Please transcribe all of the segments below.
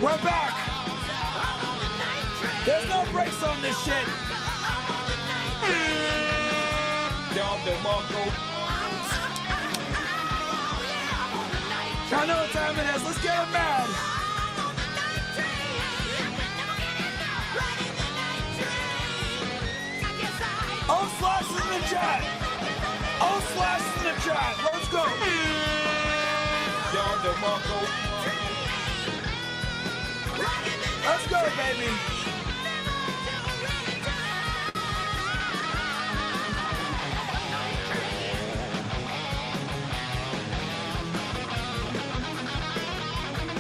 We're back. There's no brakes on this shit. Y'all know what time it is. Let's get it mad. /slash in the chat. /slash in the chat. Let's go. Let's go, baby.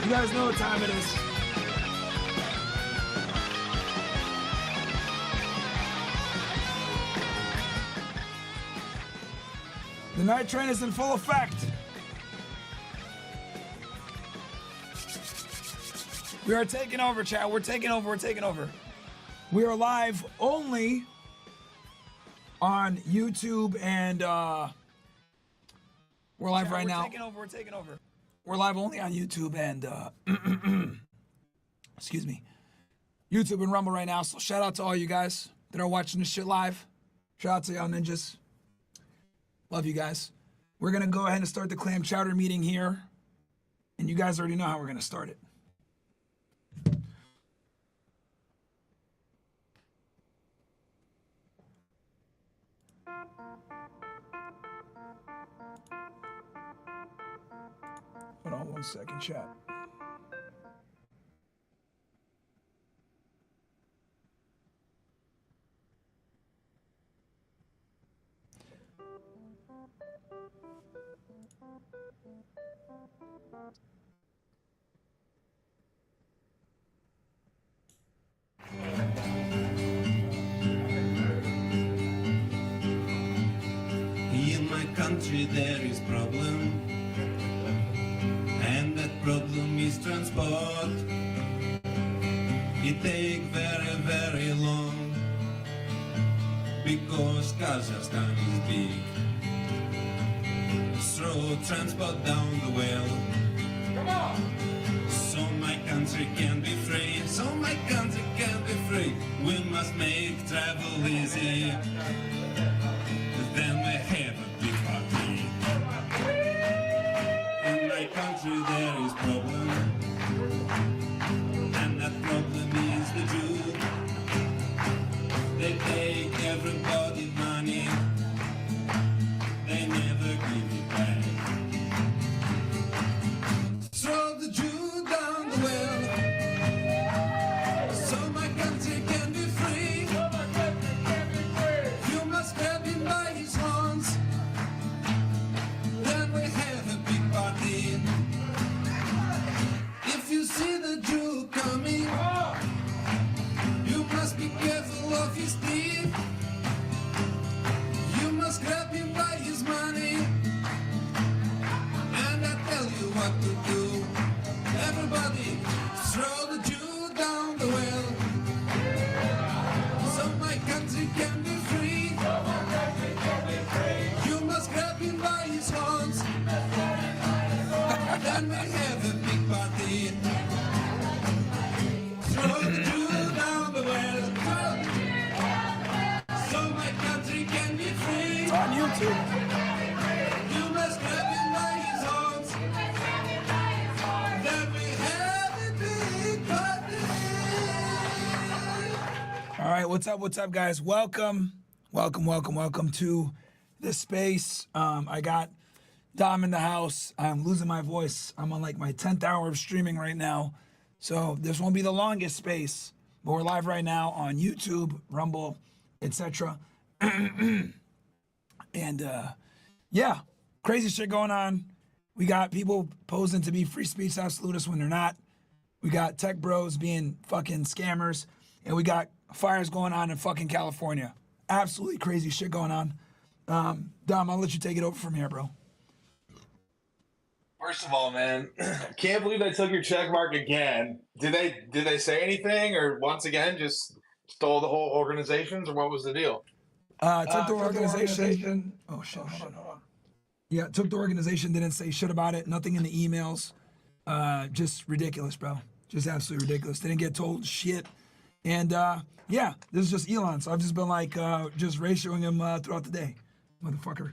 You guys know what time it is. The night train is in full effect. We are taking over, chat. We're taking over. We are live only on YouTube and we're live right now. We're taking over. We're live only on YouTube and excuse me. YouTube and Rumble right now. So shout out to all you guys that are watching this shit live. Shout out to y'all ninjas. Love you guys. We're going to go ahead and start the clam chowder meeting here. And you guys already know how we're going to start it. Hold on 1 second, chat. In my country there is problem, and that problem is transport. It take very, very long, because Kazakhstan is big. Throw transport down the well. Come on! So my country can be free, so my country can be free. We must make travel easy. Then we have a big party. In my country there is problem, and that problem is the Jew. They take everybody's money, they never give it back. Throw the Jew down the well, so my country can be free. You must grab him by his horns, then we have a big party. If you see the Jew coming, you must be careful of his teeth. You must grab him by his money, and I tell you what to do. Everybody, throw the Jew down the well, so my country can be free. You must grab him by his horns, then we have a big party. Throw the Jew down the well, so my country can be free. It's on YouTube. You must grab him by his horns, then we have a big party. All right, what's up, guys? Welcome to this space. I got Dom in the house. I'm losing my voice. I'm on like my 10th hour of streaming right now. So this won't be the longest space, but we're live right now on YouTube, Rumble, etc. And yeah, crazy shit going on. We got people posing to be free speech absolutists when they're not. We got tech bros being fucking scammers, and we got fires going on in fucking California. Absolutely crazy shit going on. Dom, I'll let you take it over from here, bro. First of all, man, can't believe they took your check mark again. Did they say anything, or once again just stole the whole organizations, or what was the deal? Took the organization. Oh shit, hold on. Yeah, took the organization, didn't say shit about it, nothing in the emails. Just ridiculous, bro. Just absolutely ridiculous. Didn't get told shit. And yeah, this is just Elon. So I've just been like, just ratioing him throughout the day. Motherfucker.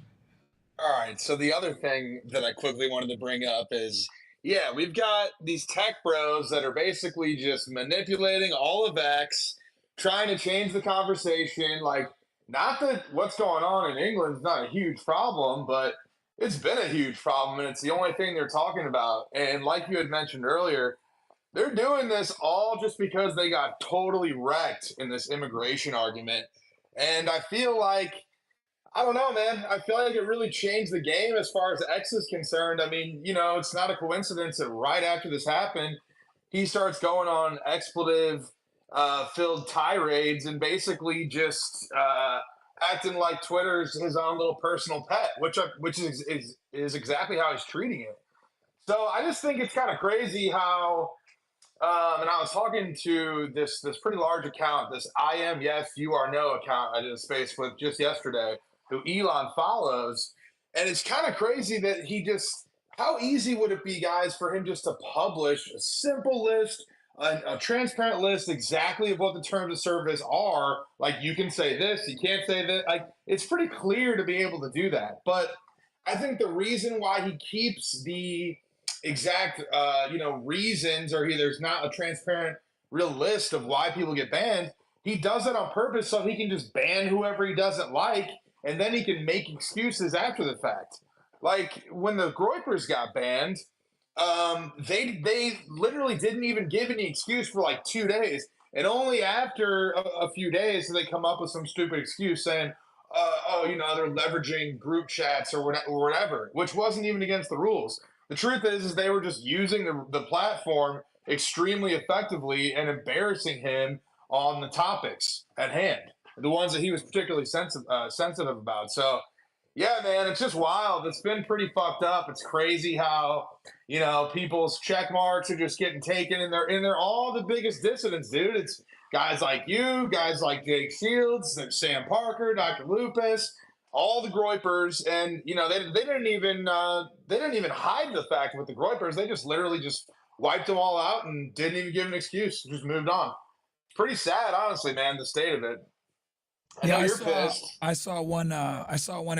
All right. So the other thing that I quickly wanted to bring up is, yeah, we've got these tech bros that are basically just manipulating all of X, trying to change the conversation. Like, not that what's going on in England is not a huge problem, but it's been a huge problem, and it's the only thing they're talking about. And like you had mentioned earlier, they're doing this all just because they got totally wrecked in this immigration argument. And I feel like, I don't know, man. I feel like it really changed the game as far as X is concerned. I mean, it's not a coincidence that right after this happened, he starts going on expletive filled tirades and basically just acting like Twitter's his own little personal pet, which is exactly how he's treating it. So I just think it's kind of crazy how. And I was talking to this pretty large account, this I am yes you are no account I did a space with just yesterday, who Elon follows, and it's kind of crazy that how easy would it be, guys, for him just to publish a simple list, a transparent list exactly of what the terms of service are. Like, you can say this, you can't say that. Like, it's pretty clear to be able to do that. But I think the reason why he keeps the exact reasons, or there's not a transparent real list of why people get banned, he does it on purpose so he can just ban whoever he doesn't like, and then he can make excuses after the fact. Like when the Groypers got banned, they literally didn't even give any excuse for like 2 days, and only after a few days did they come up with some stupid excuse saying, they're leveraging group chats or whatever, which wasn't even against the rules. The truth is they were just using the platform extremely effectively and embarrassing him on the topics at hand, the ones that he was particularly sensitive about. So, yeah, man, it's just wild. It's been pretty fucked up. It's crazy how, people's check marks are just getting taken, and they're all the biggest dissidents, dude. It's guys like you, guys like Jake Shields, there's Sam Parker, Dr. Lupus, all the Groypers, and they didn't even hide the fact with the Groypers. They just literally just wiped them all out and didn't even give an excuse. Just moved on. Pretty sad, honestly, man. The state of it. I know you're pissed. I saw one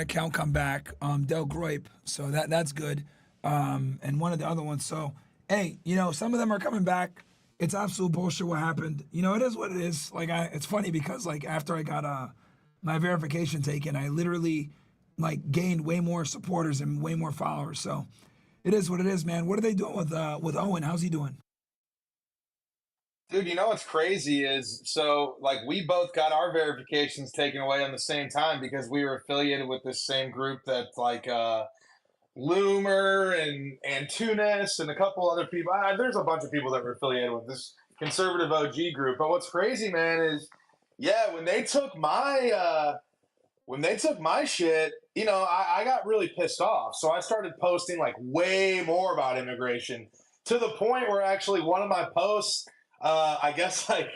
account come back, Del Groyp. So that's good. And one of the other ones. So hey, some of them are coming back. It's absolute bullshit what happened. It is what it is. Like it's funny because like after I got my verification taken, I literally like gained way more supporters and way more followers. So it is what it is, man. What are they doing with Owen? How's he doing? Dude, what's crazy is, so like we both got our verifications taken away on the same time because we were affiliated with this same group that like Loomer and Tunis and a couple other people. There's a bunch of people that were affiliated with this conservative OG group. But what's crazy, man, is when they took my shit, I got really pissed off. So I started posting like way more about immigration, to the point where actually one of my posts, I guess like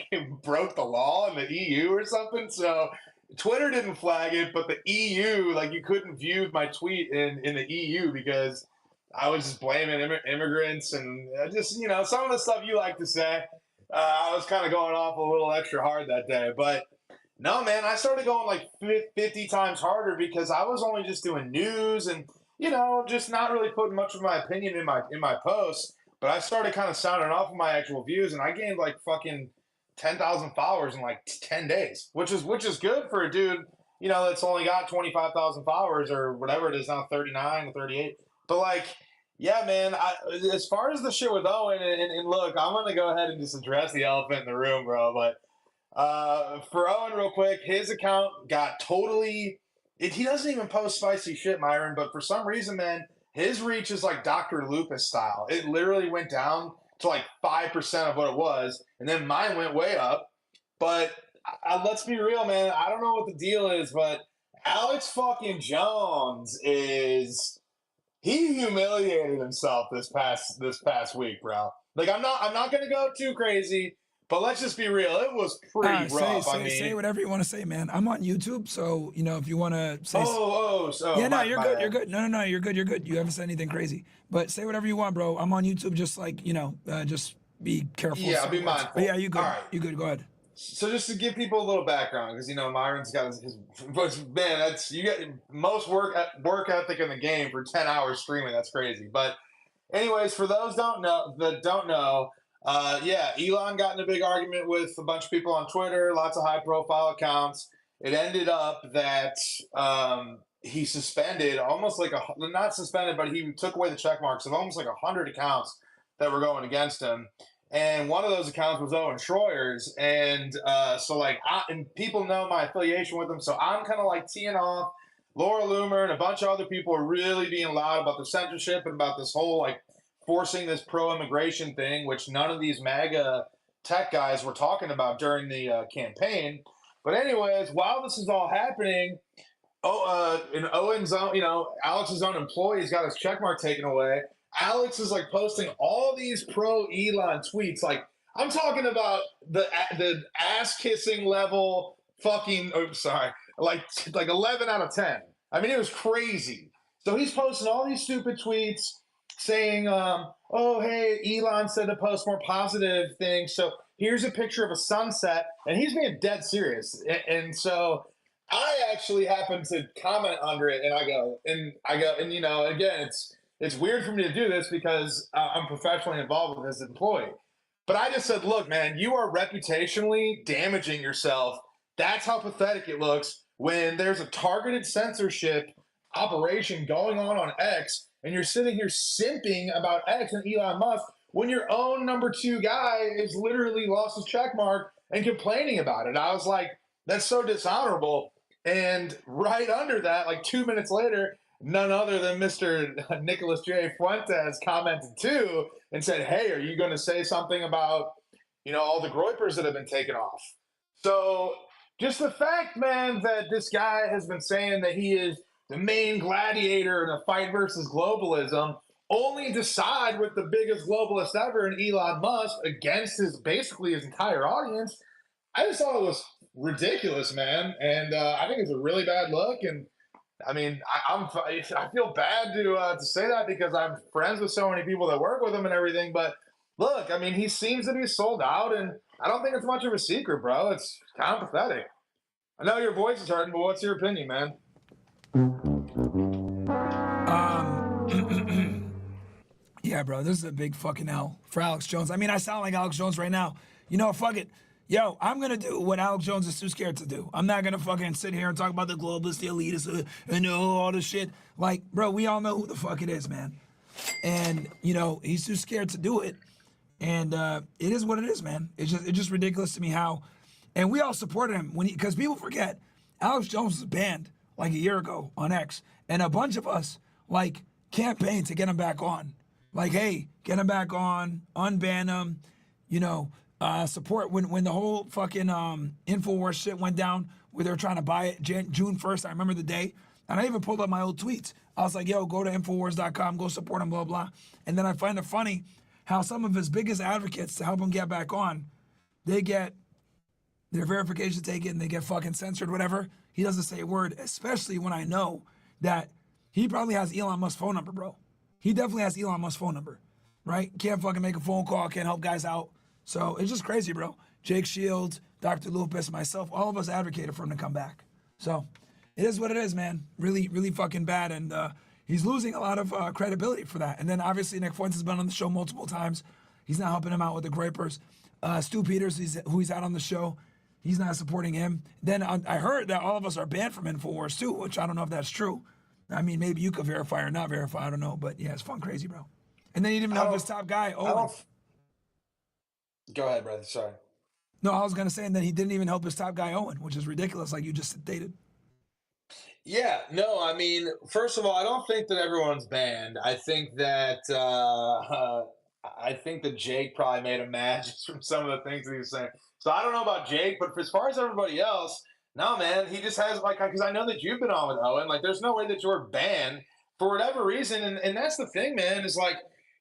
broke the law in the EU or something. So Twitter didn't flag it, but the EU, like you couldn't view my tweet in the EU because I was just blaming immigrants and just, some of the stuff you like to say. I was kind of going off a little extra hard that day. But no, man, I started going like 50 times harder because I was only just doing news and, just not really putting much of my opinion in my posts. But I started kind of sounding off of my actual views, and I gained like fucking 10,000 followers in like 10 days, which is good for a dude, that's only got 25,000 followers or whatever it is now, 39 or 38. But like, yeah, man, as far as the shit with Owen, and look, I'm going to go ahead and just address the elephant in the room, bro. But for Owen, real quick, his account got totally, he doesn't even post spicy shit, Myron, but for some reason, man, his reach is like Dr. Lupus style. It literally went down to like 5% of what it was, and then mine went way up. But let's be real, man. I don't know what the deal is, but Alex fucking Jones he humiliated himself this past week, bro. Like I'm not gonna go too crazy, But let's just be real. It was pretty rough. Say whatever you want to say, man. I'm on YouTube, so if you want to say. So yeah, no, you're good. You're good. No, you're good. You're good. You haven't said anything crazy. But say whatever you want, bro. I'm on YouTube. Just just be careful. Yeah, be mindful. But yeah, you good. All right. You good. Go ahead. So just to give people a little background, because Myron's got his man. That's you get most work ethic in the game for 10 hours streaming. That's crazy. But anyways, for those that don't know, Elon got in a big argument with a bunch of people on Twitter, lots of high profile accounts. It ended up that he suspended not suspended, but he took away the check marks of almost like 100 accounts that were going against him. And one of those accounts was Owen Schroyer's. And and people know my affiliation with him. So I'm kind of like teeing off. Laura Loomer and a bunch of other people are really being loud about the censorship and about this whole forcing this pro-immigration thing, which none of these MAGA tech guys were talking about during the campaign. But anyways, while this is all happening, in Owen's own, Alex's own employee's got his checkmark taken away. Alex is posting all these pro-Elon tweets. I'm talking about the ass-kissing level fucking, 11 out of 10. I mean, it was crazy. So he's posting all these stupid tweets saying, hey, Elon said to post more positive things. So here's a picture of a sunset. And he's being dead serious. And so I actually happened to comment under it. And I go, again, it's weird for me to do this because I'm professionally involved with this employee. But I just said, look, man, you are reputationally damaging yourself. That's how pathetic it looks when there's a targeted censorship operation going on X, and you're sitting here simping about X and Elon Musk when your own number 2 guy is literally lost his check mark and complaining about it. I was like, that's so dishonorable. And right under that, 2 minutes later, none other than Mr. Nicholas J. Fuentes commented too and said, hey, are you going to say something about, all the groypers that have been taken off? So just the fact, man, that this guy has been saying that he is the main gladiator in a fight versus globalism, only to side with the biggest globalist ever in Elon Musk against basically his entire audience, I just thought it was ridiculous, man. And I think it's a really bad look. And I mean, I feel bad to say that because I'm friends with so many people that work with him and everything. But look, I mean, he seems to be sold out, and I don't think it's much of a secret, bro. It's kind of pathetic. I know your voice is hurting, but what's your opinion, man? Yeah, bro, this is a big fucking L for Alex Jones. I mean, I sound like Alex Jones right now. Fuck it. Yo, I'm going to do what Alex Jones is too scared to do. I'm not going to fucking sit here and talk about the globalists, the elitists, and all this shit. Bro, we all know who the fuck it is, man. And, he's too scared to do it. And it is what it is, man. It's just ridiculous to me how. And we all supported him because people forget Alex Jones was banned a year ago on X. And a bunch of us, campaigned to get him back on. Hey, get him back on, unban him, support when the whole fucking InfoWars shit went down where they were trying to buy it June 1st. I remember the day. And I even pulled up my old tweets. I was like, yo, go to Infowars.com, go support him, blah, blah. And then I find it funny how some of his biggest advocates to help him get back on, they get their verification taken, they get fucking censored, whatever. He doesn't say a word, especially when I know that he probably has Elon Musk's phone number, bro. He definitely has Elon Musk's phone number, right? Can't fucking make a phone call, can't help guys out. So it's just crazy, bro. Jake Shields, Dr. Lupus, myself, all of us advocated for him to come back. So it is what it is, man. Really, really fucking bad. And he's losing a lot of credibility for that. And then obviously Nick Fuentes has been on the show multiple times. He's not helping him out with the grapers. Stu Peters, who he's had on the show, he's not supporting him. Then I heard that all of us are banned from InfoWars too, which I don't know if that's true. I mean, maybe you could verify or not verify. I don't know. But yeah, it's fun crazy, bro. And then he didn't even help his top guy, Owen. Go ahead, brother. Sorry. No, I was going to say, and then he didn't even help his top guy, Owen, which is ridiculous, like you just stated. Yeah, no, I mean, first of all, I don't think that everyone's banned. I think that Jake probably made him mad just from some of the things that he was saying. So I don't know about Jake, but as far as everybody else, no, man, he just has because I know that you've been on with Owen. There's no way that you're banned for whatever reason, and that's the thing, man. Is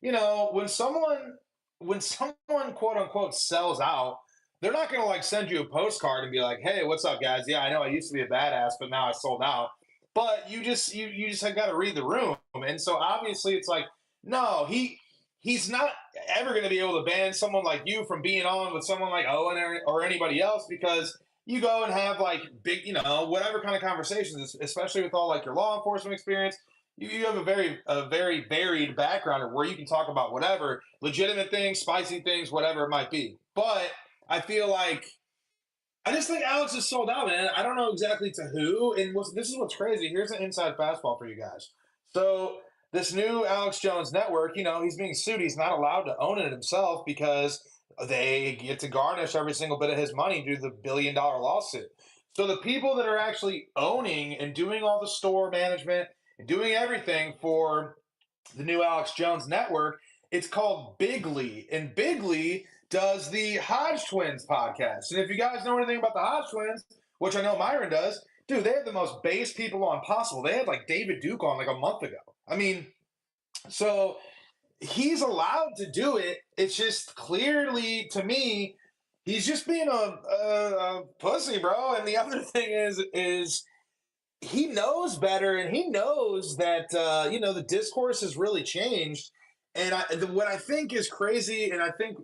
when someone quote unquote sells out, they're not going to like send you a postcard and be like, "Hey, what's up, guys? Yeah, I know I used to be a badass, but now I sold out." But you just have got to read the room, and so obviously it's like, no, he's not ever going to be able to ban someone like you from being on with someone like Owen or anybody else, because you go and have like big, whatever kind of conversations, especially with all like your law enforcement experience. You have a very varied background where you can talk about whatever legitimate things, spicy things, whatever it might be. But I feel like I just think Alex is sold out, man. I don't know exactly to who. And this is what's crazy. Here's an inside fastball for you guys. So this new Alex Jones network, he's being sued. He's not allowed to own it himself because they get to garnish every single bit of his money due to the billion-dollar lawsuit. So the people that are actually owning and doing all the store management and doing everything for the new Alex Jones network, it's called Bigly. And Bigly does the Hodge Twins podcast. And if you guys know anything about the Hodge Twins, which I know Myron does, dude, they have the most base people on possible. They had like David Duke on like a month ago. I mean, so he's allowed to do it. It's just clearly, to me, he's just being a pussy, bro. And the other thing is he knows better, and he knows that the discourse has really changed. And what I think is crazy, and I think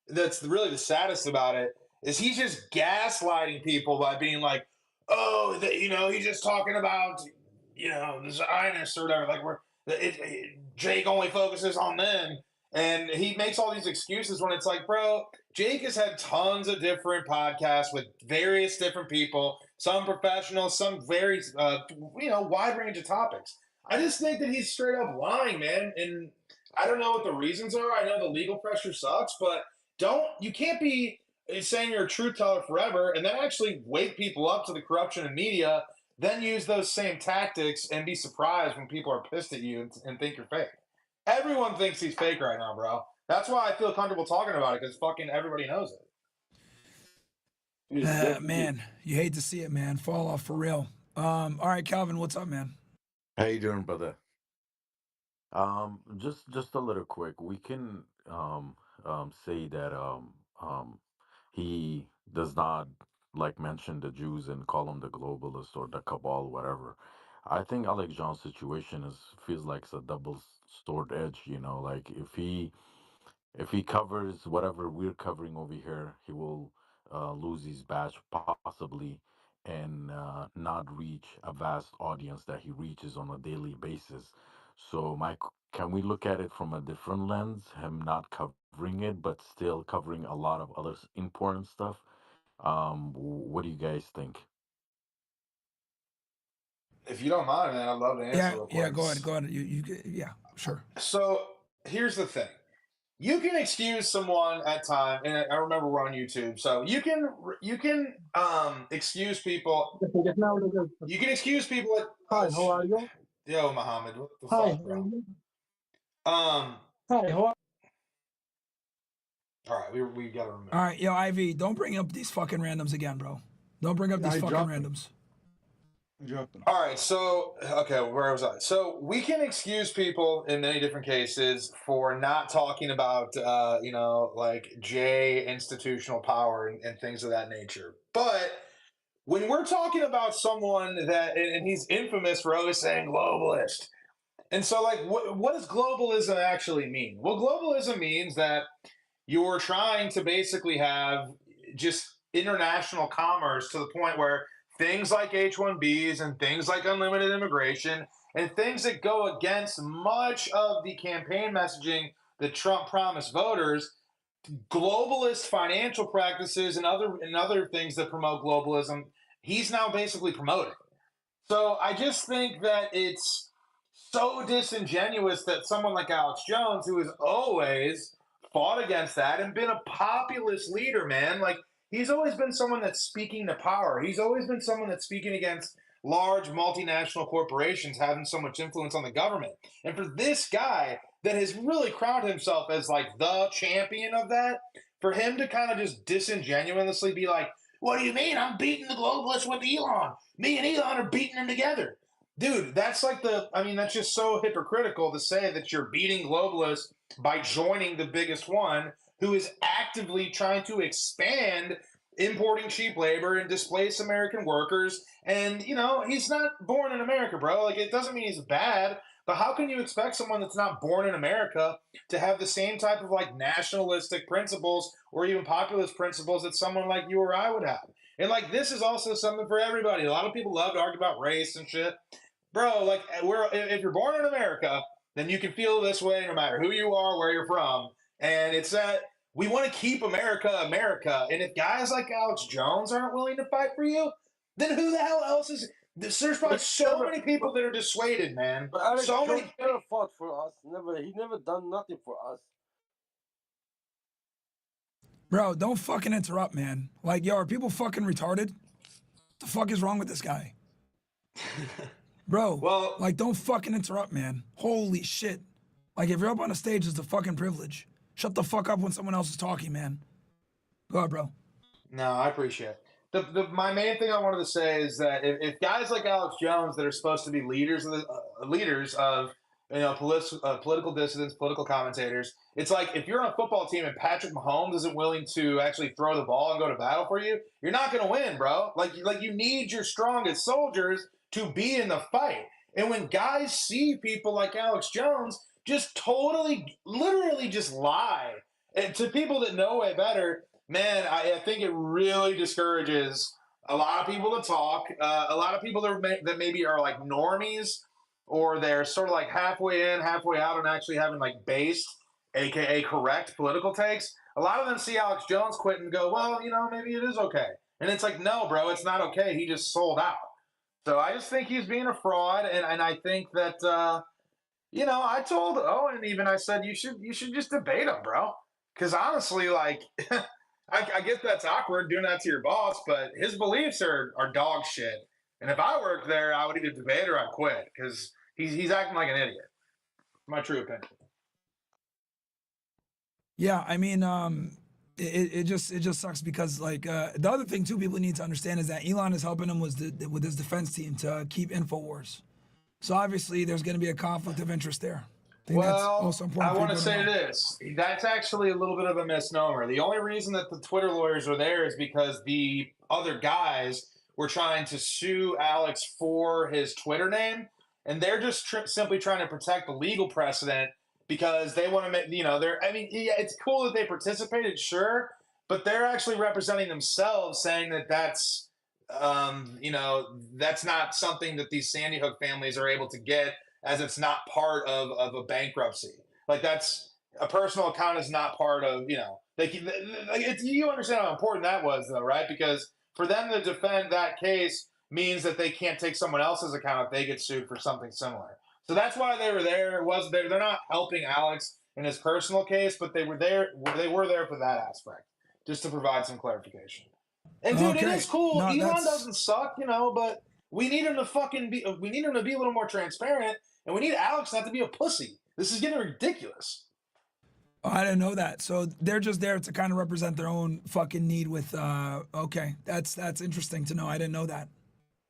that's really the saddest about it, is he's just gaslighting people by being like, "Oh, he's just talking about the Zionists or whatever. Like Jake only focuses on them." And he makes all these excuses when it's like, bro, Jake has had tons of different podcasts with various different people, some professionals, some very, wide range of topics. I just think that he's straight up lying, man. And I don't know what the reasons are. I know the legal pressure sucks, but you can't be saying you're a truth teller forever and then actually wake people up to the corruption in media, then use those same tactics and be surprised when people are pissed at you and think you're fake. Everyone thinks he's fake right now, bro. That's why I feel comfortable talking about it, because fucking everybody knows it. Man, you hate to see it, man. Fall off for real. All right, Calvin, what's up, man? How you doing, brother? Just a little quick. We can say that he does not like mention the Jews and call them the globalists or the cabal, whatever. I think Alex John's situation feels like it's a double sword edge. Like if he covers whatever we're covering over here, he will lose his badge possibly, and not reach a vast audience that he reaches on a daily basis. So, Mike, can we look at it from a different lens? Him not covering it, but still covering a lot of other important stuff. What do you guys think? If you don't mind, man, I'd love to answer real quick. Yeah, go ahead. Yeah, sure. So here's the thing. You can excuse someone at time, and I remember we're on YouTube, so you can excuse people. You can excuse people at. Hi, how are you? Yo, Muhammad, what the Hi, fuck, bro? Hi, how are All right, we gotta remember. All right, yo, Ivy, don't bring up these fucking randoms again, bro. Don't bring up these fucking randoms. All right, so okay, where was I? So we can excuse people in many different cases for not talking about, like J institutional power and things of that nature. But when we're talking about someone that, and he's infamous for always saying globalist, and so like, what does globalism actually mean? Well, globalism means that you're trying to basically have just international commerce to the point where things like H-1Bs and things like unlimited immigration and things that go against much of the campaign messaging that Trump promised voters, globalist financial practices and other things that promote globalism, he's now basically promoting. So I just think that it's so disingenuous that someone like Alex Jones, who has always fought against that and been a populist leader, man, like, he's always been someone that's speaking to power. He's always been someone that's speaking against large multinational corporations having so much influence on the government. And for this guy that has really crowned himself as like the champion of that, for him to kind of just disingenuously be like, "What do you mean? I'm beating the globalists with Elon. Me and Elon are beating them together." Dude, that's like that's just so hypocritical to say that you're beating globalists by joining the biggest one, who is actively trying to expand importing cheap labor and displace American workers. And, you know, he's not born in America, bro. Like, it doesn't mean he's bad, but how can you expect someone that's not born in America to have the same type of, like, nationalistic principles or even populist principles that someone like you or I would have? And, like, this is also something for everybody. A lot of people love to argue about race and shit. Bro, like, if you're born in America, then you can feel this way no matter who you are, where you're from. And it's that we want to keep America, America. And if guys like Alex Jones aren't willing to fight for you, then who the hell else is? There's probably so many people that are dissuaded, man. But Alex So Jones many. never fought for us. He never done nothing for us. Bro, don't fucking interrupt, man. Like, yo, are people fucking retarded? What the fuck is wrong with this guy? Bro, Well, like, don't fucking interrupt, man. Holy shit. Like, if you're up on a stage, it's a fucking privilege. Shut the fuck up when someone else is talking, man. Go ahead, bro. no, I appreciate it. My main thing I wanted to say is that if guys like Alex Jones that are supposed to be leaders of you know, political dissidents, political commentators, it's like if you're on a football team and Patrick Mahomes isn't willing to actually throw the ball and go to battle for you, you're not going to win, bro. Like you need your strongest soldiers to be in the fight. And when guys see people like Alex Jones just totally, literally just lie, and to people that know way better, man, I think it really discourages a lot of people to talk. A lot of people that maybe are like normies, or they're sort of like halfway in, halfway out, and actually having like based, aka correct political takes. A lot of them see Alex Jones quit and go, well, you know, maybe it is okay. And it's like, no, bro, it's not okay. He just sold out. So I just think he's being a fraud, and I think that you know, I told Owen even, I said you should just debate him, bro. Because honestly, like I guess that's awkward doing that to your boss, but his beliefs are dog shit. And if I worked there, I would either debate or I'd quit because he's acting like an idiot. My true opinion. Yeah, I mean, it just sucks because like the other thing too people need to understand is that Elon is helping him with his defense team to keep InfoWars. So obviously there's going to be a conflict of interest there. I think that's also important. I want to say this. That's actually a little bit of a misnomer. The only reason that the Twitter lawyers are there is because the other guys were trying to sue Alex for his Twitter name, and they're just simply trying to protect the legal precedent because they want to make, you know, I mean, yeah, it's cool that they participated, sure, but they're actually representing themselves, saying that that's, you know, that's not something that these Sandy Hook families are able to get, as it's not part of a bankruptcy. Like that's a personal account is not part of, you know, you understand how important that was though, right? Because for them to defend that case means that they can't take someone else's account if they get sued for something similar. So that's why they were there. They're not helping Alex in his personal case, but they were there for that aspect, just to provide some clarification. And dude, it is cool. Elon doesn't suck, you know, but we need him to we need him to be a little more transparent, and we need Alex not to be a pussy. This is getting ridiculous. Oh, I didn't know that. So they're just there to kind of represent their own fucking need with, okay, that's interesting to know. I didn't know that.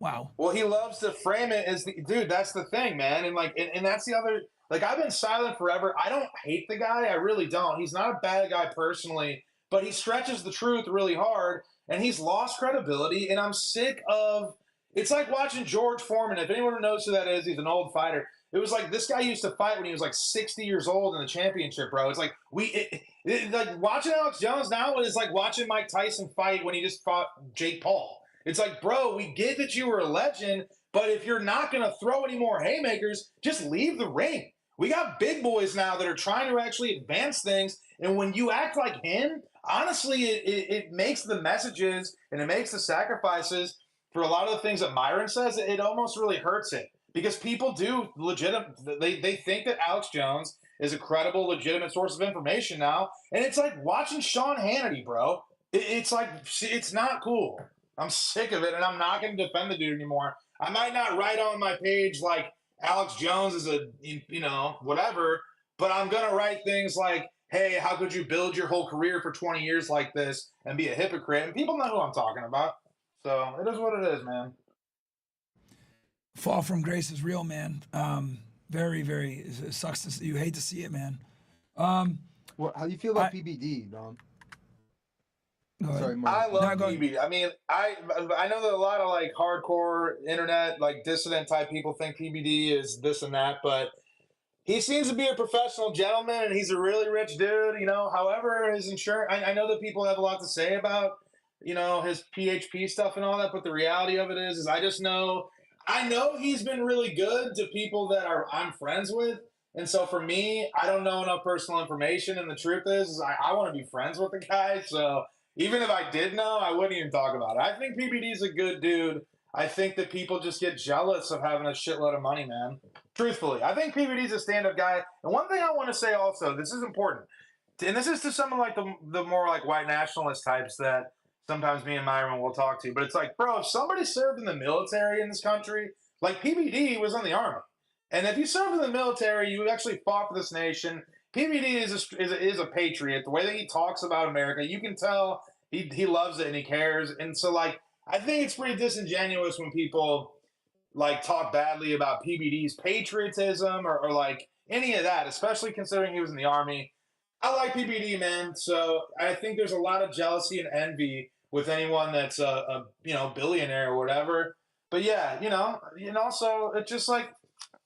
Wow. Well, he loves to frame it as dude, that's the thing, man. And like, and that's the other, like, I've been silent forever. I don't hate the guy. I really don't. He's not a bad guy personally, but he stretches the truth really hard and he's lost credibility. And I'm sick of, it's like watching George Foreman. If anyone knows who that is, he's an old fighter. It was like this guy used to fight when he was like 60 years old in the championship, bro. It's like like watching Alex Jones now is like watching Mike Tyson fight when he just fought Jake Paul. It's like, bro, we get that you were a legend, but if you're not going to throw any more haymakers, just leave the ring. We got big boys now that are trying to actually advance things, and when you act like him, honestly, it makes the messages and it makes the sacrifices for a lot of the things that Myron says, it almost really hurts it. Because people do they think that Alex Jones is a credible, legitimate source of information now. And it's like watching Sean Hannity, bro. It's like, it's not cool. I'm sick of it, and I'm not going to defend the dude anymore. I might not write on my page like Alex Jones is a, you know, whatever, but I'm going to write things like, hey, how could you build your whole career for 20 years like this and be a hypocrite? And people know who I'm talking about. So it is what it is, man. Fall from grace is real, man. Very, very, it sucks to see, you hate to see it, man. How do you feel about PBD, Dom? Go ahead. Sorry, I Mark. No, love go ahead. PBD. I mean, I know that a lot of like hardcore internet, like dissident type people think PBD is this and that, but he seems to be a professional gentleman and he's a really rich dude, you know. However, his insurance, I know that people have a lot to say about, you know, his PHP stuff and all that, but the reality of it is I know he's been really good to people that I'm friends with. And so for me, I don't know enough personal information. And the truth is I want to be friends with the guy. So even if I did know, I wouldn't even talk about it. I think PBD's a good dude. I think that people just get jealous of having a shitload of money, man. Truthfully, I think PBD's a stand-up guy. And one thing I want to say also, this is important, and this is to someone like the more like white nationalist types that sometimes me and Myron will talk to. But it's like, bro, if somebody served in the military in this country, like PBD was in the army, and if you served in the military, you actually fought for this nation. PBD is a patriot. The way that he talks about America, you can tell he loves it and he cares. And so, like, I think it's pretty disingenuous when people like talk badly about PBD's patriotism or like any of that, especially considering he was in the army. I like PBD, man. So I think there's a lot of jealousy and envy with anyone that's a billionaire or whatever. But yeah, so it's just like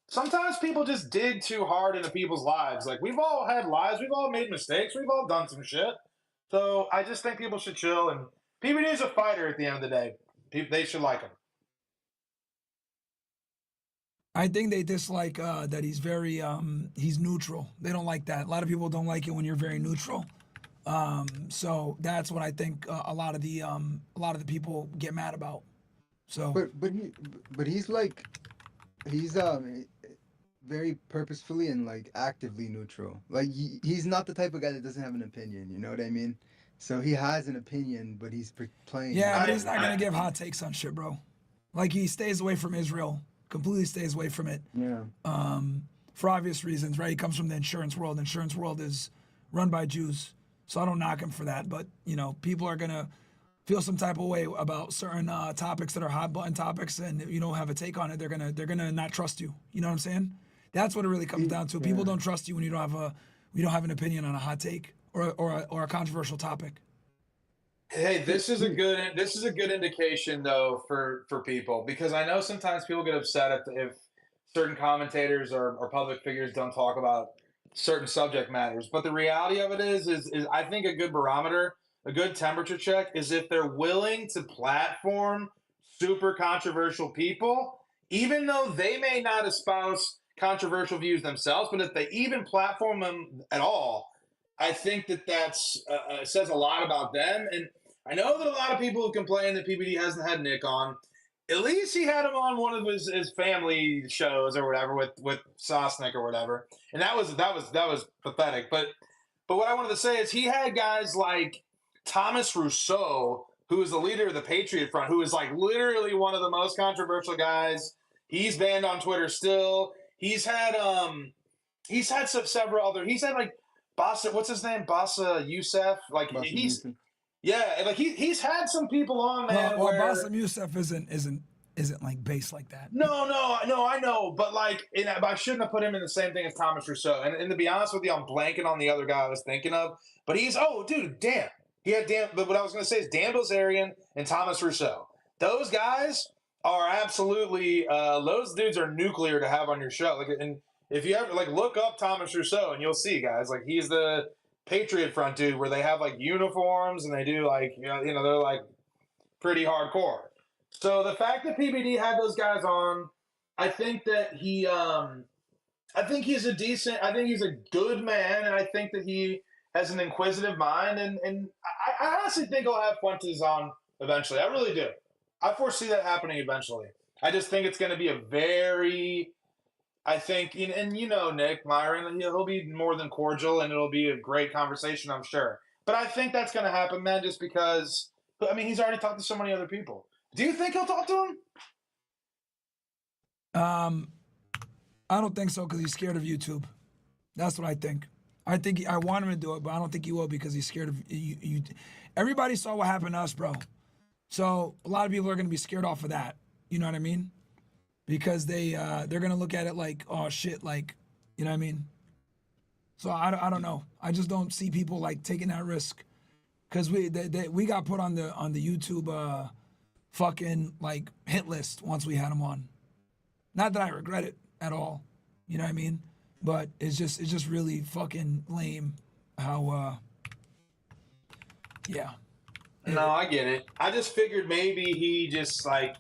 sometimes people just dig too hard into people's lives. Like we've all had lives, we've all made mistakes, we've all done some shit. So I just think people should chill. And PBD is a fighter at the end of the day. They should like him. I think they dislike that he's very he's neutral. They don't like that. A lot of people don't like it when you're very neutral. So that's what I think a lot of the people get mad about. So But he's like he's very purposefully and like actively neutral. Like he's not the type of guy that doesn't have an opinion. You know what I mean? So he has an opinion, but he's playing. yeah, but he's not gonna give hot takes on shit, bro. Like he stays away from Israel, completely stays away from it. Yeah. For obvious reasons, right? He comes from the insurance world. Insurance world is run by Jews, so I don't knock him for that. But people are gonna feel some type of way about certain topics that are hot button topics, and if you don't have a take on it, they're gonna not trust you. You know what I'm saying? That's what it really comes down to. People don't trust you when you don't have an opinion on a hot take or a controversial topic. Hey, this is a good indication though for people, because I know sometimes people get upset if certain commentators or public figures don't talk about certain subject matters. But the reality of it is I think a good barometer, a good temperature check is if they're willing to platform super controversial people, even though they may not espouse controversial views themselves, but if they even platform them at all, I think that's says a lot about them. And I know that a lot of people have complained that PBD hasn't had Nick on. At least he had him on one of his family shows or whatever with Sosnick or whatever, and that was pathetic. But what I wanted to say is he had guys like Thomas Rousseau, who is the leader of the Patriot Front, who is like literally one of the most controversial guys. He's banned on Twitter still. He's had several other. He's had like Bassa, what's his name? Bassa Youssef. Like Bassa he's Youssef. yeah, like he's had some people on, man. Well, where, Bassem Youssef isn't like based like that. No, I know, but like, I shouldn't have put him in the same thing as Thomas Rousseau. And to be honest with you, I'm blanking on the other guy I was thinking of. But Dan. He had Dan. But what I was going to say is Dan Bilzerian and Thomas Rousseau. Those guys are absolutely. Those dudes are nuclear to have on your show. Like, and if you ever look up Thomas Rousseau, and you'll see, guys, like he's the Patriot Front dude, where they have like uniforms and they do they're like pretty hardcore. So the fact that PBD had those guys on, I think that I think he's a good man, and I think that he has an inquisitive mind, and I honestly think he'll have Fuentes on eventually. I really do. I foresee that happening eventually. I just think it's going to be Nick, Myron, he'll be more than cordial, and it'll be a great conversation, I'm sure. But I think that's going to happen, man, just because, he's already talked to so many other people. Do you think he'll talk to him? I don't think so because he's scared of YouTube. That's what I think. I want him to do it, but I don't think he will because he's scared of you. Everybody saw what happened to us, bro. So a lot of people are going to be scared off of that. You know what I mean? Because they're going to look at it like, oh shit, like, you know what I mean? So I don't know. I just don't see people like taking that risk because we got put on the YouTube fucking like hit list once we had him on. Not that I regret it at all. You know what I mean? But it's just really fucking lame how yeah. No, I get it. I just figured maybe he just like,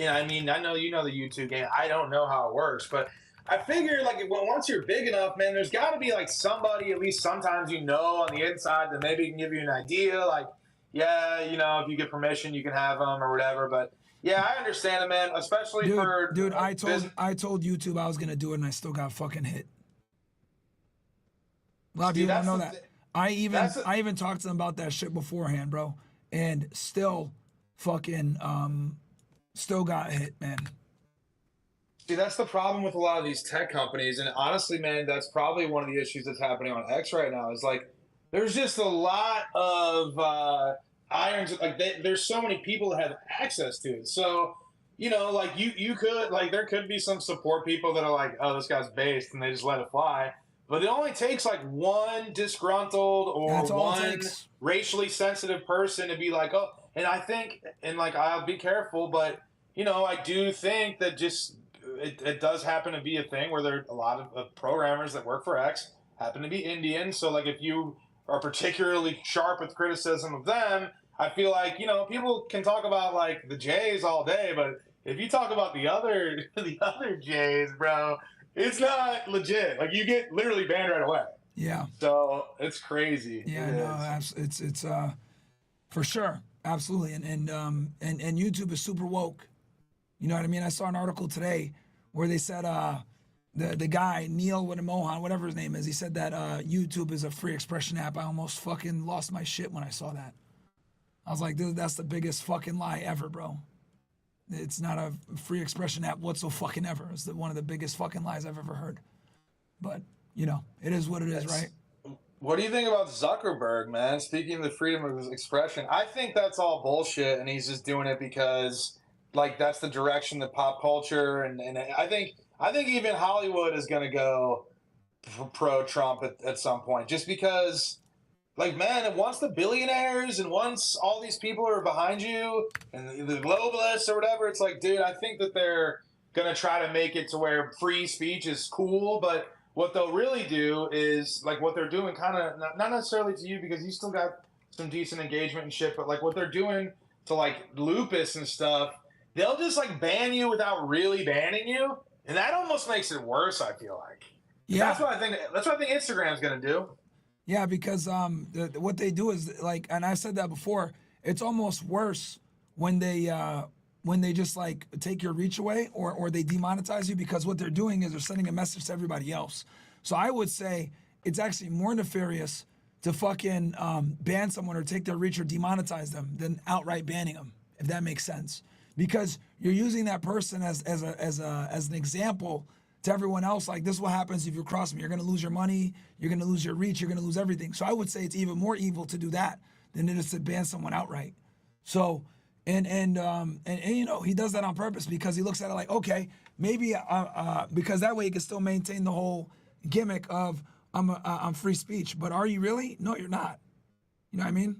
I mean, I know you know the YouTube game. I don't know how it works, but I figure like once you're big enough, man, there's got to be like somebody at least sometimes on the inside that maybe can give you an idea. Like, yeah, if you get permission, you can have them or whatever. But yeah, I understand it, man. Especially for dude. I told YouTube I was gonna do it, and I still got fucking hit. A lot of people don't know that. I even talked to them about that shit beforehand, bro, and still fucking still got hit, man. See, that's the problem with a lot of these tech companies, and honestly, man, that's probably one of the issues that's happening on X right now. Is like there's just a lot of irons. Like there's so many people that have access to it. So like you could like there could be some support people that are like, oh, this guy's based, and they just let it fly. But it only takes like one disgruntled or one racially sensitive person to be like, oh, and I think, and like I'll be careful, but I do think that just it does happen to be a thing where there are a lot of programmers that work for X happen to be Indian. So like if you are particularly sharp with criticism of them, I feel like people can talk about like the Jays all day, but if you talk about the other Jays, bro, it's not legit. Like you get literally banned right away. Yeah. So it's crazy. Yeah, it's for sure, absolutely, and YouTube is super woke. You know what I mean? I saw an article today where they said the guy Neil with a Mohan, whatever his name is, he said that YouTube is a free expression app. I almost fucking lost my shit when I saw that. I was like, that's the biggest fucking lie ever, bro. It's not a free expression app whatsoever. It's one of the biggest fucking lies I've ever heard. But, it is what it is, right? What do you think about Zuckerberg, man? Speaking of the freedom of expression, I think that's all bullshit, and he's just doing it because, like, that's the direction that pop culture and I think even Hollywood is going to go pro-Trump at some point, just because. Like, man, once the billionaires and once all these people are behind you and the globalists or whatever, it's like, dude, I think that they're going to try to make it to where free speech is cool. But what they'll really do is, like, what they're doing kind of, not necessarily to you because you still got some decent engagement and shit, but, like, what they're doing to, like, lupus and stuff, they'll just, like, ban you without really banning you. And that almost makes it worse, I feel like. Yeah. That's what I think Instagram's going to do. Yeah, because what they do is like, and I said that before. It's almost worse when they just like take your reach away or they demonetize you, because what they're doing is they're sending a message to everybody else. So I would say it's actually more nefarious to fucking ban someone or take their reach or demonetize them than outright banning them, if that makes sense. Because you're using that person as an example to everyone else. Like, this is what happens if you cross me. You're going to lose your money. You're going to lose your reach. You're going to lose everything. So I would say it's even more evil to do that than it is to ban someone outright. So, and he does that on purpose because he looks at it like, okay, maybe because that way he can still maintain the whole gimmick of I'm free speech. But are you really? No, you're not. You know what I mean?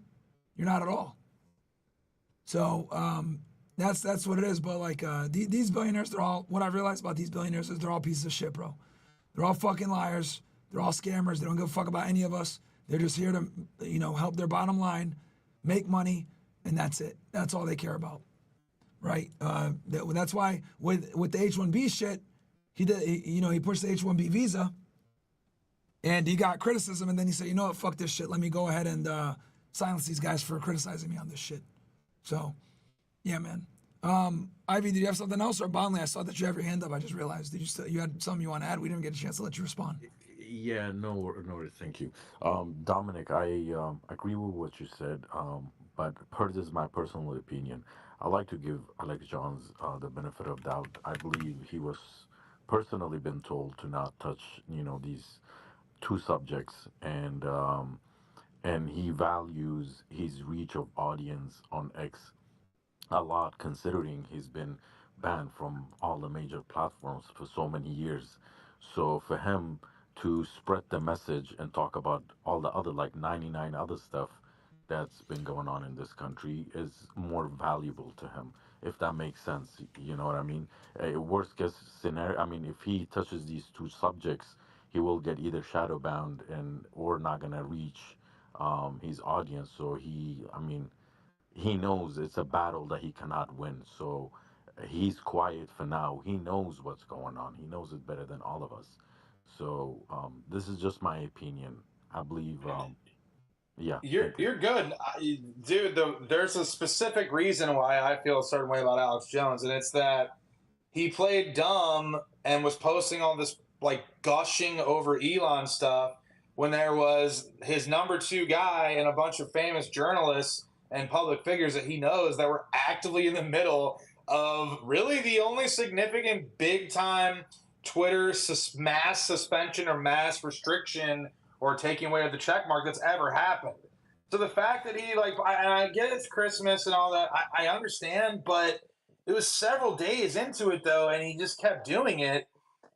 You're not at all. So that's what it is. But like these billionaires, what I realized about these billionaires is they're all pieces of shit, bro. They're all fucking liars. They're all scammers. They don't give a fuck about any of us. They're just here to help their bottom line, make money, and that's it. That's all they care about, right? That's why with the H-1B shit, he pushed the H-1B visa, and he got criticism, and then he said, you know what, fuck this shit. Let me go ahead and silence these guys for criticizing me on this shit. So, yeah, man. Ivy, did you have something else? Or Bonley, I saw that you have your hand up. I just realized. You had something you want to add? We didn't get a chance to let you respond. Yeah, no, thank you. Dominic, I agree with what you said, but this is my personal opinion. I like to give Alex Jones the benefit of doubt. I believe he was personally been told to not touch, these two subjects, and he values his reach of audience on X a lot, considering he's been banned from all the major platforms for so many years. So for him to spread the message and talk about all the other, like 99 other stuff that's been going on in this country, is more valuable to him, if that makes sense. You know what I mean? A worst case scenario, I mean, if he touches these two subjects, he will get either shadow banned and or not gonna reach his audience. So I mean, he knows it's a battle that he cannot win. So he's quiet for now. He knows what's going on. He knows it better than all of us. So this is just my opinion. I believe, yeah, You're thank you. you're good, dude. There's a specific reason why I feel a certain way about Alex Jones, and it's that he played dumb and was posting all this like gushing over Elon stuff when there was his number two guy and a bunch of famous journalists and public figures that he knows that were actively in the middle of really the only significant big time Twitter mass suspension or mass restriction or taking away of the check mark that's ever happened. So the fact that he and I get it's Christmas and all that, I understand, but it was several days into it though, and he just kept doing it.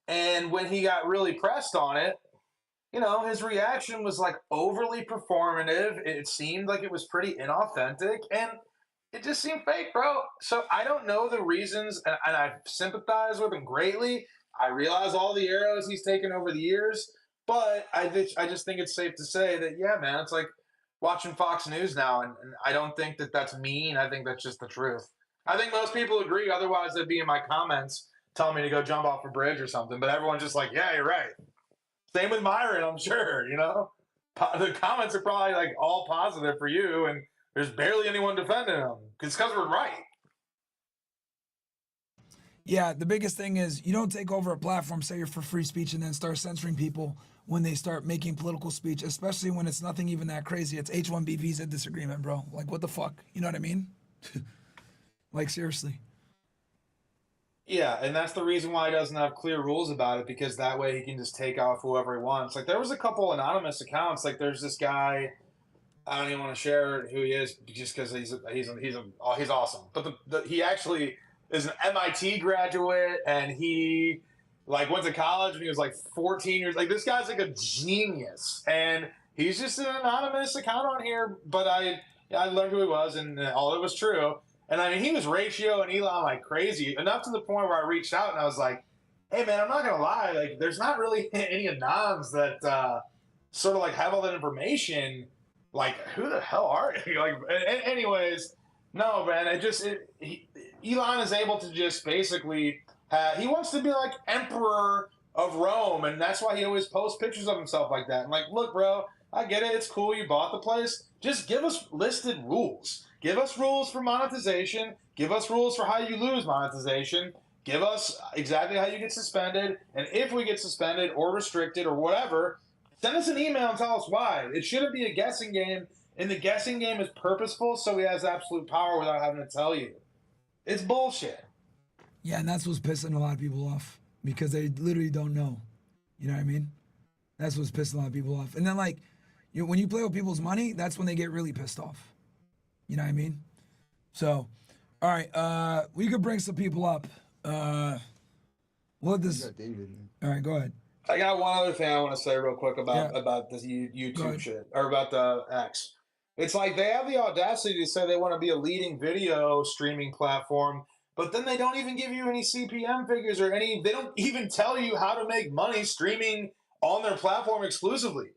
And when he got really pressed on it, his reaction was like overly performative. It seemed like it was pretty inauthentic, and it just seemed fake, bro. So I don't know the reasons, and I sympathize with him greatly. I realize all the arrows he's taken over the years, but I just think it's safe to say that, yeah, man, it's like watching Fox News now, and I don't think that that's mean. I think that's just the truth. I think most people agree. Otherwise, they'd be in my comments telling me to go jump off a bridge or something. But everyone's just like, yeah, you're right. Same with Myron, I'm sure. The comments are probably like all positive for you, and there's barely anyone defending him because we're right. Yeah, the biggest thing is you don't take over a platform, say you're for free speech, and then start censoring people when they start making political speech, especially when it's nothing even that crazy. It's H-1B visa disagreement, bro. Like, what the fuck? You know what I mean? Like, seriously. Yeah, and that's the reason why he doesn't have clear rules about it, because that way he can just take off whoever he wants. Like there was a couple anonymous accounts. Like there's this guy. I don't even want to share who he is just because he's awesome. But he actually is an MIT graduate, and he like went to college when he was like 14 years. Like this guy's like a genius, and he's just an anonymous account on here. But I learned who he was, and all it was true. And I mean, he was ratio and Elon like crazy, enough to the point where I reached out and I was like, "Hey, man, I'm not gonna lie. Like, there's not really any anons that sort of like have all that information. Like, who the hell are you?" Like, anyways, no, man. Elon is able to just basically he wants to be like emperor of Rome, and that's why he always posts pictures of himself like that. I'm like, look, bro, I get it. It's cool. You bought the place. Just give us listed rules. Give us rules for monetization. Give us rules for how you lose monetization. Give us exactly how you get suspended. And if we get suspended or restricted or whatever, send us an email and tell us why. It shouldn't be a guessing game. And the guessing game is purposeful so he has absolute power without having to tell you. It's bullshit. Yeah, and that's what's pissing a lot of people off because they literally don't know. You know what I mean? That's what's pissing a lot of people off. And then, like, when you play with people's money, that's when they get really pissed off. You know what I mean? So, all right, we could bring some people up. What this? David, man. All right, go ahead. I got one other thing I want to say real quick Yeah. about this YouTube ahead. shit, or about the X. It's like they have the audacity to say they want to be a leading video streaming platform, but then they don't even give you any CPM figures or any. They don't even tell you how to make money streaming on their platform exclusively.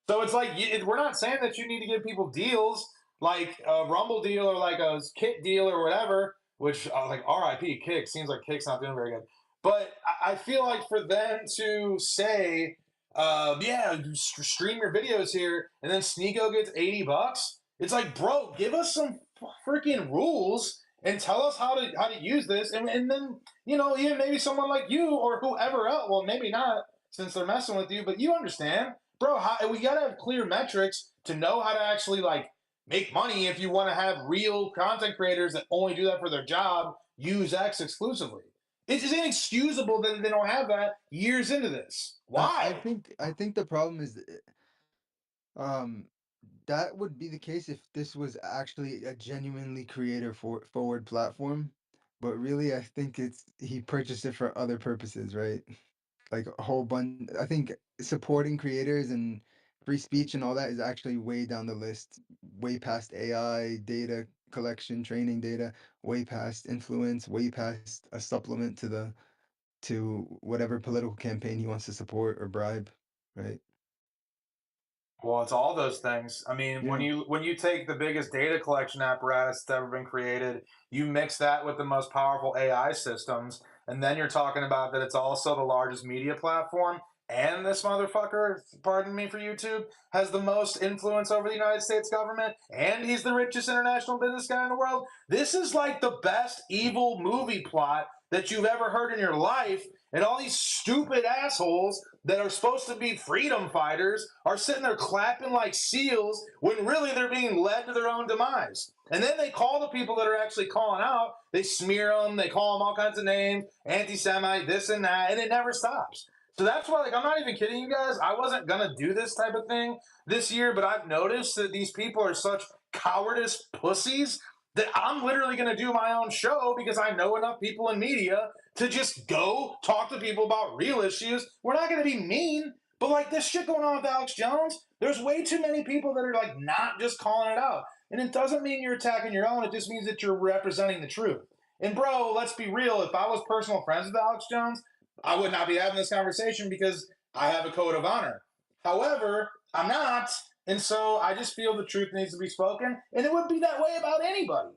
So it's like we're not saying that you need to give people deals like a Rumble deal or like a Kit deal or whatever. Which like RIP Kick, seems like Kick's not doing very good. But I feel like for them to say, yeah, stream your videos here, and then Sneeko gets $80, it's like, bro, give us some freaking rules and tell us how to use this, and then even maybe someone like you or whoever else. Well, maybe not since they're messing with you, but you understand, bro. We gotta have clear metrics to know how to actually like make money if you want to have real content creators that only do that for their job use X exclusively. It's just inexcusable that they don't have that years into this. Why? I think the problem is, um, that would be the case if this was actually a genuinely creator forward platform. But really, I think he purchased it for other purposes, right? like a whole bunch. I think supporting creators and free speech and all that is actually way down the list, way past AI, data collection, training data, way past influence, way past a supplement to whatever political campaign he wants to support or bribe, right? Well, it's all those things. I mean, Yeah. when you take the biggest data collection apparatus that's ever been created, you mix that with the most powerful AI systems, and then you're talking about that it's also the largest media platform, and this motherfucker, pardon me for YouTube, has the most influence over the United States government, and he's the richest international business guy in the world. This is like the best evil movie plot that you've ever heard in your life, and all these stupid assholes that are supposed to be freedom fighters are sitting there clapping like seals when really they're being led to their own demise. And then they call the people that are actually calling out, they smear them, they call them all kinds of names, anti-Semite, this and that, and it never stops. So that's why, like, I'm not even kidding you guys. I wasn't going to do this type of thing this year, but I've noticed that these people are such cowardice pussies that I'm literally going to do my own show because I know enough people in media to just go talk to people about real issues. We're not going to be mean, but like this shit going on with Alex Jones, there's way too many people that are like not just calling it out. And it doesn't mean you're attacking your own. It just means that you're representing the truth. And bro, let's be real. If I was personal friends with Alex Jones, I would not be having this conversation because I have a code of honor. However, I'm not. And so I just feel the truth needs to be spoken. And it wouldn't be that way about anybody.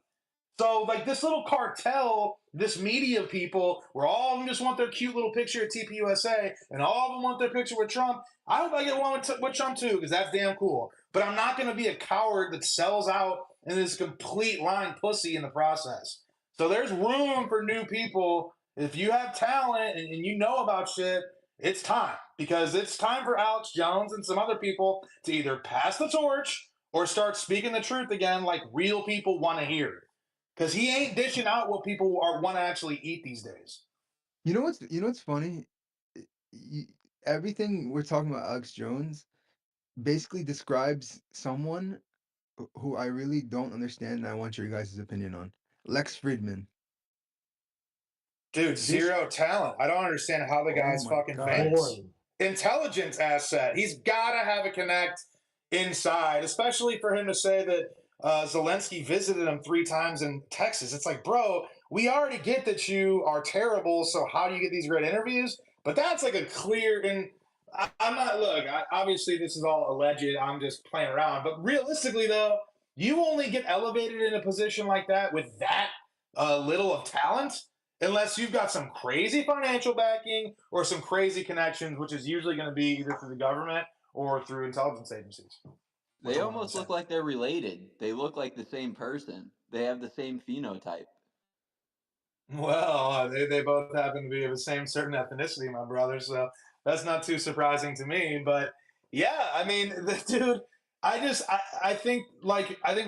So, like, this little cartel, this media people, where all of them just want their cute little picture at TPUSA, and all of them want their picture with Trump. I hope I get one with Trump, too, because that's damn cool. But I'm not going to be a coward that sells out and is a complete lying pussy in the process. So there's room for new people. If you have talent and you know about shit, it's time. Because it's time for Alex Jones and some other people to either pass the torch or start speaking the truth again like real people want to hear. Because he ain't dishing out what people want to actually eat these days. You know what's funny? You, everything we're talking about Alex Jones basically describes someone who I really don't understand, and I want your guys' opinion on. Lex Fridman. Dude, This, zero talent. I don't understand how the oh guy's my fucking God. famous. Intelligence asset. He's got to have a connect inside, especially for him to say that Zelensky visited him 3 times in Texas. It's like, bro, we already get that you are terrible, so how do you get these great interviews? But that's like a clear, and I'm not, look, obviously this is all alleged. I'm just playing around. But realistically, though, you only get elevated in a position like that with that little of talent unless you've got some crazy financial backing or some crazy connections, which is usually going to be either through the government or through intelligence agencies. They almost look like they're related. They look like the same person. They have the same phenotype. Well, they both happen to be of the same certain ethnicity, my brother, so that's not too surprising to me. But yeah, I mean, the dude, I think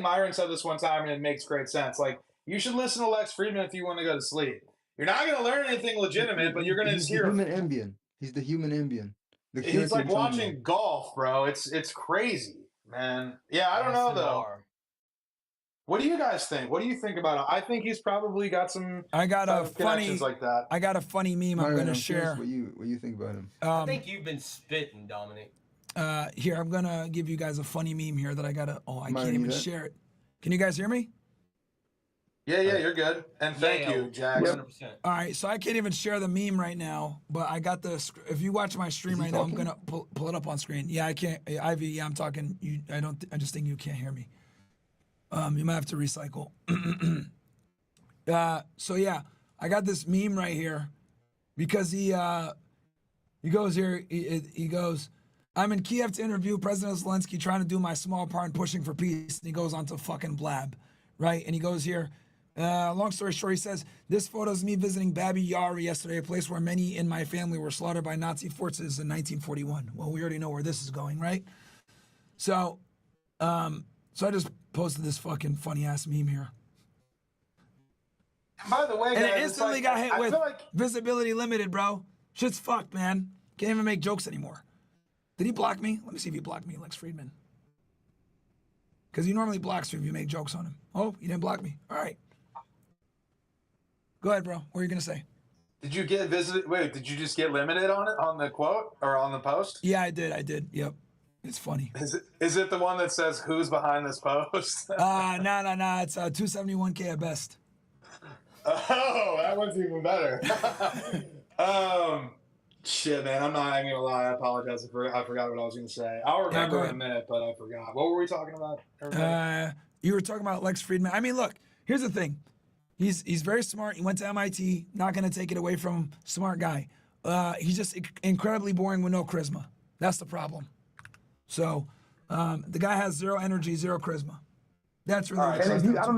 Myron said this one time and it makes great sense. Like, you should listen to Lex Fridman if you want to go to sleep. You're not going to learn anything legitimate, but you're going to just hear. He's the human Ambien. He's the human Ambien. He's like watching golf, bro. It's crazy, man. Yeah, I don't know though. What do you guys think? What do you think about it? I think he's probably got some. I got a funny like that. I got a funny meme I'm going to share. What you think about him? I think you've been spitting, Dominic. Here, I'm going to give you guys a funny meme here that I got to. Oh, I can't even share it. Can you guys hear me? Yeah, you're good. And thank you, Jack. 100%. All right, so I can't even share the meme right now, but I got the. If you watch my stream right now, I'm gonna pull it up on screen. Yeah, I can't. Ivy, yeah, I'm talking. You, I just think you can't hear me. You might have to recycle. So yeah, I got this meme right here, because he goes here. He goes, I'm in Kiev to interview President Zelensky, trying to do my small part in pushing for peace. And he goes on to fucking blab, right? And he goes here. Long story short, he says, this photo is me visiting Babi Yar yesterday, a place where many in my family were slaughtered by Nazi forces in 1941. Well, we already know where this is going, right? So I just posted this fucking funny ass meme here. By the way, and guys, it instantly got hit with visibility limited, bro. Shit's fucked, man. Can't even make jokes anymore. Did he block me? Let me see if he blocked me, Lex Fridman. Because he normally blocks you if you make jokes on him. Oh, he didn't block me. All right. Go ahead, bro. What are you going to say? Did you get visited? Wait, did you just get limited on it, on the quote or on the post? Yeah, I did. Yep. It's funny. Is it the one that says who's behind this post? No. It's 271K at best. Oh, that one's even better. Shit, man, I'm not even gonna lie. I apologize. I forgot what I was gonna say. I'll remember in a minute, but I forgot. What were we talking about? You were talking about Lex Fridman. I mean, look, here's the thing. He's very smart. He went to MIT. Not gonna take it away from him. Smart guy. He's just incredibly boring with no charisma. That's the problem. So the guy has zero energy, zero charisma. That's really. And if you, I don't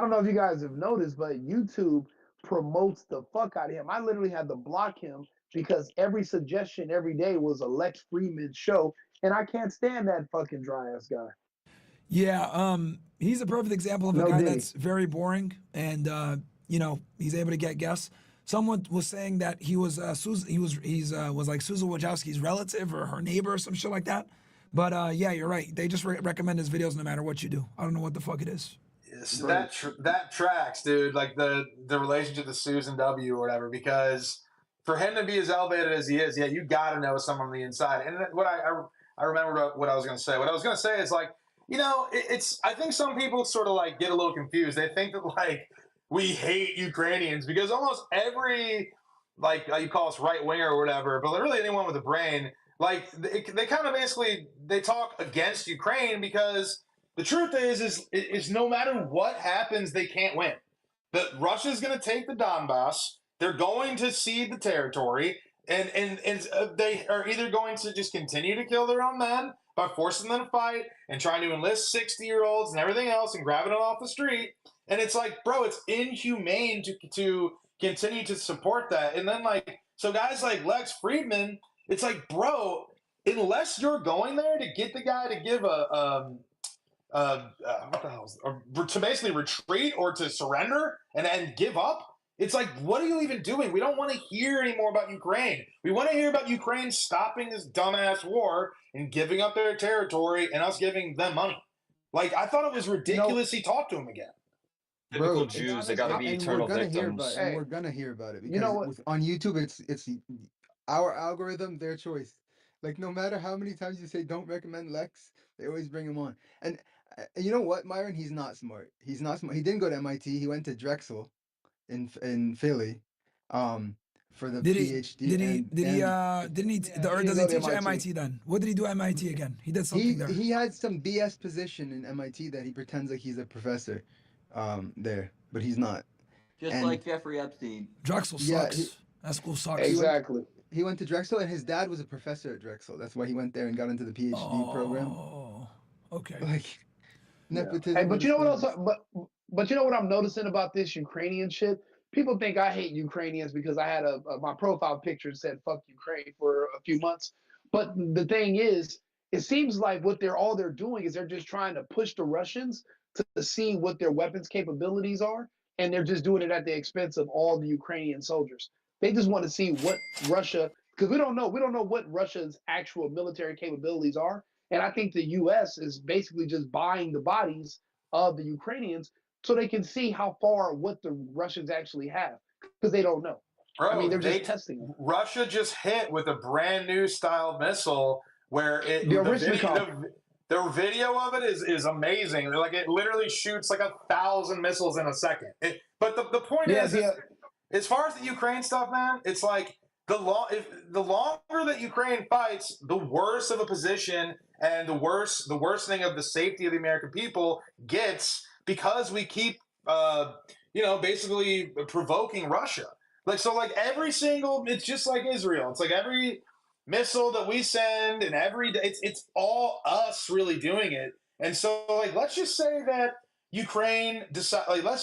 know if you guys have noticed, but YouTube promotes the fuck out of him. I literally had to block him because every suggestion every day was a Lex Fridman show, and I can't stand that fucking dry ass guy. Yeah, he's a perfect example of a guy that's very boring, and he's able to get guests. Someone was saying that he was like Susan Wojcicki's relative or her neighbor or some shit like that. But yeah, you're right. They just recommend his videos no matter what you do. I don't know what the fuck it is. Yes, that tracks, dude. Like the relationship to Susan W or whatever, because for him to be as elevated as he is, yeah, you got to know someone on the inside. And what I remember what I was going to say. What I was going to say is like, it's I think some people sort of like get a little confused. They think that like we hate Ukrainians because almost every like you call us right winger or whatever, but really anyone with a brain, like they kind of basically they talk against Ukraine because the truth is no matter what happens, they can't win. But Russia's going to take the Donbass. They're going to cede the territory, and they are either going to just continue to kill their own men by forcing them to fight and trying to enlist 60-year-olds and everything else and grabbing them off the street. And it's like, bro, it's inhumane to continue to support that. And then like, so guys like Lex Fridman, it's like, bro, unless you're going there to get the guy to give what the hell to basically retreat or to surrender and give up. It's like, what are you even doing? We don't want to hear anymore about Ukraine. We want to hear about Ukraine stopping this dumbass war and giving up their territory and us giving them money. Like, I thought it was ridiculous he talked to him again. Typical Jews, they got to be eternal victims. And we're gonna hear about it because on YouTube, it's our algorithm, their choice. Like, no matter how many times you say don't recommend Lex, they always bring him on. And you know what, Myron? He's not smart. He's not smart. He didn't go to MIT. He went to Drexel in Philly for the PhD. Does he teach at MIT then? What did he do at MIT again? He did something there. He had some BS position in MIT that he pretends like he's a professor there, but he's not. Just like Jeffrey Epstein. Drexel sucks. That school sucks. Exactly. He went to Drexel, and his dad was a professor at Drexel. That's why he went there and got into the PhD program. Oh, okay. Like nepotism. Hey, but you know what else? But you know what I'm noticing about this Ukrainian shit? People think I hate Ukrainians because I had my profile picture said "fuck Ukraine" for a few months. But the thing is, it seems like all they're doing is they're just trying to push the Russians to see what their weapons capabilities are, and they're just doing it at the expense of all the Ukrainian soldiers. They just want to see what Russia, because we don't know what Russia's actual military capabilities are. And I think the U.S. is basically just buying the bodies of the Ukrainians so they can see how far what the Russians actually have, because they don't know. Bro, I mean, they're just testing them. Russia just hit with a brand new style missile where the video of it is amazing. Like, it literally shoots like 1,000 missiles in a second. But the point is, as far as the Ukraine stuff, man, it's like the longer that Ukraine fights, the worse of a position and the worsening of the safety of the American people gets, because we keep basically provoking Russia. Like every single, it's just like Israel. It's like every missile that we send and every day, it's all us really doing it. And so, like, let's just say that Ukraine let's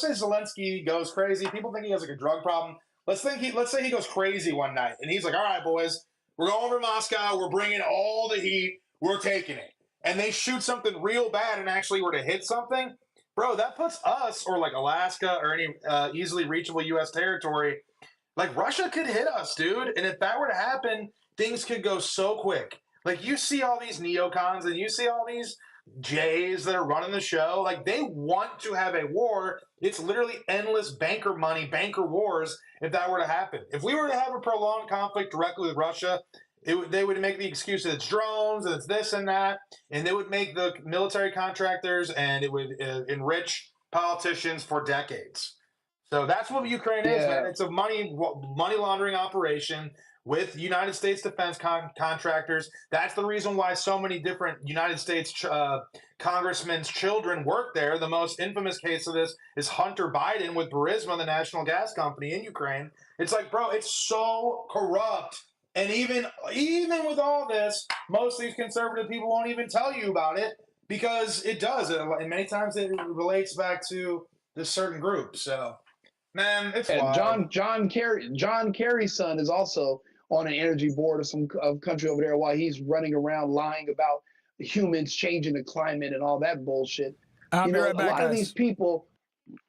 say Zelensky goes crazy. People think he has like a drug problem. Let's say he goes crazy one night and he's like, all right, boys, we're going over to Moscow. We're bringing all the heat. We're taking it. And they shoot something real bad and actually were to hit something. Bro, that puts us, or like Alaska or any easily reachable U.S. territory, like Russia could hit us, dude. And if that were to happen, things could go so quick. Like, you see all these neocons and you see all these Jays that are running the show. Like, they want to have a war. It's literally endless banker money, banker wars, if that were to happen. If we were to have a prolonged conflict directly with Russia, they would make the excuse that it's drones and it's this and that, and they would make the military contractors, and it would enrich politicians for decades. So that's what Ukraine is, man. It's a money laundering operation with United States defense contractors. That's the reason why so many different United States congressmen's children work there. The most infamous case of this is Hunter Biden with Burisma, the national gas company in Ukraine. It's like, bro, it's so corrupt. And even with all this, most of these conservative people won't even tell you about it because it does. And many times it relates back to this certain group. So, man, it's wild. John Kerry's son is also on an energy board of some country over there while he's running around lying about humans changing the climate and all that bullshit. I'll be right back, a lot guys. of these people.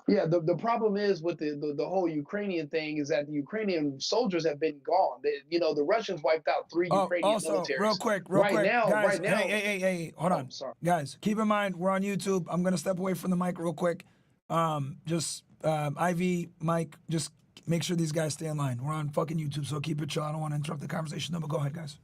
Yeah, the problem is with the whole Ukrainian thing is that the Ukrainian soldiers have been gone. The Russians wiped out 3 Ukrainian militaries. Real quick, guys, hey, hold on. Sorry. Guys, keep in mind, we're on YouTube. I'm going to step away from the mic real quick. Ivy, Mike, just make sure these guys stay in line. We're on fucking YouTube, so keep it chill. I don't want to interrupt the conversation. No, but go ahead, guys.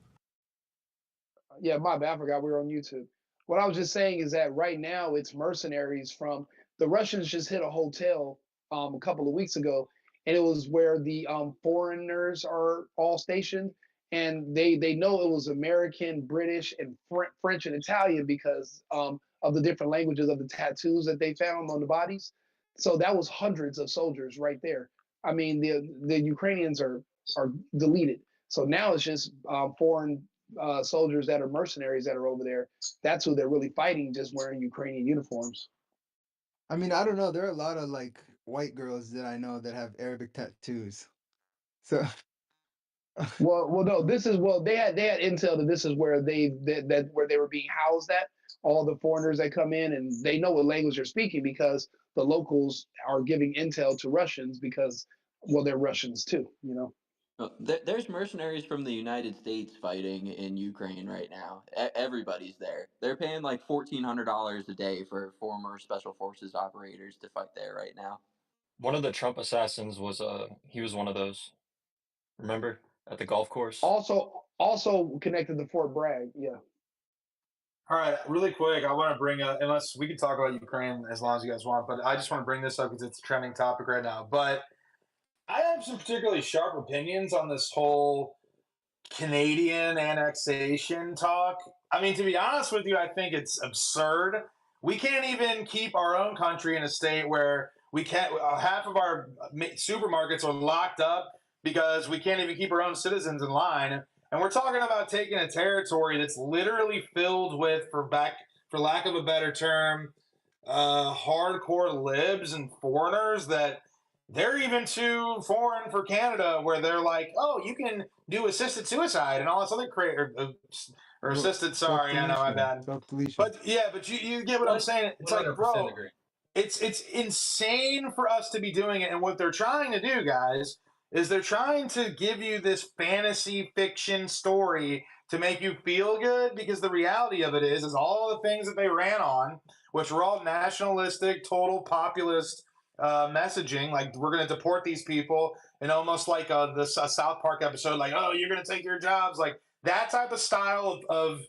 Yeah, my bad. I forgot we were on YouTube. What I was just saying is that right now it's mercenaries from the Russians just hit a hotel a couple of weeks ago, and it was where the foreigners are all stationed, and they know it was American, British, and French and Italian because of the different languages of the tattoos that they found on the bodies. So that was hundreds of soldiers right there. I mean, the Ukrainians are deleted. So now it's just foreign soldiers that are mercenaries that are over there. That's who they're really fighting, just wearing Ukrainian uniforms. I mean, I don't know. There are a lot of like white girls that I know that have Arabic tattoos. So, well, no. They had intel that this is where where they were being housed at. All the foreigners that come in, and they know what language they're speaking because the locals are giving intel to Russians because, well, they're Russians too. There's mercenaries from the United States fighting in Ukraine right now. Everybody's there. They're paying like $1,400 a day for former special forces operators to fight there right now. One of the Trump assassins was he was one of those. Remember at the golf course? Also connected to Fort Bragg. Yeah. All right, really quick, I want to bring up, unless we can talk about Ukraine as long as you guys want, but I just want to bring this up because it's a trending topic right now. But I have some particularly sharp opinions on this whole Canadian annexation talk. I mean, to be honest with you, I think it's absurd. We can't even keep our own country in a state where we can't. Half of our supermarkets are locked up because we can't even keep our own citizens in line. And we're talking about taking a territory that's literally filled with, for lack of a better term, hardcore libs and foreigners that they're even too foreign for Canada, where they're like, oh, you can do assisted suicide and all this other or assisted. Sorry, I know, my bad. But yeah, but you get what I'm saying. It's like, bro, it's insane for us to be doing it. And what they're trying to do, guys, is they're trying to give you this fantasy fiction story to make you feel good, because the reality of it is all the things that they ran on, which were all nationalistic, total populist messaging, like we're going to deport these people, and almost like the South Park episode, like, oh, you're going to take your jobs, like that type of style of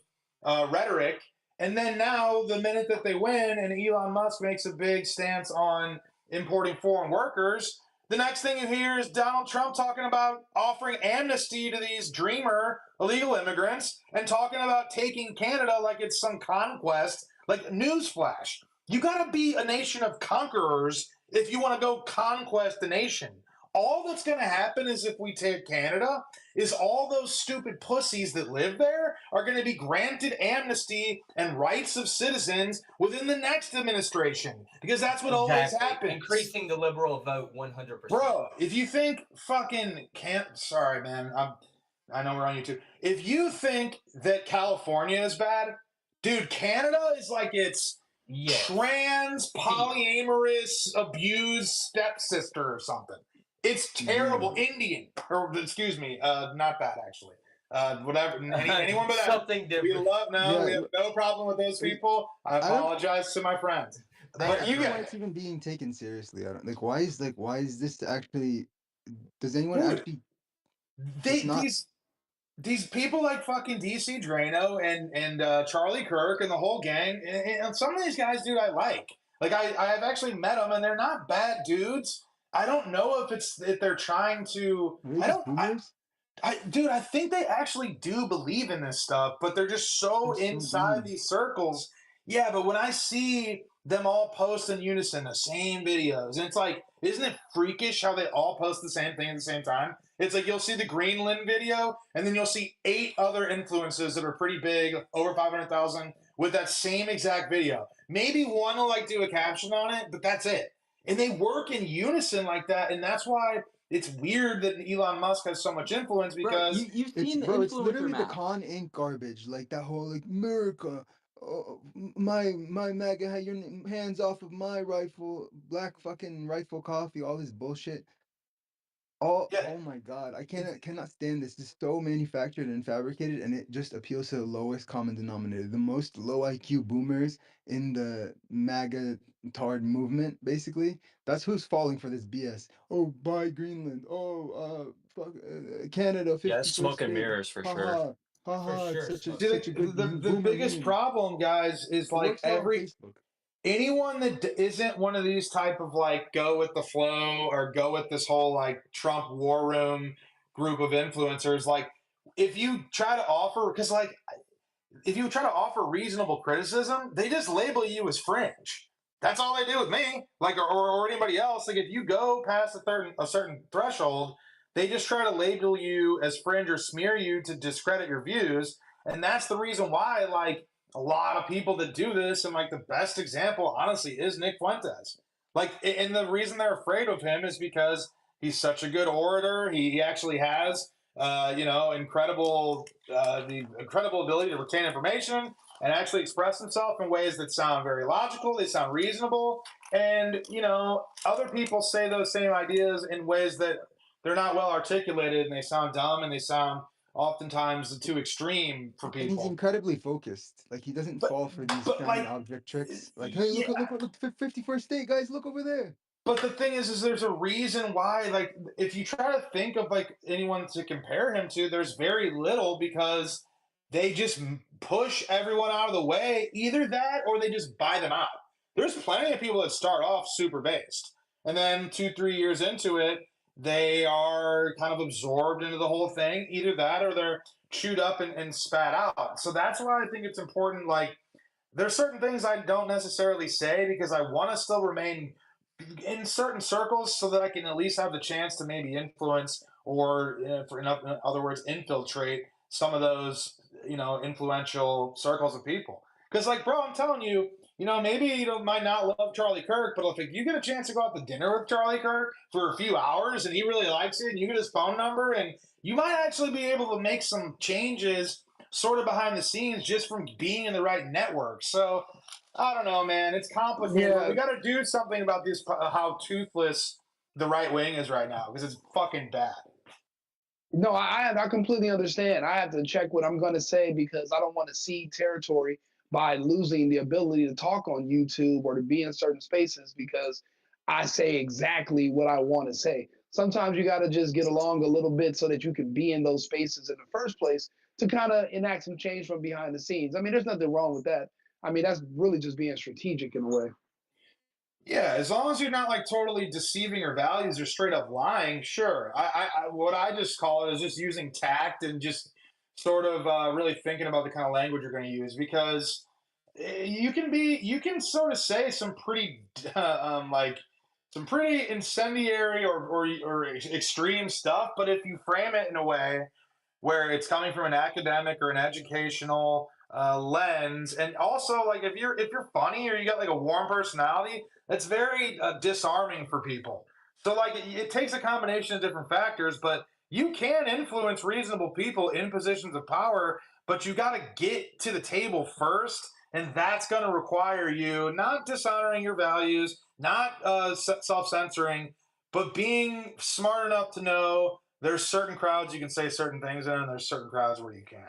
rhetoric. And then now, the minute that they win and Elon Musk makes a big stance on importing foreign workers, the next thing you hear is Donald Trump talking about offering amnesty to these dreamer illegal immigrants and talking about taking Canada like it's some conquest. Like, newsflash, you got to be a nation of conquerors if you want to go conquest the nation. All that's going to happen is, if we take Canada, is all those stupid pussies that live there are going to be granted amnesty and rights of citizens within the next administration, because that's what always happens. Increasing the liberal vote 100%. Bro, if you think fucking sorry, man, I know we're on YouTube. If you think that California is bad, dude, Canada is like its trans, polyamorous, abused stepsister or something. It's terrible. Indian, or excuse me, not bad actually. whatever. Anyone but something different. We have no problem with those people. I apologize to my friends. But you why it's even being taken seriously. I don't like why is this actually? Does anyone actually? These people like fucking DC Drano and Charlie Kirk and the whole gang, and some of these guys, dude, I like. Like I've actually met them, and they're not bad dudes. I don't know if they're trying to. I think they actually do believe in this stuff, but they're just so inside these circles. Yeah, but when I see them all post in unison the same videos, and it's like, isn't it freakish how they all post the same thing at the same time? It's like you'll see the Greenland video, and then you'll see 8 other influencers that are pretty big, over 500,000, with that same exact video. Maybe one will like do a caption on it, but that's it. And they work in unison like that, and that's why it's weird that Elon Musk has so much influence because you've seen the it's literally the Con Inc. garbage, like that whole like America, my MAGA, your hands off of my rifle, black fucking rifle coffee, all this bullshit. Oh my god, I cannot stand this. It's so manufactured and fabricated, and it just appeals to the lowest common denominator, the most low IQ boomers in the MAGA tard movement. Basically, that's who's falling for this BS. Oh, buy Greenland. Oh, fuck Canada. 50 Yeah, it's smoke and mirrors for sure. It's such a good. The biggest problem, guys, is like anyone that isn't one of these type of like go with the flow or go with this whole like Trump war room group of influencers, like if you try to offer, because like if you try to offer reasonable criticism, they just label you as fringe. That's all they do with me, like or anybody else. Like if you go past a certain threshold, they just try to label you as fringe or smear you to discredit your views, and that's the reason why like a lot of people that do this, and like the best example, honestly, is Nick Fuentes. Like, and the reason they're afraid of him is because he's such a good orator. He actually has, incredible ability to retain information and actually express himself in ways that sound very logical. They sound reasonable, and other people say those same ideas in ways that they're not well articulated, and they sound dumb, and they sound oftentimes too extreme for people. He's incredibly focused. Like he doesn't fall for these shiny object tricks. Like, hey, look, 51st state, guys, look over there. But the thing is there's a reason why, like, if you try to think of like anyone to compare him to, there's very little, because they just push everyone out of the way. Either that or they just buy them out. There's plenty of people that start off super based, and then 2-3 years into it, they are kind of absorbed into the whole thing. Either that or they're chewed up and spat out. So that's why I think it's important. Like, there's certain things I don't necessarily say because I want to still remain in certain circles so that I can at least have the chance to maybe influence or, in other words, infiltrate some of those, influential circles of people. Because, like, bro, I'm telling you, maybe you might not love Charlie Kirk, but if you get a chance to go out to dinner with Charlie Kirk for a few hours and he really likes it and you get his phone number, and you might actually be able to make some changes sort of behind the scenes just from being in the right network. So I don't know, man. It's complicated. Yeah. We got to do something about this, how toothless the right wing is right now, because it's fucking bad. No, I completely understand. I have to check what I'm going to say because I don't want to cede territory by losing the ability to talk on YouTube or to be in certain spaces because I say exactly what I want to say. Sometimes you got to just get along a little bit so that you can be in those spaces in the first place to kind of enact some change from behind the scenes. I mean, there's nothing wrong with that. I mean, that's really just being strategic in a way. Yeah, as long as you're not like totally deceiving your values or straight up lying, sure. I what I just call it is just using tact and just sort of really thinking about the kind of language you're going to use, because you can sort of say some pretty some pretty incendiary or extreme stuff, but if you frame it in a way where it's coming from an academic or an educational lens, and also like if you're funny or you got like a warm personality, that's very disarming for people. So like it takes a combination of different factors, but you can influence reasonable people in positions of power, but you got to get to the table first, and that's going to require you not dishonoring your values, not self-censoring, but being smart enough to know there's certain crowds you can say certain things in, and there's certain crowds where you can't.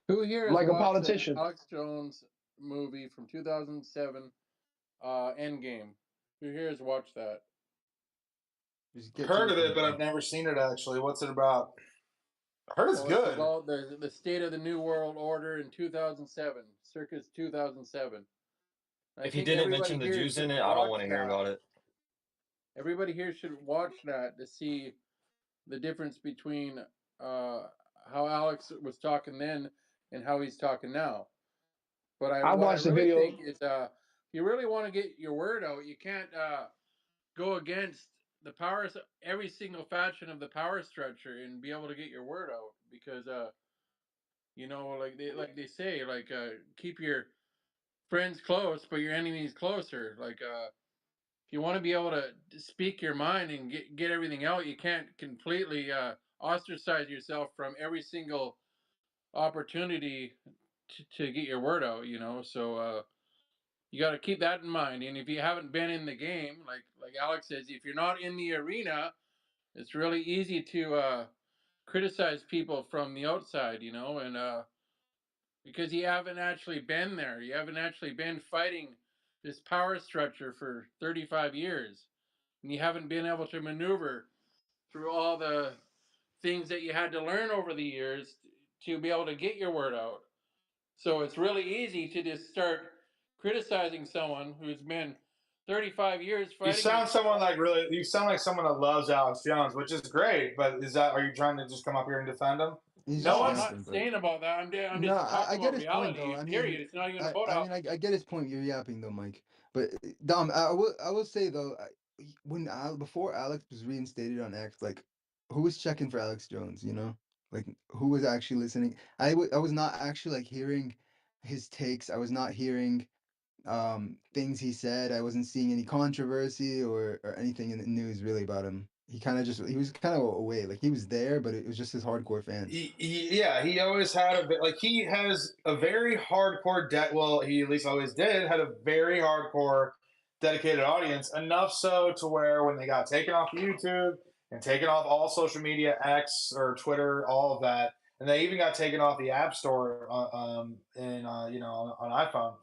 Who here has Like a watched the politician. Alex Jones movie from 2007, Endgame? Who here has watched that? Just get to Heard the of it, point, but man. I've never seen it actually. What's it about? I heard it's Well, good. It's about the state of the New World Order in 2007, circa 2007. If he didn't mention the Jews in it, I don't want to hear about it. Everybody here should watch that to see the difference between how Alex was talking then and how he's talking now. But I watched the video. think is if you really want to get your word out, you can't go against the powers, every single faction of the power structure, and be able to get your word out, because you know, like they say, like keep your friends close, but your enemies closer. Like if you want to be able to speak your mind and get everything out, you can't completely ostracize yourself from every single opportunity to get your word out, you know. So you got to keep that in mind. And if you haven't been in the game, like Alex says, if you're not in the arena, it's really easy to criticize people from the outside, you know, and because you haven't actually been there, you haven't actually been fighting this power structure for 35 years, and you haven't been able to maneuver through all the things that you had to learn over the years to be able to get your word out. So it's really easy to just start criticizing someone who's been 35 years fighting. You sound like someone that loves Alex Jones, which is great. But are you trying to just come up here and defend him? No, I'm not saying about that. I'm just No, talking I get about his reality. point though. I Period. mean, It's not even about Alex. I get his point. You're yapping though, Mike. But Dom, I will say though, before Alex was reinstated on X, like who was checking for Alex Jones? You know, like who was actually listening? I was not actually like hearing his takes. I was not hearing things he said. I wasn't seeing any controversy or anything in the news really about him. He was kind of away. Like he was there, but it was just his hardcore fans. He always had he has a very hardcore he at least always did had a very hardcore dedicated audience, enough so to where when they got taken off YouTube and taken off all social media, X or Twitter, all of that, and they even got taken off the App Store on iPhone.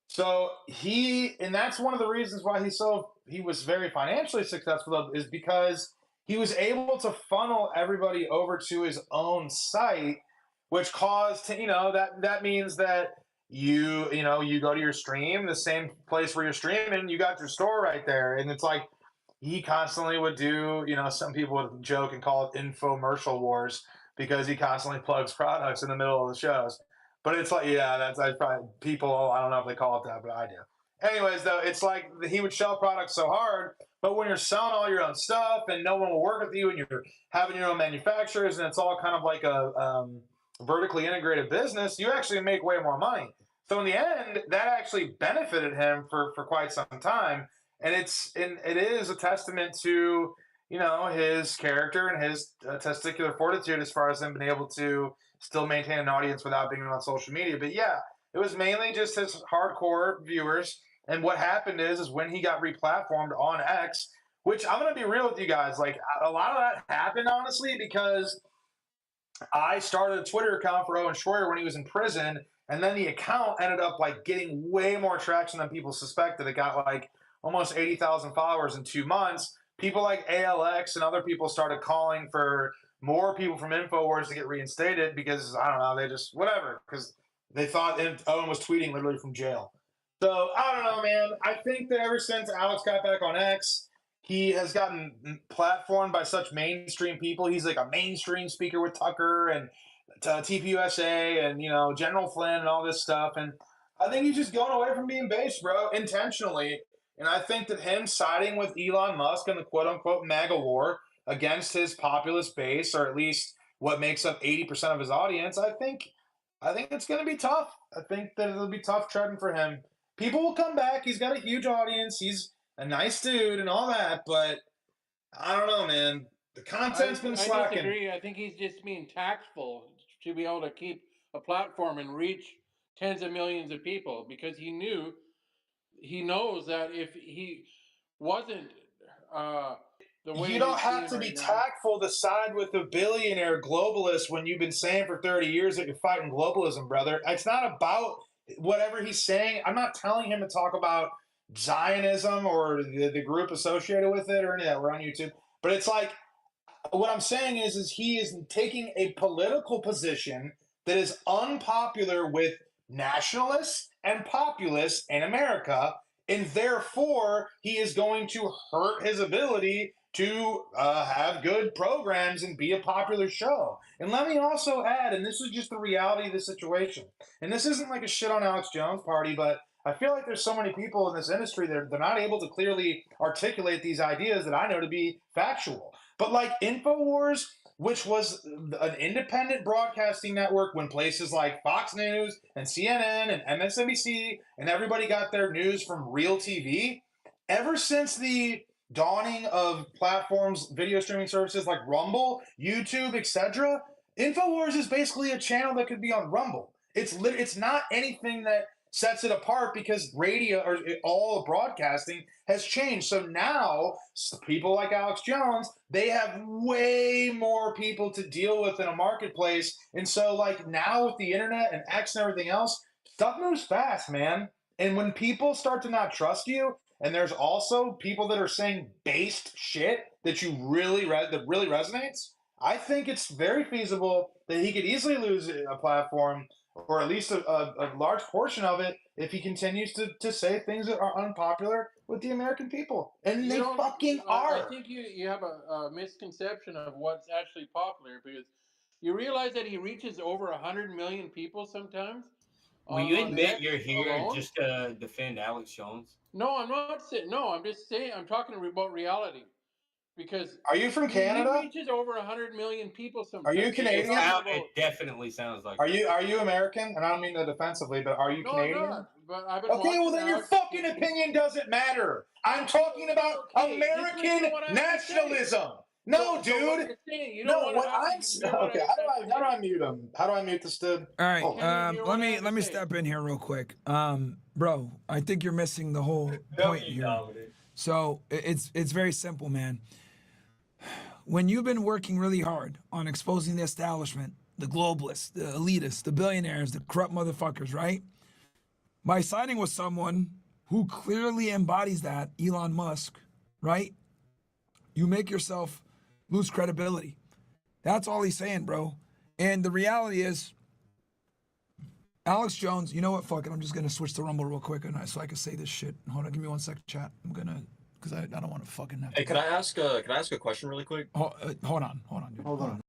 So and that's one of the reasons why he was very financially successful, is because he was able to funnel everybody over to his own site, which caused that means that you go to your stream, the same place where you're streaming, you got your store right there, and it's like he constantly would do, some people would joke and call it infomercial wars, because he constantly plugs products in the middle of the shows. But it's like, that's probably people, I don't know if they call it that, but I do. Anyways, though, it's like he would sell products so hard, but when you're selling all your own stuff and no one will work with you and you're having your own manufacturers and it's all kind of like a vertically integrated business, you actually make way more money. So in the end, that actually benefited him for quite some time. And it is a testament to, his character and his testicular fortitude as far as him being able to still maintain an audience without being on social media. But yeah, it was mainly just his hardcore viewers. And what happened is when he got replatformed on X, which I'm going to be real with you guys, like a lot of that happened, honestly, because I started a Twitter account for Owen Schroyer when he was in prison. And then the account ended up like getting way more traction than people suspected. It got like almost 80,000 followers in 2 months. People like ALX and other people started calling for more people from InfoWars to get reinstated because, I don't know, they just, whatever, because they thought Owen was tweeting literally from jail. So, I don't know, man. I think that ever since Alex got back on X, he has gotten platformed by such mainstream people. He's like a mainstream speaker with Tucker and TPUSA and, General Flynn and all this stuff. And I think he's just going away from being base, bro, intentionally. And I think that him siding with Elon Musk in the quote-unquote MAGA war against his populist base, or at least what makes up 80% of his audience, I think it's going to be tough. I think that it'll be tough treading for him. People will come back. He's got a huge audience. He's a nice dude and all that, but I don't know, man. The content's been slacking. I disagree. I think he's just being tactful to be able to keep a platform and reach tens of millions of people, because he knows that if he wasn't the way You it don't is have being to be right now. tactful to side with the billionaire globalist when you've been saying for 30 years that you're fighting globalism, brother. It's not about whatever he's saying. I'm not telling him to talk about Zionism or the group associated with it or any of that. We're on YouTube. But it's like, what I'm saying is he is taking a political position that is unpopular with nationalists and populists in America, and therefore he is going to hurt his ability to have good programs and be a popular show. And let me also add, and this is just the reality of the situation, and this isn't like a shit on Alex Jones party, but I feel like there's so many people in this industry that they're not able to clearly articulate these ideas that I know to be factual. But like InfoWars, which was an independent broadcasting network when places like Fox News and CNN and MSNBC and everybody got their news from real TV, ever since the dawning of platforms, video streaming services like Rumble, YouTube, etc., InfoWars is basically a channel that could be on Rumble. It's not anything that sets it apart because radio or all broadcasting has changed. So now people like Alex Jones, they have way more people to deal with in a marketplace. And so like now with the internet and X and everything else, stuff moves fast, man. And when people start to not trust you, and there's also people that are saying based shit that that really resonates, I think it's very feasible that he could easily lose a platform or at least a large portion of it if he continues to say things that are unpopular with the American people. And they fucking are. I think you have a misconception of what's actually popular because you realize that he reaches over 100 million people sometimes. Will you On admit X you're here alone? just to defend Alex Jones? No, I'm not saying. No, I'm just saying. I'm talking about reality. Because are you from Canada? He reaches over 100 million people sometimes. Are you Canadian? It definitely sounds like. Are you American? And I don't mean that defensively, but are you Canadian? I'm not. But I've been okay, well then your fucking opinion doesn't matter. I'm talking about American nationalism. No, dude. No, what I'm okay. How do I mute him? How do I mute this dude? All right, let me step in here real quick, bro. I think you're missing the whole point here. Dominic. So it's very simple, man. When you've been working really hard on exposing the establishment, the globalists, the elitists, the billionaires, the corrupt motherfuckers, right? By siding with someone who clearly embodies that, Elon Musk, right? You make yourself lose credibility. That's all he's saying, bro. And the reality is, Alex Jones, you know what? Fuck it. I'm just going to switch to Rumble real quick so I can say this shit. Hold on. Give me 1 second, chat. I'm going to, because I don't want to fucking have Hey, can I ask a question really quick? Hold on, dude. Hold on.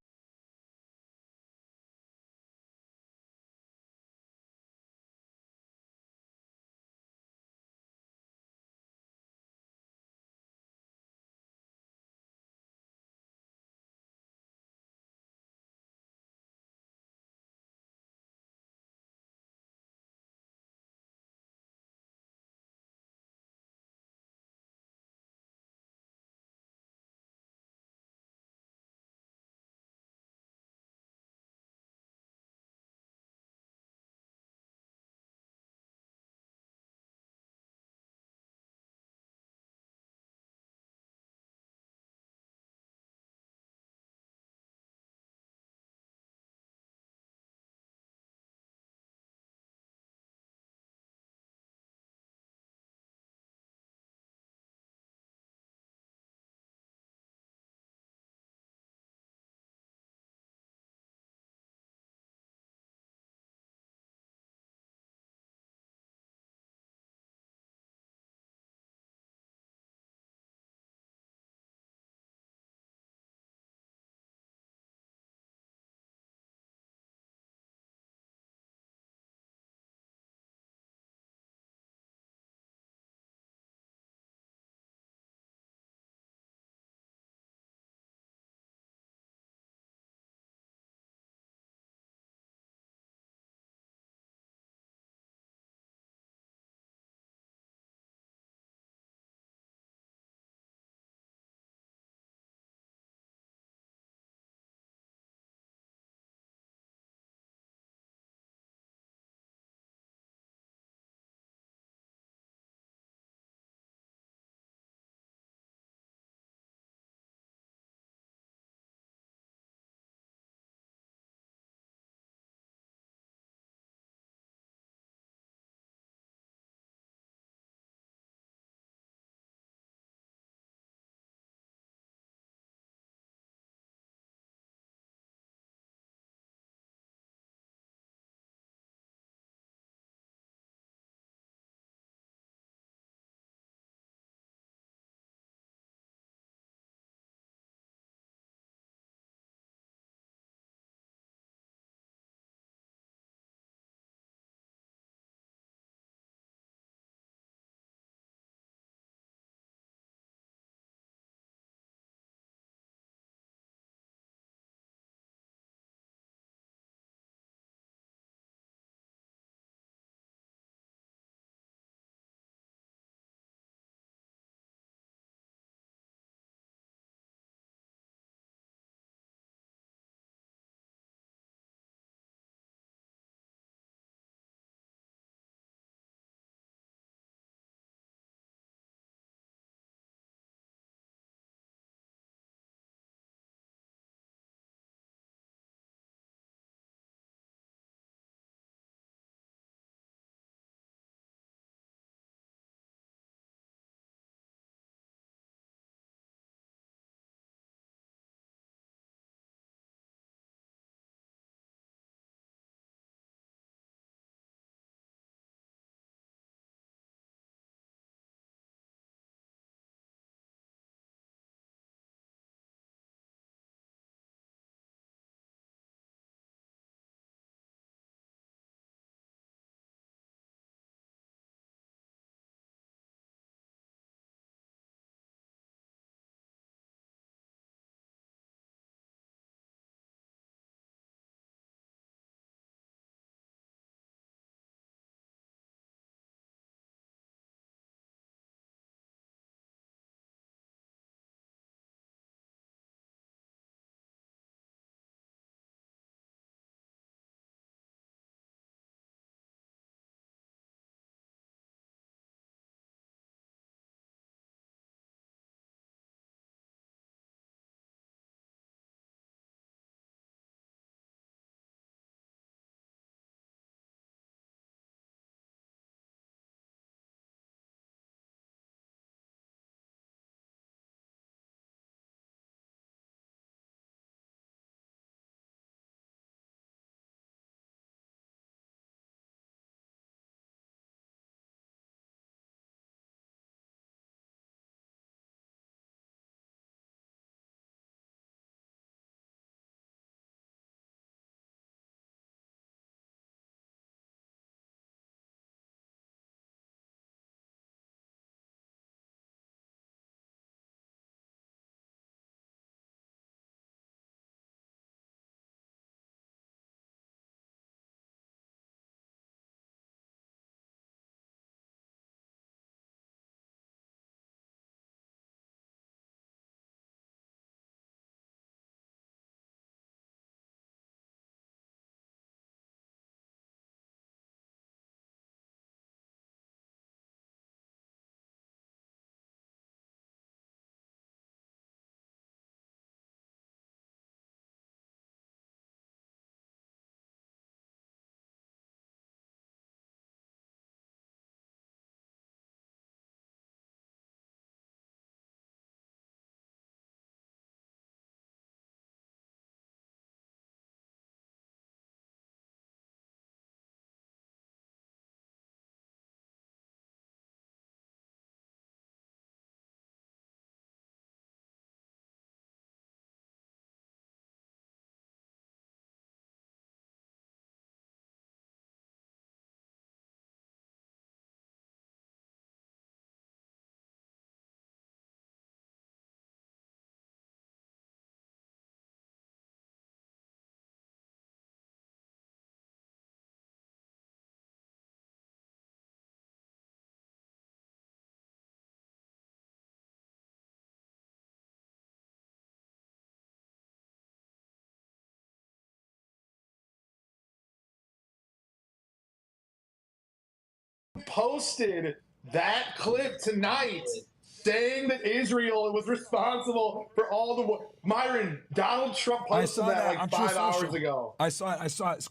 posted that clip tonight saying that Israel was responsible for all the Myron, Donald Trump I posted saw that that like on True 5 hours Social. ago. I saw it. It's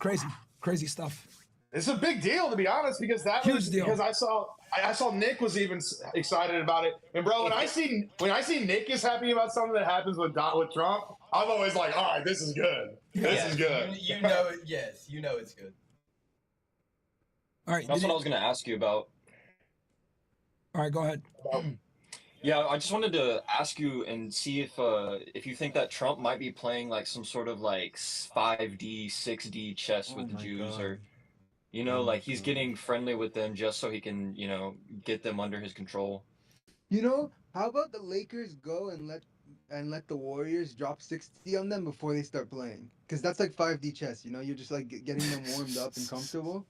crazy stuff. It's a big deal, to be honest, because Huge deal. because I saw Nick was even excited about it. And bro, when I see Nick is happy about something that happens with Trump, I'm always like, all right, this is good. This is good. You know it. Yes, you know it's good. All right. That's what I was going to ask you about. All right, go ahead. Yeah, I just wanted to ask you and see if you think that Trump might be playing like some sort of like 5D, 6D chess with the Jews, or like he's getting friendly with them just so he can, get them under his control. How about the Lakers go and let the Warriors drop 60 on them before they start playing? Because that's like 5D chess. You're just like getting them warmed up and comfortable,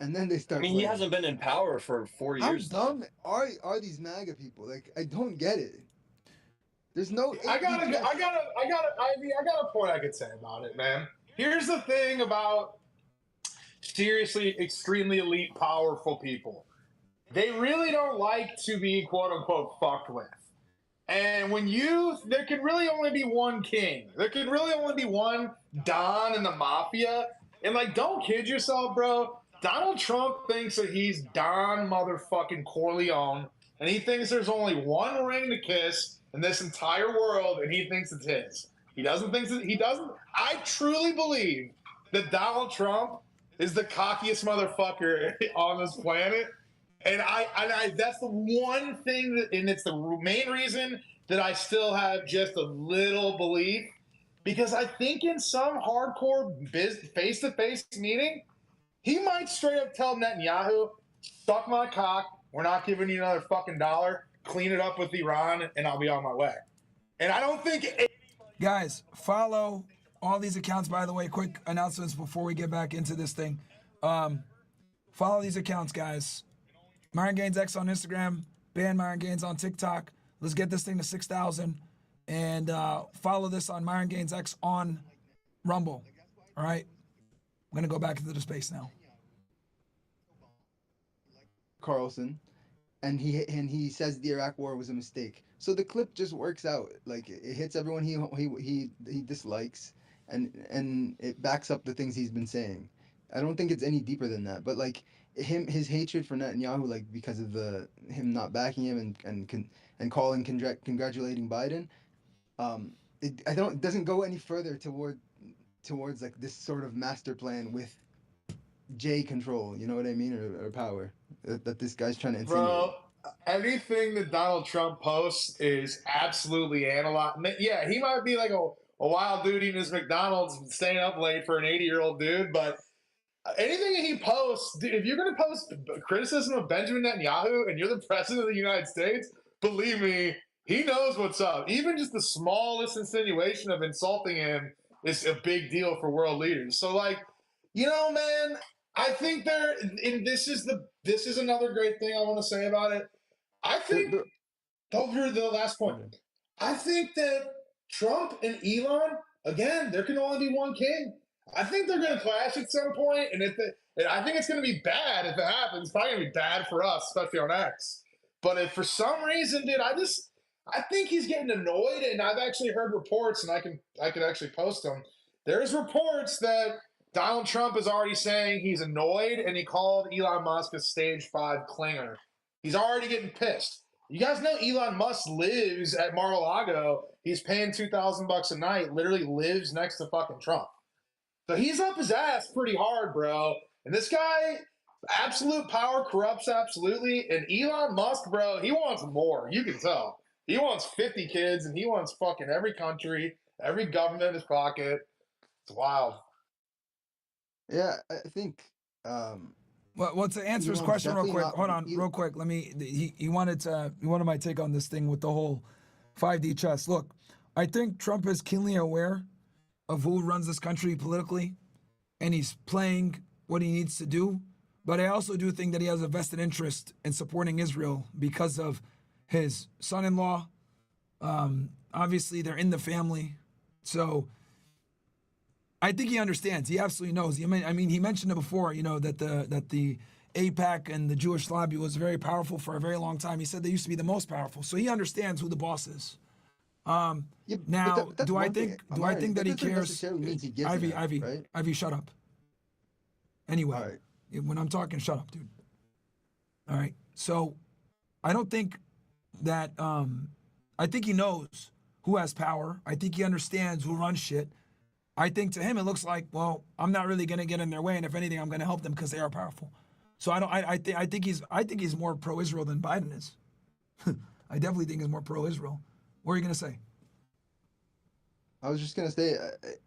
and then they start. I mean, playing. he hasn't been in power for 4 years. How dumb are these MAGA people? Like, I don't get it. There's no. I got a point I could say about it, man. Here's the thing about seriously extremely elite, powerful people. They really don't like to be quote unquote fucked with. And there can really only be one king. There can really only be one Don in the mafia. And like, don't kid yourself, bro. Donald Trump thinks that he's Don motherfucking Corleone, and he thinks there's only one ring to kiss in this entire world, and he thinks it's his. He doesn't. I truly believe that Donald Trump is the cockiest motherfucker on this planet. And I that's the one thing and it's the main reason that I still have just a little belief, because I think in some hardcore face-to-face meeting, he might straight up tell Netanyahu, suck my cock, we're not giving you another fucking dollar, clean it up with Iran, and I'll be on my way. And I don't think... Guys, follow all these accounts, by the way. Quick announcements before we get back into this thing. Follow these accounts, guys. Myron Gaines X on Instagram, ban Myron Gaines on TikTok. Let's get this thing to 6,000. And follow this on Myron Gaines X on Rumble. All right? I'm going to go back into the space now. Carlson, and he says the Iraq War was a mistake. So the clip just works out. Like, it hits everyone he dislikes, and it backs up the things he's been saying. I don't think it's any deeper than that. But like his hatred for Netanyahu, like because of him not backing him and congratulating Biden, it doesn't go any further towards like this sort of master plan with J control, you know what I mean, or power that this guy's trying to insinuate. Bro, anything that Donald Trump posts is absolutely analyzed. Yeah, he might be like a wild dude eating his McDonald's and staying up late for an 80-year-old dude, but anything he posts, if you're going to post criticism of Benjamin Netanyahu and you're the president of the United States, believe me, he knows what's up. Even just the smallest insinuation of insulting him is a big deal for world leaders. So, like, man, I think this is another great thing I want to say about it. I think, over the last point, I think that Trump and Elon, again, there can only be one king. I think they're going to clash at some point, and I think it's going to be bad if it happens. It's probably going to be bad for us, especially on X. But if for some reason, dude, I think he's getting annoyed, and I've actually heard reports, and I can actually post them. There's reports that Donald Trump is already saying he's annoyed, and he called Elon Musk a stage 5 clinger. He's already getting pissed. You guys know Elon Musk lives at Mar-a-Lago. He's paying $2,000 a night, literally lives next to fucking Trump. So he's up his ass pretty hard, bro. And this guy, absolute power corrupts absolutely. And Elon Musk, bro, he wants more. You can tell. He wants 50 kids, and he wants fucking every country, every government in his pocket. It's wild. Yeah, I think. Well, to answer his question real quick, hold on, real quick. He wanted my take on this thing with the whole 5D chess. Look, I think Trump is keenly aware of who runs this country politically, and he's playing what he needs to do. But I also do think that he has a vested interest in supporting Israel because of his son-in-law. Obviously, they're in the family. So I think he understands. He absolutely knows. I mean, he mentioned it before, that the AIPAC and the Jewish lobby was very powerful for a very long time. He said they used to be the most powerful, so he understands who the boss is. Yeah, Now, but that's do I one thing, think Myron, that he doesn't cares? necessarily means he gives Ivy, an F, Ivy, right? Ivy, shut up. Anyway, All right. when I'm talking, shut up, dude. All right. So, I don't think that. I think he knows who has power. I think he understands who runs shit. I think to him it looks like, well, I'm not really going to get in their way, and if anything, I'm going to help them because they are powerful. So I think he's more pro-Israel than Biden is. I definitely think he's more pro-Israel. What are you going to say? I was just gonna say,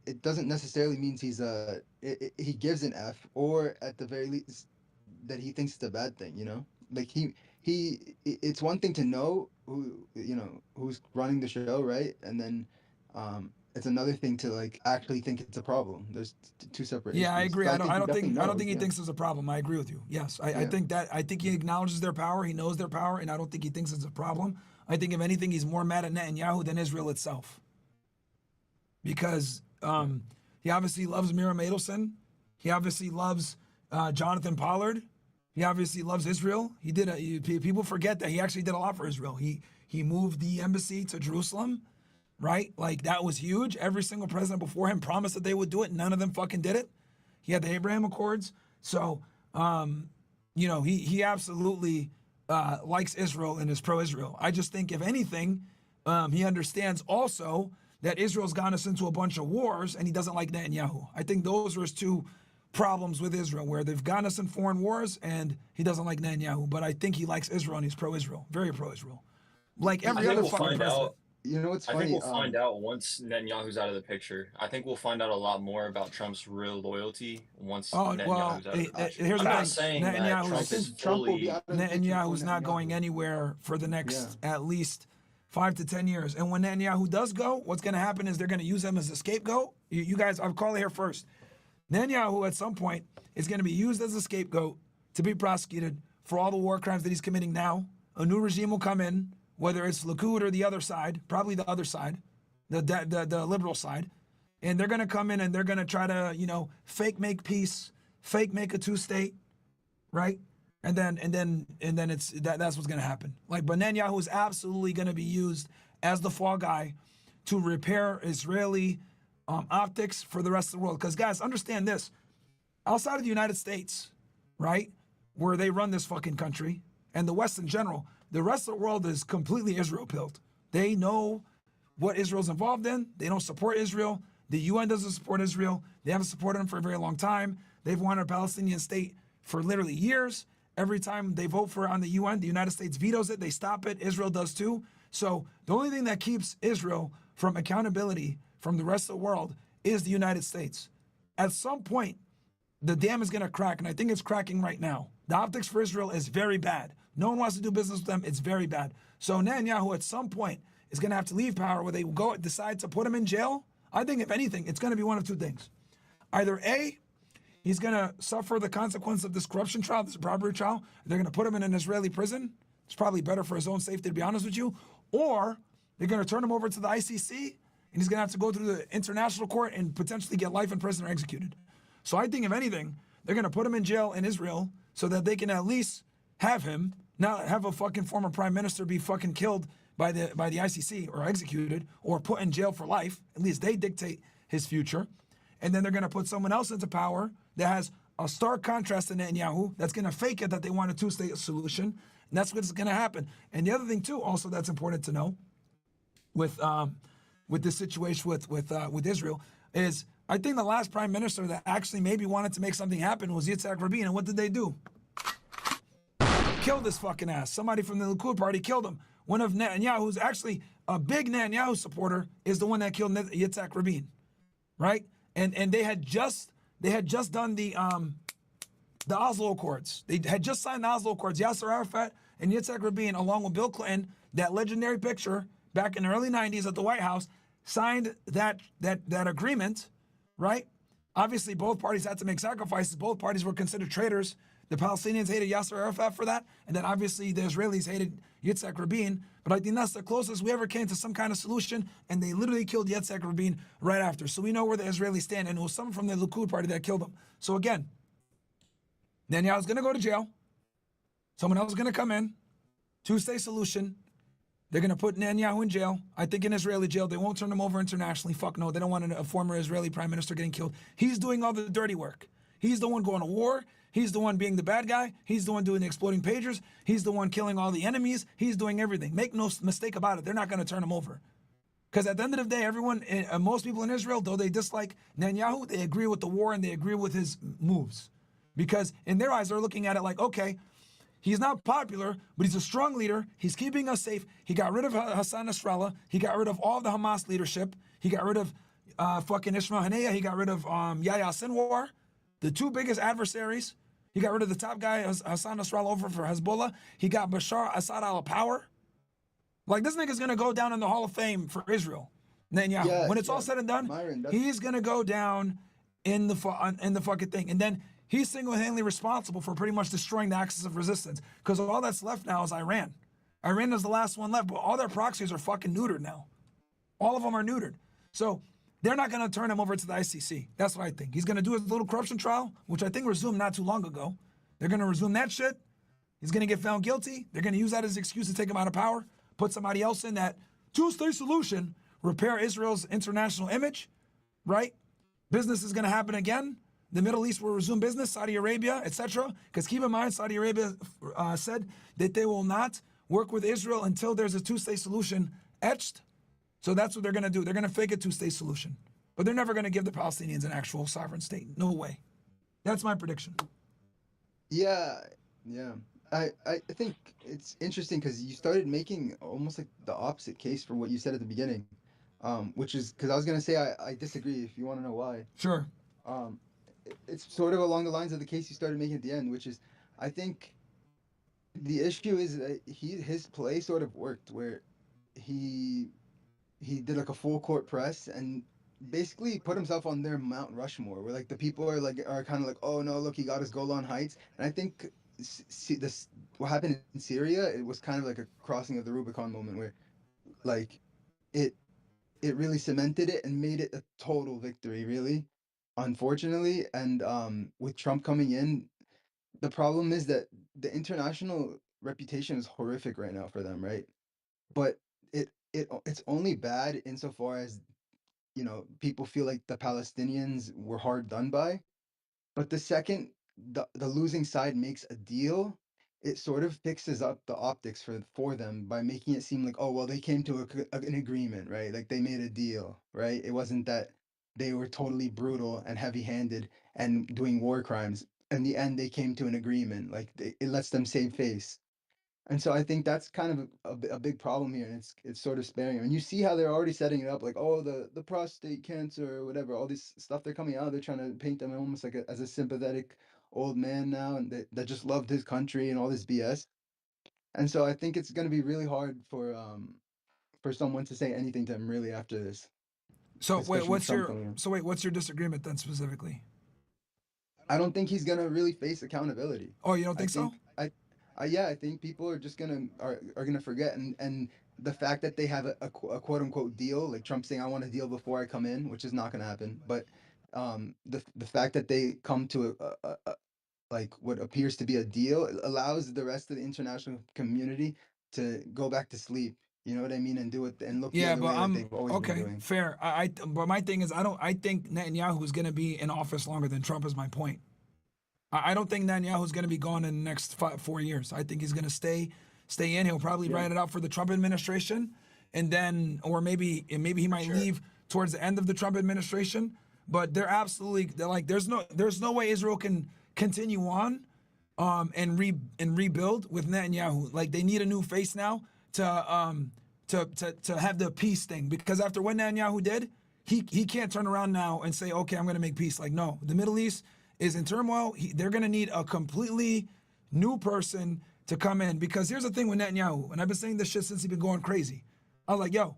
it doesn't necessarily means he gives an F, or at the very least that he thinks it's a bad thing. You know, like it's one thing to know who's running the show, right? And then it's another thing to like actually think it's a problem. There's two separate Yeah, I issues. agree. So I don't think knows, he yeah. thinks it's a problem. I agree with you. Yes, I Yeah. think he acknowledges their power. He knows their power, and I don't think he thinks it's a problem. I think if anything, he's more mad at Netanyahu than Israel itself. Because he obviously loves Miriam Adelson. He obviously loves Jonathan Pollard. He obviously loves Israel. People forget that he actually did a lot for Israel. He moved the embassy to Jerusalem, right? Like, that was huge. Every single president before him promised that they would do it. None of them fucking did it. He had the Abraham Accords. So, he absolutely likes Israel and is pro-Israel. I just think, if anything, he understands also that Israel's gotten us into a bunch of wars, and he doesn't like Netanyahu. I think those are his two problems with Israel, where they've gotten us in foreign wars, and he doesn't like Netanyahu. But I think he likes Israel, and he's pro-Israel, very pro-Israel, like every other fucking president. You know what's I funny? think we'll find out once Netanyahu's out of the picture. I think we'll find out a lot more about Trump's real loyalty once Netanyahu's out of the picture. Here's I'm the not thing. saying that Trump is Trump will fully. be out of the picture Netanyahu's before not Netanyahu. going anywhere for the next at least 5 to 10 years. And when Netanyahu does go, what's going to happen is they're going to use him as a scapegoat. You guys, I'll call it here first. Netanyahu at some point is going to be used as a scapegoat to be prosecuted for all the war crimes that he's committing now. A new regime will come in, whether it's Likud or the other side, probably the other side, the liberal side. And they're going to come in and they're going to try to, fake make peace, fake make a two-state, right? And then that's what's going to happen. Like, but Netanyahu is absolutely going to be used as the fall guy to repair Israeli optics for the rest of the world. Because, guys, understand this. Outside of the United States, right, where they run this fucking country, and the West in general, the rest of the world is completely Israel-pilled. They know what Israel's involved in. They don't support Israel. The UN doesn't support Israel. They haven't supported them for a very long time. They've wanted a Palestinian state for literally years. Every time they vote for it on the UN, the United States vetoes it. They stop it. Israel does too. So the only thing that keeps Israel from accountability from the rest of the world is the United States. At some point, the dam is going to crack, and I think it's cracking right now. The optics for Israel is very bad. No one wants to do business with them. It's very bad. So Netanyahu at some point is going to have to leave power, where they will decide to put him in jail. I think, if anything, it's going to be one of two things. Either A, he's going to suffer the consequence of this corruption trial, this bribery trial. They're going to put him in an Israeli prison. It's probably better for his own safety, to be honest with you. Or they're going to turn him over to the ICC, and he's going to have to go through the international court and potentially get life in prison or executed. So I think, if anything, they're going to put him in jail in Israel so that they can at least have him, not have a fucking former prime minister be fucking killed by the ICC or executed or put in jail for life. At least they dictate his future. And then they're going to put someone else into power that has a stark contrast to Netanyahu, that's going to fake it that they want a two-state solution. And that's what's going to happen. And the other thing, too, also that's important to know with this situation with Israel is, I think the last prime minister that actually maybe wanted to make something happen was Yitzhak Rabin. And what did they do? Killed this fucking ass. Somebody from the Likud party killed him. One of Netanyahu's, actually a big Netanyahu supporter, is the one that killed Yitzhak Rabin, right? And they had just done the Oslo Accords. They had just signed the Oslo Accords. Yasser Arafat and Yitzhak Rabin, along with Bill Clinton, that legendary picture back in the early 90s at the White House, signed that agreement, right? Obviously, both parties had to make sacrifices. Both parties were considered traitors. The Palestinians hated Yasser Arafat for that, and then obviously the Israelis hated Yitzhak Rabin. But I think that's the closest we ever came to some kind of solution, and they literally killed Yitzhak Rabin right after. So we know where the Israelis stand, and it was someone from the Likud party that killed him. So again, Netanyahu's going to go to jail. Someone else is going to come in, two-state solution. They're going to put Netanyahu in jail. I think in Israeli jail. They won't turn him over internationally. Fuck no. They don't want a former Israeli prime minister getting killed. He's doing all the dirty work. He's the one going to war. He's the one being the bad guy. He's the one doing the exploding pagers. He's the one killing all the enemies. He's doing everything. Make no mistake about it. They're not going to turn him over. Because at the end of the day, everyone, most people in Israel, though they dislike Netanyahu, they agree with the war and they agree with his moves. Because in their eyes, they're looking at it like, okay, he's not popular, but he's a strong leader. He's keeping us safe. He got rid of Hassan Nasrallah. He got rid of all of the Hamas leadership. He got rid of fucking Ismail Haniyeh. He got rid of Yahya Sinwar, the two biggest adversaries. He got rid of the top guy, Hassan Nasrallah, over for Hezbollah. He got Bashar Assad out of power. Like, this nigga's going to go down in the Hall of Fame for Israel. Netanyahu. Yeah, when it's all said and done, Myron, he's going to go down in the fucking thing. And then he's single-handedly responsible for pretty much destroying the axis of resistance. Because all that's left now is Iran. Iran is the last one left, but all their proxies are fucking neutered now. All of them are neutered. So they're not going to turn him over to the ICC. That's what I think. He's going to do his little corruption trial, which I think resumed not too long ago. They're going to resume that shit. He's going to get found guilty. They're going to use that as an excuse to take him out of power, put somebody else in that two-state solution, repair Israel's international image, right? Business is going to happen again. The Middle East will resume business, Saudi Arabia, etc. Because keep in mind, Saudi Arabia said that they will not work with Israel until there's a two-state solution etched. So that's what they're going to do. They're going to fake a two-state solution. But they're never going to give the Palestinians an actual sovereign state. No way. That's my prediction. Yeah. I think it's interesting because you started making almost like the opposite case for what you said at the beginning, which is because I was going to say I disagree if you want to know why. Sure. It's sort of along the lines of the case you started making at the end, which is I think the issue is that his play sort of worked where he did like a full court press and basically put himself on their Mount Rushmore, where like the people are kind of like, oh no, look, he got his Golan Heights, and I think what happened in Syria, it was kind of like a crossing of the Rubicon moment where like it really cemented it and made it a total victory, really, unfortunately. And with Trump coming in, the problem is that the international reputation is horrific right now for them, right? But it's only bad insofar as, you know, people feel like the Palestinians were hard done by. But the second the losing side makes a deal, it sort of fixes up the optics for them by making it seem like, oh, well, they came to an agreement, right? Like they made a deal, right? It wasn't that they were totally brutal and heavy-handed and doing war crimes. In the end, they came to an agreement. Like it lets them save face. And so I think that's kind of a big problem here, and it's sort of sparing. And you see how they're already setting it up, like, oh, the prostate cancer or whatever, all this stuff they're coming out. They're trying to paint them almost like as a sympathetic old man now, and that just loved his country and all this BS. And so I think it's going to be really hard for someone to say anything to him really after this. So especially wait, with Trump coming in. what's your disagreement then specifically? I don't think he's gonna really face accountability. Oh, you don't think so? Yeah, I think people are just are gonna forget, and the fact that they have a quote unquote deal, like Trump saying I want a deal before I come in, which is not gonna happen. But the fact that they come to a like what appears to be a deal, it allows the rest of the international community to go back to sleep. You know what I mean? And do it and look the Yeah, other but way like they've always been okay, doing. fair. But my thing is, I think Netanyahu is going to be in office longer than Trump. Is my point. I don't think Netanyahu is going to be gone in the next 4 years. I think he's going to stay in. He'll probably write it out for the Trump administration, and then, or maybe he might leave towards the end of the Trump administration. But they're like, there's no way Israel can continue on, and rebuild with Netanyahu. Like they need a new face now to have the peace thing, because after what Netanyahu did, he can't turn around now and say, okay, I'm going to make peace. Like, no, the Middle East is in turmoil. They're going to need a completely new person to come in, because here's the thing with Netanyahu, and I've been saying this shit since he's been going crazy. I was like, yo,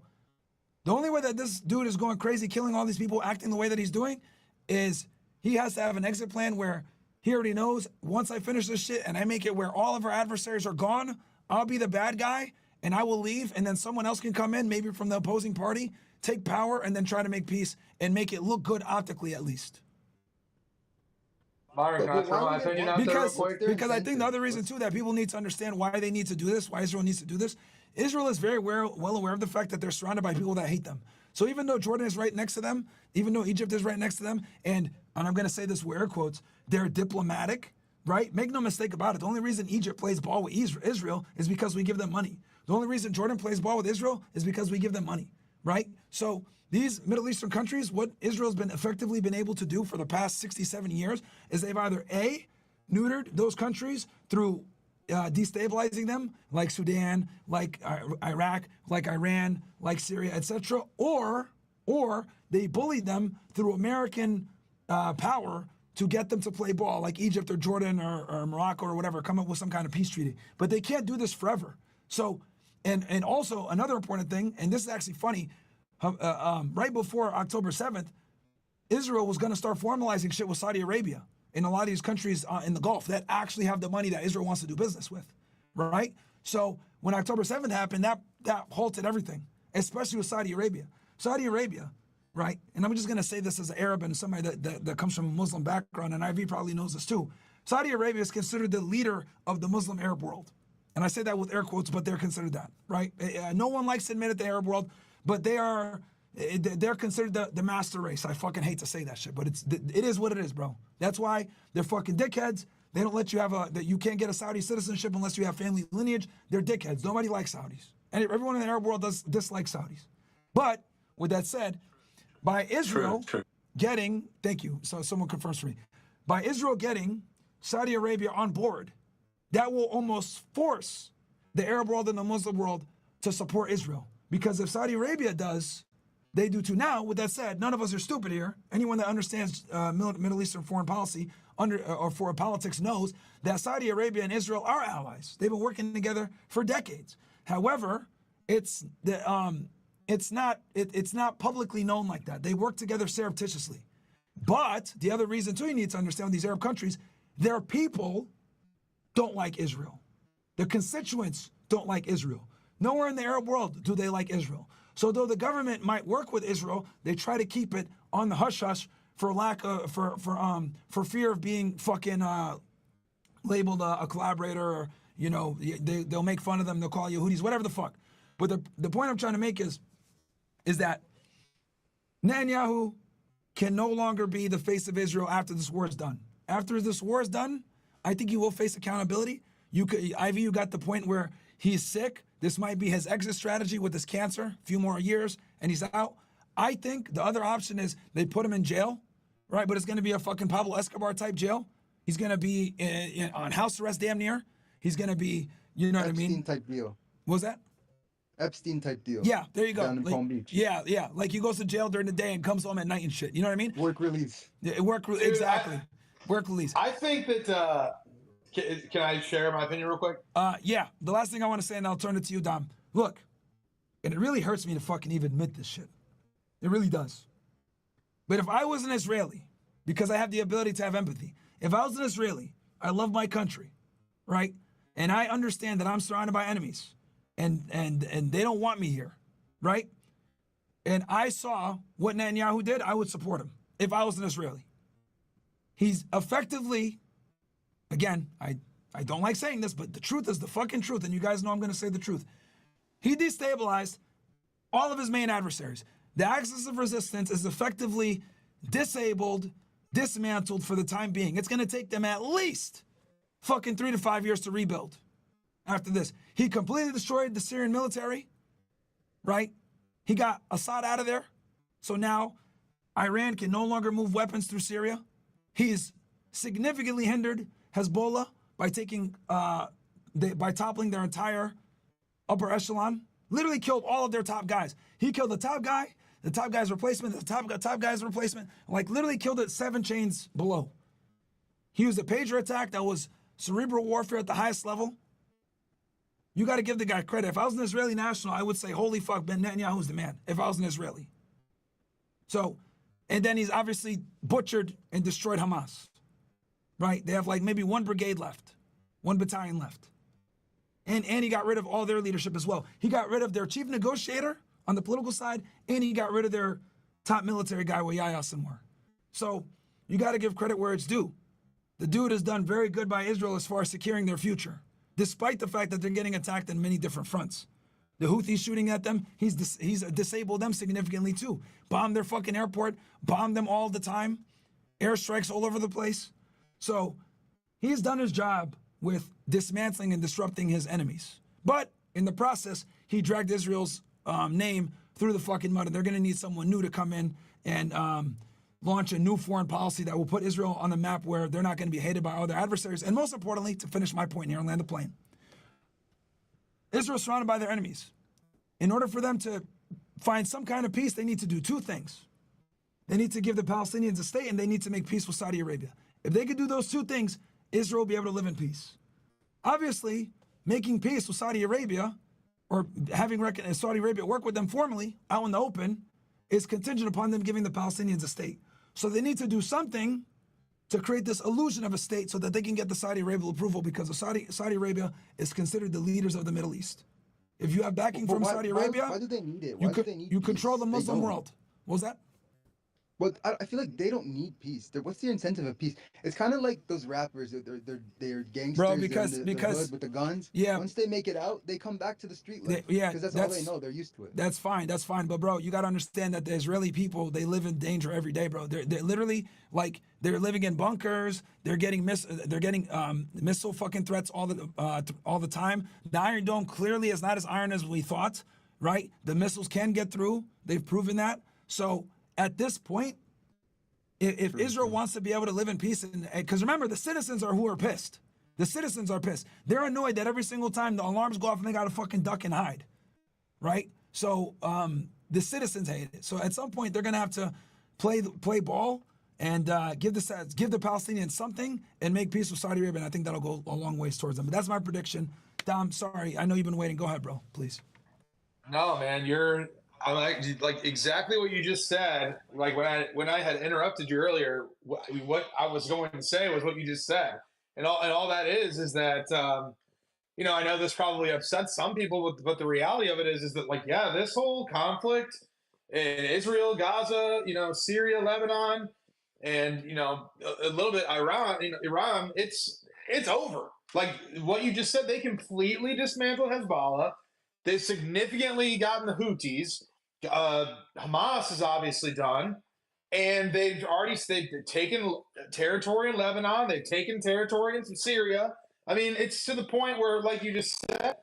the only way that this dude is going crazy, killing all these people, acting the way that he's doing, is he has to have an exit plan where he already knows, once I finish this shit and I make it where all of our adversaries are gone, I'll be the bad guy and I will leave, and then someone else can come in, maybe from the opposing party, take power, and then try to make peace and make it look good optically at least. Myron, can I throw my opinion out there real quick? Because I think the other reason too that people need to understand why they need to do this, why Israel needs to do this. Israel is very well aware of the fact that they're surrounded by people that hate them. So even though Jordan is right next to them, even though Egypt is right next to them, and I'm going to say this with air quotes, they're diplomatic, right? Make no mistake about it. The only reason Egypt plays ball with Israel is because we give them money. The only reason Jordan plays ball with Israel is because we give them money, right? So these Middle Eastern countries, what Israel's been effectively been able to do for the past 67 years is they've either A, neutered those countries through destabilizing them, like Sudan, like Iraq, like Iran, like Syria, etc., or they bullied them through American power to get them to play ball, like Egypt or Jordan or Morocco or whatever, come up with some kind of peace treaty. But they can't do this forever. So, and also another important thing, and this is actually funny, right before October 7th, Israel was going to start formalizing shit with Saudi Arabia in a lot of these countries in the Gulf that actually have the money that Israel wants to do business with, right? So when October 7th happened, that halted everything, especially with Saudi Arabia. Saudi Arabia, right? And I'm just going to say this as an Arab and somebody that comes from a Muslim background, and Ivy probably knows this too. Saudi Arabia is considered the leader of the Muslim Arab world. And I say that with air quotes, but they're considered that, right? No one likes to admit it, the Arab world, but they're considered the master race. I fucking hate to say that shit, but it is what it is, bro. That's why they're fucking dickheads. They don't let you have that you can't get a Saudi citizenship unless you have family lineage. They're dickheads. Nobody likes Saudis. And everyone in the Arab world does dislike Saudis. But with that said, by Israel getting, thank you, so someone confirms for me, by Israel getting Saudi Arabia on board, that will almost force the Arab world and the Muslim world to support Israel. Because if Saudi Arabia does, they do too. Now, with that said, none of us are stupid here. Anyone that understands Middle Eastern foreign policy or foreign politics knows that Saudi Arabia and Israel are allies. They've been working together for decades. However, it's not publicly known like that. They work together surreptitiously. But the other reason too you need to understand with these Arab countries, their people don't like Israel. Their constituents don't like Israel. Nowhere in the Arab world do they like Israel. So though the government might work with Israel, they try to keep it on the hush hush for fear of being fucking labeled a collaborator, or they'll make fun of them, they'll call you Yehudis, whatever the fuck. But the point I'm trying to make is that Netanyahu can no longer be the face of Israel after this war is done. After this war is done, I think he will face accountability. Ivy, you got the point where he's sick. This might be his exit strategy with his cancer, a few more years, and he's out. I think the other option is they put him in jail, right? But it's going to be a fucking Pablo Escobar type jail. He's going to be on house arrest damn near. He's going to be, you know what I mean? Epstein type deal. What was that? Epstein type deal. Yeah, there you go. Down in Palm Beach. Yeah. Like he goes to jail during the day and comes home at night and shit. You know what I mean? Work release. Yeah, exactly. Work release. I think that, can I share my opinion real quick? Yeah. The last thing I want to say, and I'll turn it to you, Dom. Look, and it really hurts me to fucking even admit this shit. It really does. But if I was an Israeli, because I have the ability to have empathy, if I was an Israeli, I love my country, right? And I understand that I'm surrounded by enemies, and they don't want me here, right? And I saw what Netanyahu did, I would support him if I was an Israeli. He's effectively, again, I don't like saying this, but the truth is the fucking truth, and you guys know I'm going to say the truth. He destabilized all of his main adversaries. The axis of resistance is effectively disabled, dismantled for the time being. It's going to take them at least fucking 3 to 5 years to rebuild after this. He completely destroyed the Syrian military, right? He got Assad out of there. So now Iran can no longer move weapons through Syria. He's significantly hindered Hezbollah by by toppling their entire upper echelon. Literally killed all of their top guys. He killed the top guy, the top guy's replacement, the top guy's replacement. Like literally killed it 7 chains below. He used a pager attack that was cerebral warfare at the highest level. You got to give the guy credit. If I was an Israeli national, I would say, holy fuck, Ben Netanyahu's the man. If I was an Israeli. So, and then he's obviously butchered and destroyed Hamas. Right? They have like maybe 1 brigade left, 1 battalion left. And he got rid of all their leadership as well. He got rid of their chief negotiator on the political side, and he got rid of their top military guy, Yahya Sinwar. So you got to give credit where it's due. the dude has done very good by Israel as far as securing their future, despite the fact that they're getting attacked on many different fronts. The Houthis shooting at them, he's disabled them significantly too. Bombed their fucking airport, bombed them all the time, airstrikes all over the place. So he's done his job with dismantling and disrupting his enemies. But in the process, he dragged Israel's name through the fucking mud, and they're going to need someone new to come in and launch a new foreign policy that will put Israel on the map where they're not going to be hated by other adversaries. And most importantly, to finish my point here and land the plane, Israel's surrounded by their enemies. In order for them to find some kind of peace, they need to do two things. They need to give the Palestinians a state, and they need to make peace with Saudi Arabia. If they could do those two things, Israel will be able to live in peace. Obviously, making peace with Saudi Arabia or having Saudi Arabia work with them formally out in the open is contingent upon them giving the Palestinians a state. So they need to do something to create this illusion of a state so that they can get the Saudi Arabia approval, because Saudi Arabia is considered the leaders of the Middle East. If you have backing from Saudi Arabia, why do they need it? You control the Muslim world. What was that? Well, I feel like they don't need peace. What's the incentive of peace? It's kind of like those rappers. They're gangsters. Bro, because the hood with the guns. Yeah. Once they make it out, they come back to the street life. Because that's all they know. They're used to it. That's fine. But bro, you got to understand that the Israeli people, they live in danger every day, bro. They're literally like they're living in bunkers. They're getting missile fucking threats all the time. The Iron Dome clearly is not as iron as we thought, right? The missiles can get through. They've proven that. So at this point, if Israel wants to be able to live in peace, because remember, the citizens are who are pissed. The citizens are pissed. They're annoyed that every single time the alarms go off and they got to fucking duck and hide, right? So the citizens hate it. So at some point, they're going to have to play ball and give the Palestinians something and make peace with Saudi Arabia. And I think that'll go a long ways towards them. But that's my prediction. Dom, sorry. I know you've been waiting. Go ahead, bro, please. No, man, I like exactly what you just said. Like when I had interrupted you earlier, what I was going to say was what you just said, and all that is that I know this probably upsets some people, but the reality of it is that like this whole conflict in Israel, Gaza, Syria, Lebanon, and a little bit Iran, it's over. Like what you just said, they completely dismantled Hezbollah. They've significantly gotten the Houthis. Hamas is obviously done, and they've taken territory in Lebanon. They've taken territory in Syria. I mean, it's to the point where, like you just said,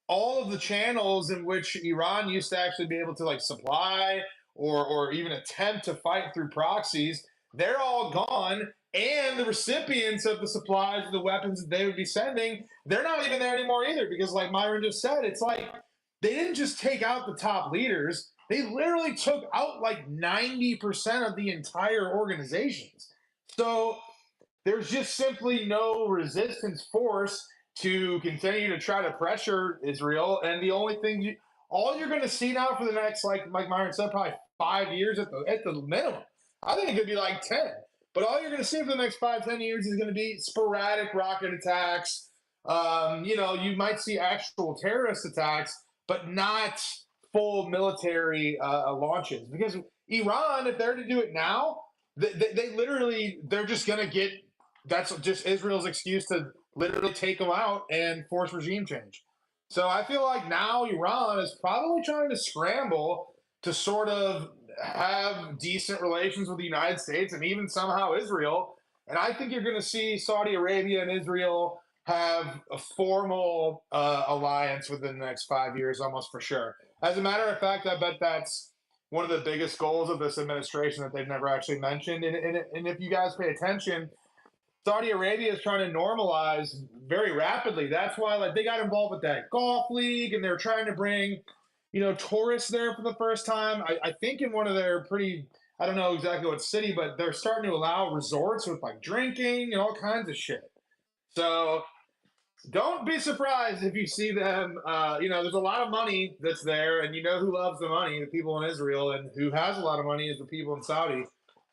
all of the channels in which Iran used to actually be able to like supply or even attempt to fight through proxies, they're all gone. And the recipients of the supplies, the weapons that they would be sending, they're not even there anymore either. Because like Myron just said, it's like they didn't just take out the top leaders. They literally took out like 90% of the entire organizations. So there's just simply no resistance force to continue to try to pressure Israel. And the only thing, all you're going to see now for the next, like Myron said, probably 5 years at the minimum. I think it could be like 10. But all you're going to see for the next 5-10 years is going to be sporadic rocket attacks. You might see actual terrorist attacks, but not full military launches. Because Iran, if they're to do it now, they're just going to get, that's just Israel's excuse to literally take them out and force regime change. So I feel like now Iran is probably trying to scramble to sort of have decent relations with the United States and even somehow Israel. And I think you're going to see Saudi Arabia and Israel have a formal alliance within the next 5 years, almost for sure. As a matter of fact, I bet that's one of the biggest goals of this administration that they've never actually mentioned. And if you guys pay attention, Saudi Arabia is trying to normalize very rapidly. That's why they got involved with that golf league, and they're trying to bring tourists there for the first time. I think in one of their I don't know exactly what city, but they're starting to allow resorts with drinking and all kinds of shit. So don't be surprised if you see them. There's a lot of money that's there, and who loves the money? The people in Israel, and who has a lot of money is the people in Saudi.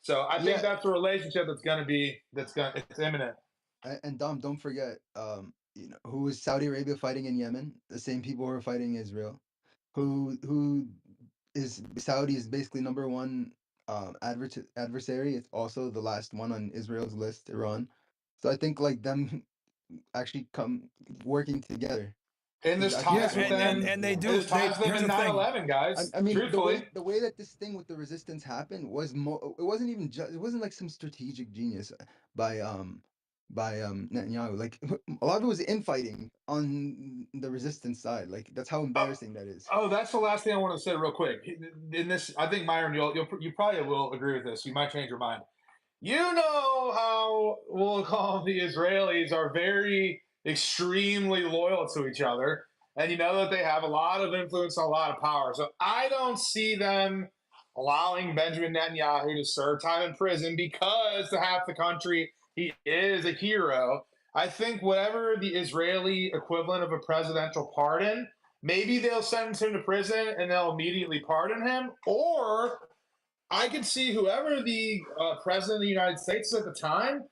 So I think that's a relationship it's imminent. And Dom, don't forget, who is Saudi Arabia fighting in Yemen? The same people who are fighting Israel. Who is Saudi is basically number one adversary. It's also the last one on Israel's list, Iran. So I think like them actually come working together. And is this actually ties Yeah, with going them. and they wrong. do. This ties them Here's in the thing. 9/11, guys. I mean, Truthfully. the way that this thing with the resistance happened was it wasn't even just, it wasn't like some strategic genius by Netanyahu. Like a lot of it was infighting on the resistance side. Like that's how embarrassing that is. Oh, that's the last thing I want to say real quick. In this, I think Myron, you probably will agree with this. You might change your mind. You know how we'll call the Israelis are very extremely loyal to each other, and you know that they have a lot of influence and a lot of power. So I don't see them allowing Benjamin Netanyahu to serve time in prison because to half the country he is a hero. I think whatever the Israeli equivalent of a presidential pardon, maybe they'll sentence him to prison and they'll immediately pardon him, or I could see whoever the president of the United States at the time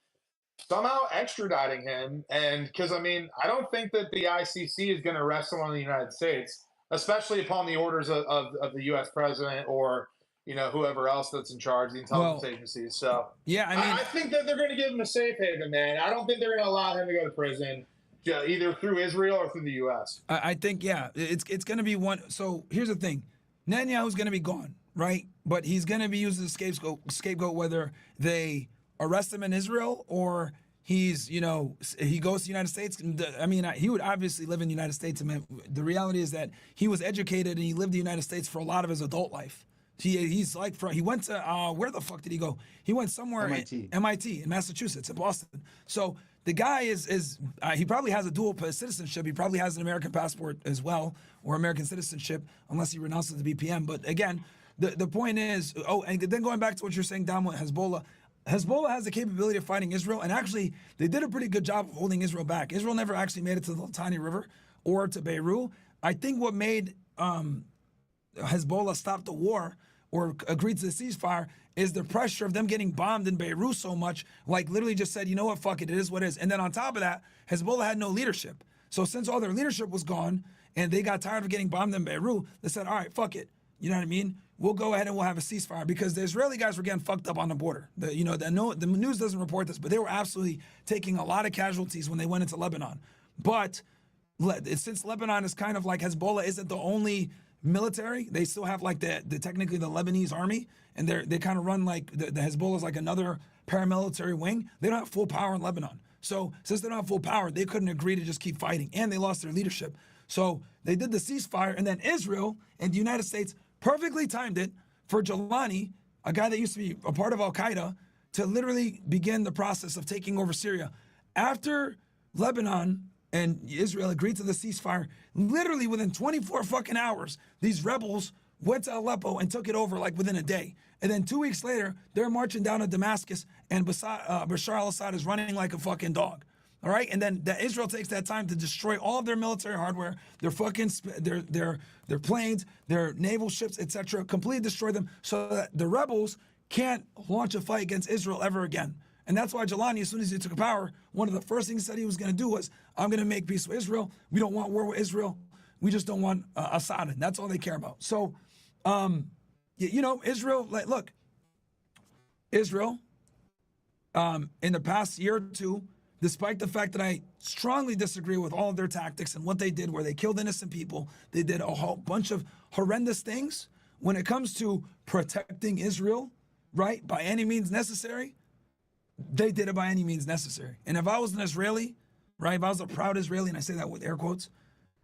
somehow extraditing him. And because, I mean, I don't think that the ICC is going to arrest someone in the United States, especially upon the orders of the U.S. president or, you know, whoever else that's in charge of the intelligence agencies. So, yeah, I mean, I think that they're going to give him a safe haven, man. I don't think they're going to allow him to go to prison either through Israel or through the U.S. I think, yeah, it's going to be one. So here's the thing. Netanyahu's going to be gone, right? But he's going to be used as a scapegoat, whether they arrest him in Israel or he's, you know, he goes to the United States. I mean, he would obviously live in the United States. I mean, the reality is that he was educated and he lived in the United States for a lot of his adult life. He's like, he went to, where the fuck did he go? He went somewhere, MIT in Massachusetts, in Boston. So the guy he probably has a dual citizenship. He probably has an American passport as well, or American citizenship, unless he renounces the BPM. But again, the point is, and then going back to what you're saying, Dom, with Hezbollah has the capability of fighting Israel, and actually, they did a pretty good job of holding Israel back. Israel never actually made it to the Litani River or to Beirut. I think what made Hezbollah stop the war or agree to the ceasefire is the pressure of them getting bombed in Beirut so much, like literally just said, you know what, fuck it, it is what it is. And then on top of that, Hezbollah had no leadership. So since all their leadership was gone and they got tired of getting bombed in Beirut, they said, all right, fuck it. You know what I mean? We'll go ahead and we'll have a ceasefire because the Israeli guys were getting fucked up on the border. The news doesn't report this, but they were absolutely taking a lot of casualties when they went into Lebanon. But since Lebanon is kind of like Hezbollah isn't the only military, they still have like the technically the Lebanese army, and they kind of run like the Hezbollah is like another paramilitary wing. They don't have full power in Lebanon. So since they don't have full power, they couldn't agree to just keep fighting, and they lost their leadership. So they did the ceasefire, and then Israel and the United States perfectly timed it for Jelani, a guy that used to be a part of Al-Qaeda, to literally begin the process of taking over Syria. After Lebanon and Israel agreed to the ceasefire, literally within 24 fucking hours, these rebels went to Aleppo and took it over like within a day. And then 2 weeks later, they're marching down to Damascus, and Bashar al-Assad is running like a fucking dog. All right, and then Israel takes that time to destroy all of their military hardware, their fucking their planes, their naval ships, etc. Completely destroy them so that the rebels can't launch a fight against Israel ever again. And that's why Jelani, as soon as he took power, one of the first things he said he was going to do was, I'm going to make peace with Israel. We don't want war with Israel. We just don't want Assad. And that's all they care about. So, Israel, look, Israel, in the past year or two, despite the fact that I strongly disagree with all of their tactics and what they did, where they killed innocent people, they did a whole bunch of horrendous things. When it comes to protecting Israel, right, by any means necessary, they did it by any means necessary. And if I was an Israeli, right, if I was a proud Israeli, and I say that with air quotes,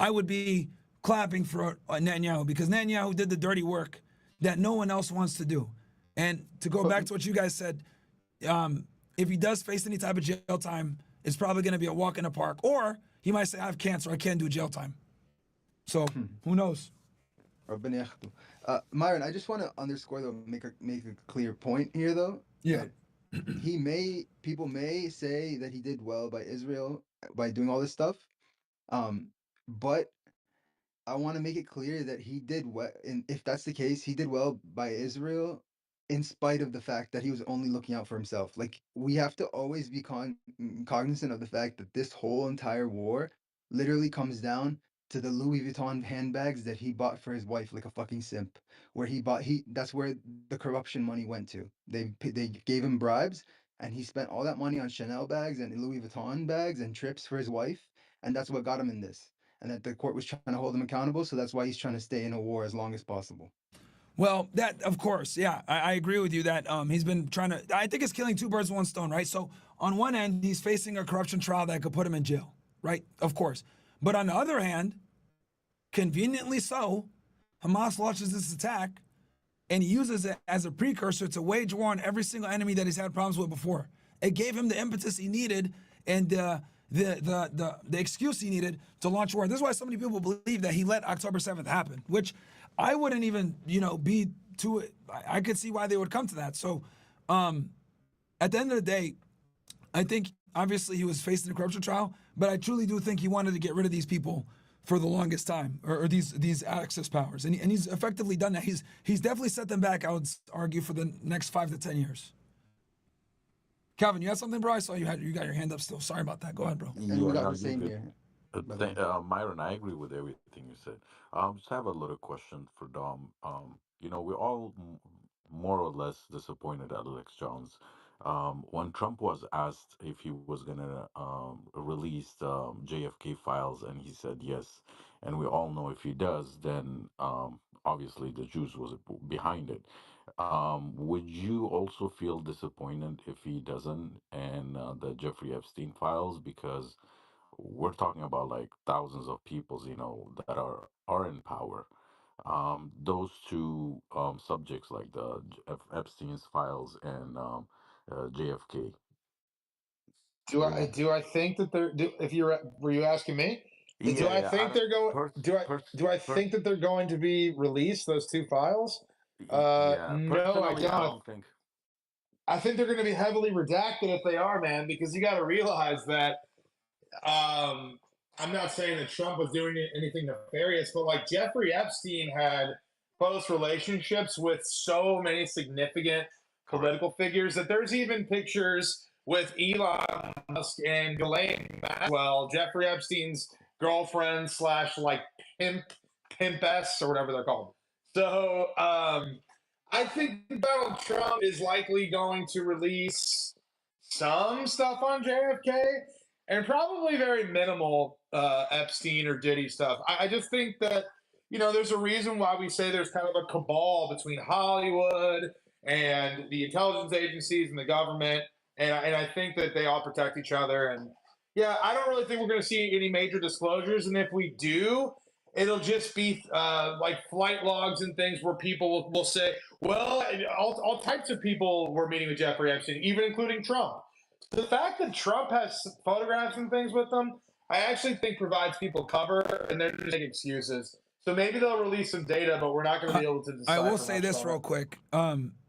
I would be clapping for Netanyahu, because Netanyahu did the dirty work that no one else wants to do. And to go back to what you guys said, if he does face any type of jail time, it's probably going to be a walk in the park. Or he might say, I have cancer, I can't do jail time. So, who knows? Myron, I just want to underscore, though, make a clear point here, though. Yeah. People may say that he did well by Israel by doing all this stuff. But I want to make it clear that he did well, and if that's the case, he did well by Israel in spite of the fact that he was only looking out for himself. Like, we have to always be cognizant of the fact that this whole entire war literally comes down to the Louis Vuitton handbags that he bought for his wife like a fucking simp, where that's where the corruption money went to. They gave him bribes, and he spent all that money on Chanel bags and Louis Vuitton bags and trips for his wife, and that's what got him in this. And that the court was trying to hold him accountable, so that's why he's trying to stay in a war as long as possible. Well, that of course, yeah, I agree with you that he's been trying to. I think it's killing two birds with one stone, right? So on one end, he's facing a corruption trial that could put him in jail, right? Of course, but on the other hand, conveniently so, Hamas launches this attack, and he uses it as a precursor to wage war on every single enemy that he's had problems with before. It gave him the impetus he needed and the excuse he needed to launch war. This is why so many people believe that he let October 7th happen, which I wouldn't even, be too. I could see why they would come to that. So, at the end of the day, I think obviously he was facing a corruption trial, but I truly do think he wanted to get rid of these people for the longest time, or these access powers, and he's effectively done that. He's definitely set them back, I would argue, for the next 5 to 10 years. Calvin, you had something, bro? I saw you got your hand up still. Sorry about that. Go ahead, bro. And we got the same here. Myron, I agree with everything you said. Just have a little question for Dom. We're all more or less disappointed at Lex Jones. When Trump was asked if he was gonna release JFK files, and he said yes, and we all know if he does, then obviously the Jews was behind it. Would you also feel disappointed if he doesn't, and the Jeffrey Epstein files, because we're talking about like thousands of peoples, that are in power. Those two subjects, like the Epstein's files and JFK. Do I think that were you asking me? Do I think they're going? Do I think that they're going to be released? Those two files? No, I don't. Think. I think they're going to be heavily redacted if they are, man. Because you got to realize that. I'm not saying that Trump was doing anything nefarious, but like Jeffrey Epstein had close relationships with so many significant political figures that there's even pictures with Elon Musk and Ghislaine Maxwell, Jeffrey Epstein's girlfriend / like pimpess or whatever they're called. So I think Donald Trump is likely going to release some stuff on JFK and probably very minimal Epstein or Diddy stuff. I just think that, there's a reason why we say there's kind of a cabal between Hollywood and the intelligence agencies and the government. And I think that they all protect each other. And yeah, I don't really think we're going to see any major disclosures. And if we do, it'll just be like flight logs and things where people will say, well, all types of people were meeting with Jeffrey Epstein, even including Trump. The fact that Trump has photographs and things with them, I actually think provides people cover, and they're just making excuses. So maybe they'll release some data, but we're not going to be able to decide. I will say this real quick.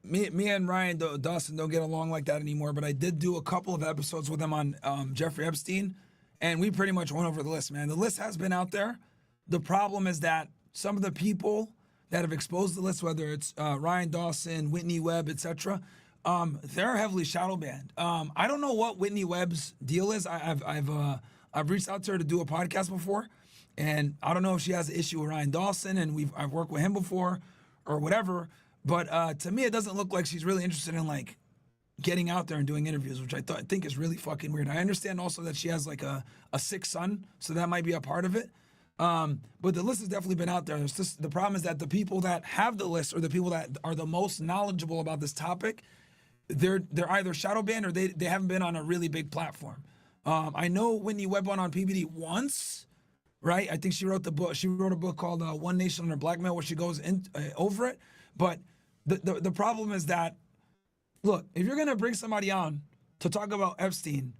Me and Ryan Dawson don't get along like that anymore, but I did do a couple of episodes with him on Jeffrey Epstein, and we pretty much went over the list, man. The list has been out there. The problem is that some of the people that have exposed the list, whether it's Ryan Dawson, Whitney Webb, etc., they're heavily shadow banned. I don't know what Whitney Webb's deal is. I've reached out to her to do a podcast before, and I don't know if she has an issue with Ryan Dawson, and I've worked with him before, or whatever. But to me, it doesn't look like she's really interested in like getting out there and doing interviews, which I think is really fucking weird. I understand also that she has like a sick son, so that might be a part of it. But the list has definitely been out there. It's just, the problem is that the people that have the list, or the people that are the most knowledgeable about this topic, they're either shadow banned or they haven't been on a really big platform. I know Whitney Webb went on PBD once, right? I think she wrote the book. She wrote a book called One Nation Under Blackmail, where she goes in over it. But the problem is that, look, if you're gonna bring somebody on to talk about Epstein,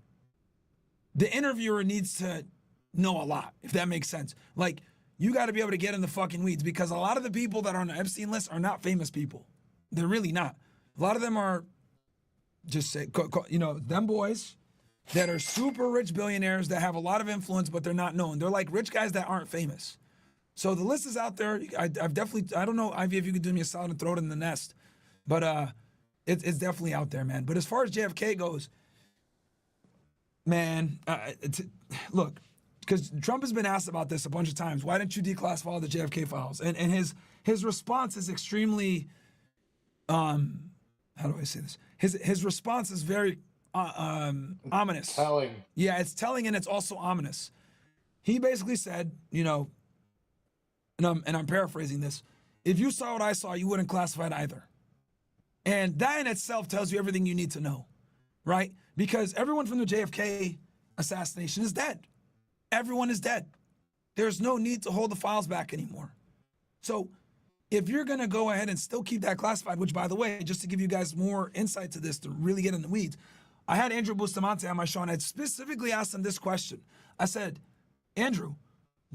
the interviewer needs to know a lot, if that makes sense. Like, you got to be able to get in the fucking weeds, because a lot of the people that are on the Epstein list are not famous people. They're really not. A lot of them are just them boys that are super rich billionaires that have a lot of influence, but they're not known. They're like rich guys that aren't famous. So the list is out there. I've definitely, I don't know, Ivy, if you could do me a solid and throw it in the nest, but it's definitely out there, man. But as far as JFK goes, man, look, because Trump has been asked about this a bunch of times. Why didn't you declassify all the JFK files? And his response is extremely, how do I say this? His response is very ominous. Telling. Yeah, it's telling and it's also ominous. He basically said, you know, and I'm paraphrasing this, if you saw what I saw, you wouldn't classify it either. And that in itself tells you everything you need to know, right? Because everyone from the JFK assassination is dead. Everyone is dead. There's no need to hold the files back anymore. So if you're going to go ahead and still keep that classified, which, by the way, just to give you guys more insight to this, to really get in the weeds, I had Andrew Bustamante on my show, and I specifically asked him this question. I said, Andrew,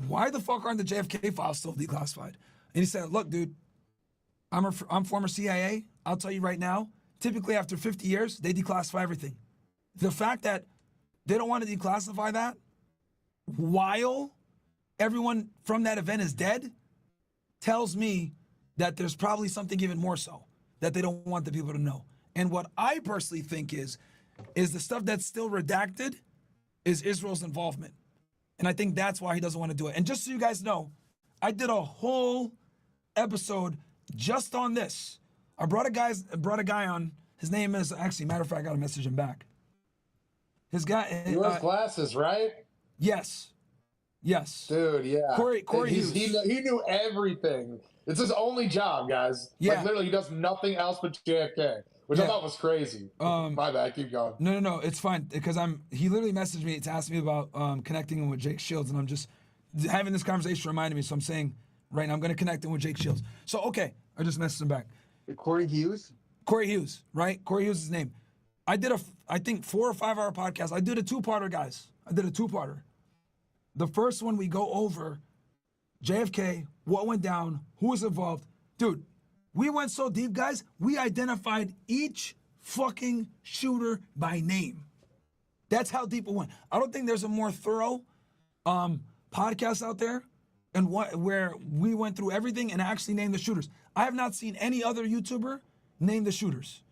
why the fuck aren't the JFK files still declassified? And he said, look, dude, I'm former CIA. I'll tell you right now, typically after 50 years, they declassify everything. The fact that they don't want to declassify that while everyone from that event is dead tells me that there's probably something even more so that they don't want the people to know. And what I personally think is the stuff that's still redacted is Israel's involvement. And I think that's why he doesn't want to do it. And just so you guys know, I did a whole episode just on this. I brought a guy on. His name is, actually, matter of fact, I got to message him back. His guy. He wears glasses, right? Yes. Yes. Dude, yeah. Corey Hughes. He knew everything. It's his only job, guys. Yeah. Like, literally, he does nothing else but JFK, which I thought was crazy. My bad, keep going. No, it's fine, because he literally messaged me to ask me about connecting him with Jake Shields, and I'm just having this conversation reminded me, so I'm saying right now I'm going to connect him with Jake Shields. So, okay, I just messaged him back. Corey Hughes? Corey Hughes, right? Corey Hughes is his name. I did I think 4 or 5 hour podcast. I did a 2-parter, guys. I did a 2-parter. The first one, we go over JFK, what went down, who was involved. Dude, we went so deep, guys, we identified each fucking shooter by name. That's how deep it went. I don't think there's a more thorough podcast out there and where we went through everything and actually named the shooters. I have not seen any other YouTuber name the shooters.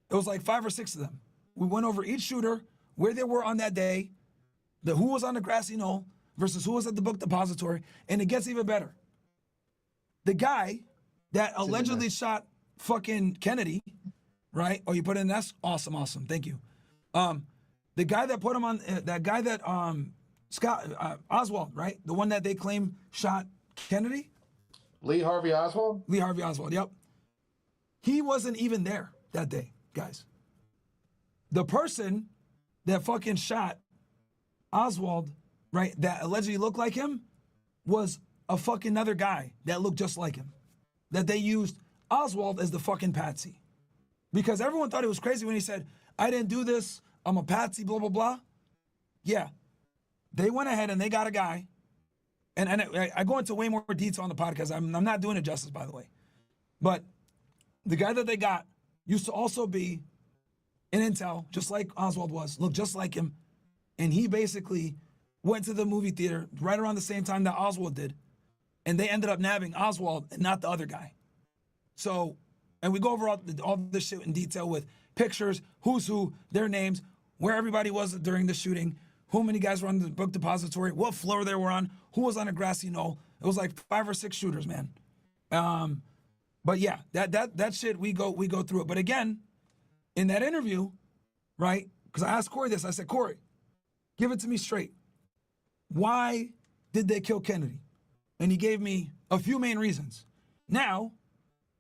It was like 5 or 6 of them. We went over each shooter, where they were on that day, who was on the grassy knoll versus who was at the book depository, and it gets even better. The guy that allegedly shot fucking Kennedy, right? Oh, you put it in S? Awesome. Thank you. The guy that put him on, Oswald, right? The one that they claim shot Kennedy? Lee Harvey Oswald? Lee Harvey Oswald, yep. He wasn't even there that day, guys. The person that fucking shot Oswald, right, that allegedly looked like him, was a fucking other guy that looked just like him. That they used Oswald as the fucking patsy. Because everyone thought it was crazy when he said, I didn't do this, I'm a patsy, blah, blah, blah. Yeah. They went ahead and they got a guy, and I go into way more detail on the podcast. I'm not doing it justice, by the way. But the guy that they got used to also be in intel, just like Oswald was, looked just like him. And he basically went to the movie theater right around the same time that Oswald did. And they ended up nabbing Oswald and not the other guy. So, and we go over all this shit in detail with pictures, who's who, their names, where everybody was during the shooting, how many guys were on the book depository, what floor they were on, who was on a grassy knoll. It was like 5 or 6 shooters, man. But yeah, that shit, we go through it. But again, in that interview, right, because I asked Corey this, I said, Corey, give it to me straight. Why did they kill Kennedy? And he gave me a few main reasons. Now,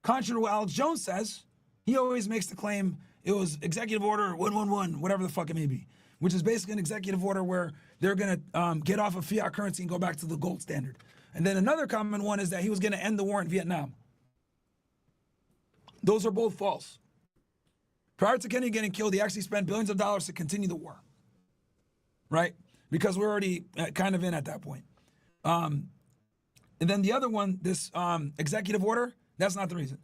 contrary to what Alex Jones says, he always makes the claim it was executive order 111, whatever the fuck it may be, which is basically an executive order where they're going to get off of fiat currency and go back to the gold standard. And then another common one is that he was going to end the war in Vietnam. Those are both false. Prior to Kennedy getting killed, he actually spent billions of dollars to continue the war, right? Because we're already kind of in at that point. And then the other one, this executive order, that's not the reason.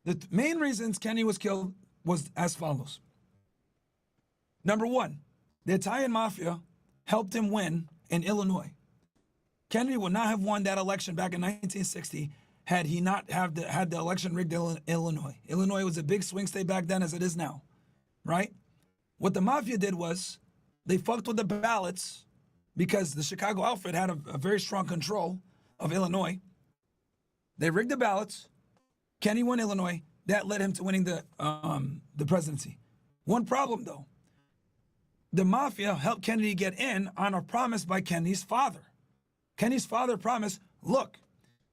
The main reasons Kennedy was killed was as follows. Number one, the Italian mafia helped him win in Illinois. Kennedy would not have won that election back in 1960 had he not had the election rigged in Illinois. Illinois was a big swing state back then as it is now, right? What the mafia did was they fucked with the ballots because the Chicago outfit had a very strong control of Illinois. They rigged the ballots. Kennedy won Illinois. That led him to winning the presidency. One problem, though. the mafia helped Kennedy get in on a promise by Kennedy's father. Kennedy's father promised, look,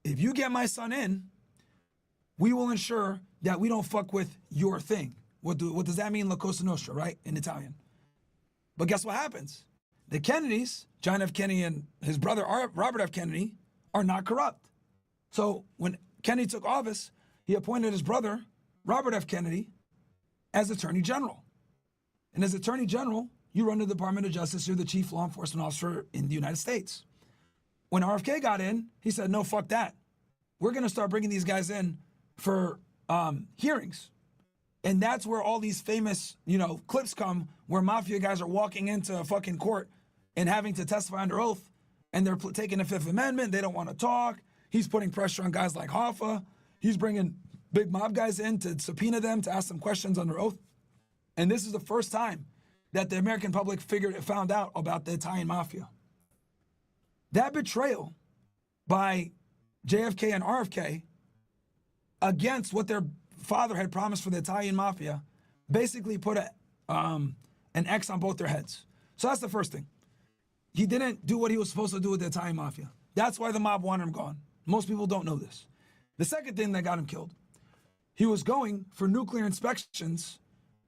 if you get my son in, we will ensure that we don't fuck with your thing. What does that mean? La Cosa Nostra, right? In Italian. But guess what happens? The Kennedys, John F. Kennedy and his brother Robert F. Kennedy, are not corrupt. So when Kennedy took office, he appointed his brother, Robert F. Kennedy, as Attorney General. And as Attorney General, you run the Department of Justice, you're the chief law enforcement officer in the United States. When RFK got in, he said, no, fuck that. We're going to start bringing these guys in for hearings. And that's where all these famous, clips come where mafia guys are walking into a fucking court and having to testify under oath, and they're taking the Fifth Amendment. They don't want to talk. He's putting pressure on guys like Hoffa. He's bringing big mob guys in to subpoena them, to ask them questions under oath. And this is the first time that the American public found out about the Italian mafia. That betrayal by JFK and RFK against what their father had promised for the Italian mafia basically put an X on both their heads. So that's the first thing. He didn't do what he was supposed to do with the Italian mafia. That's why the mob wanted him gone. Most people don't know this. The second thing that got him killed, he was going for nuclear inspections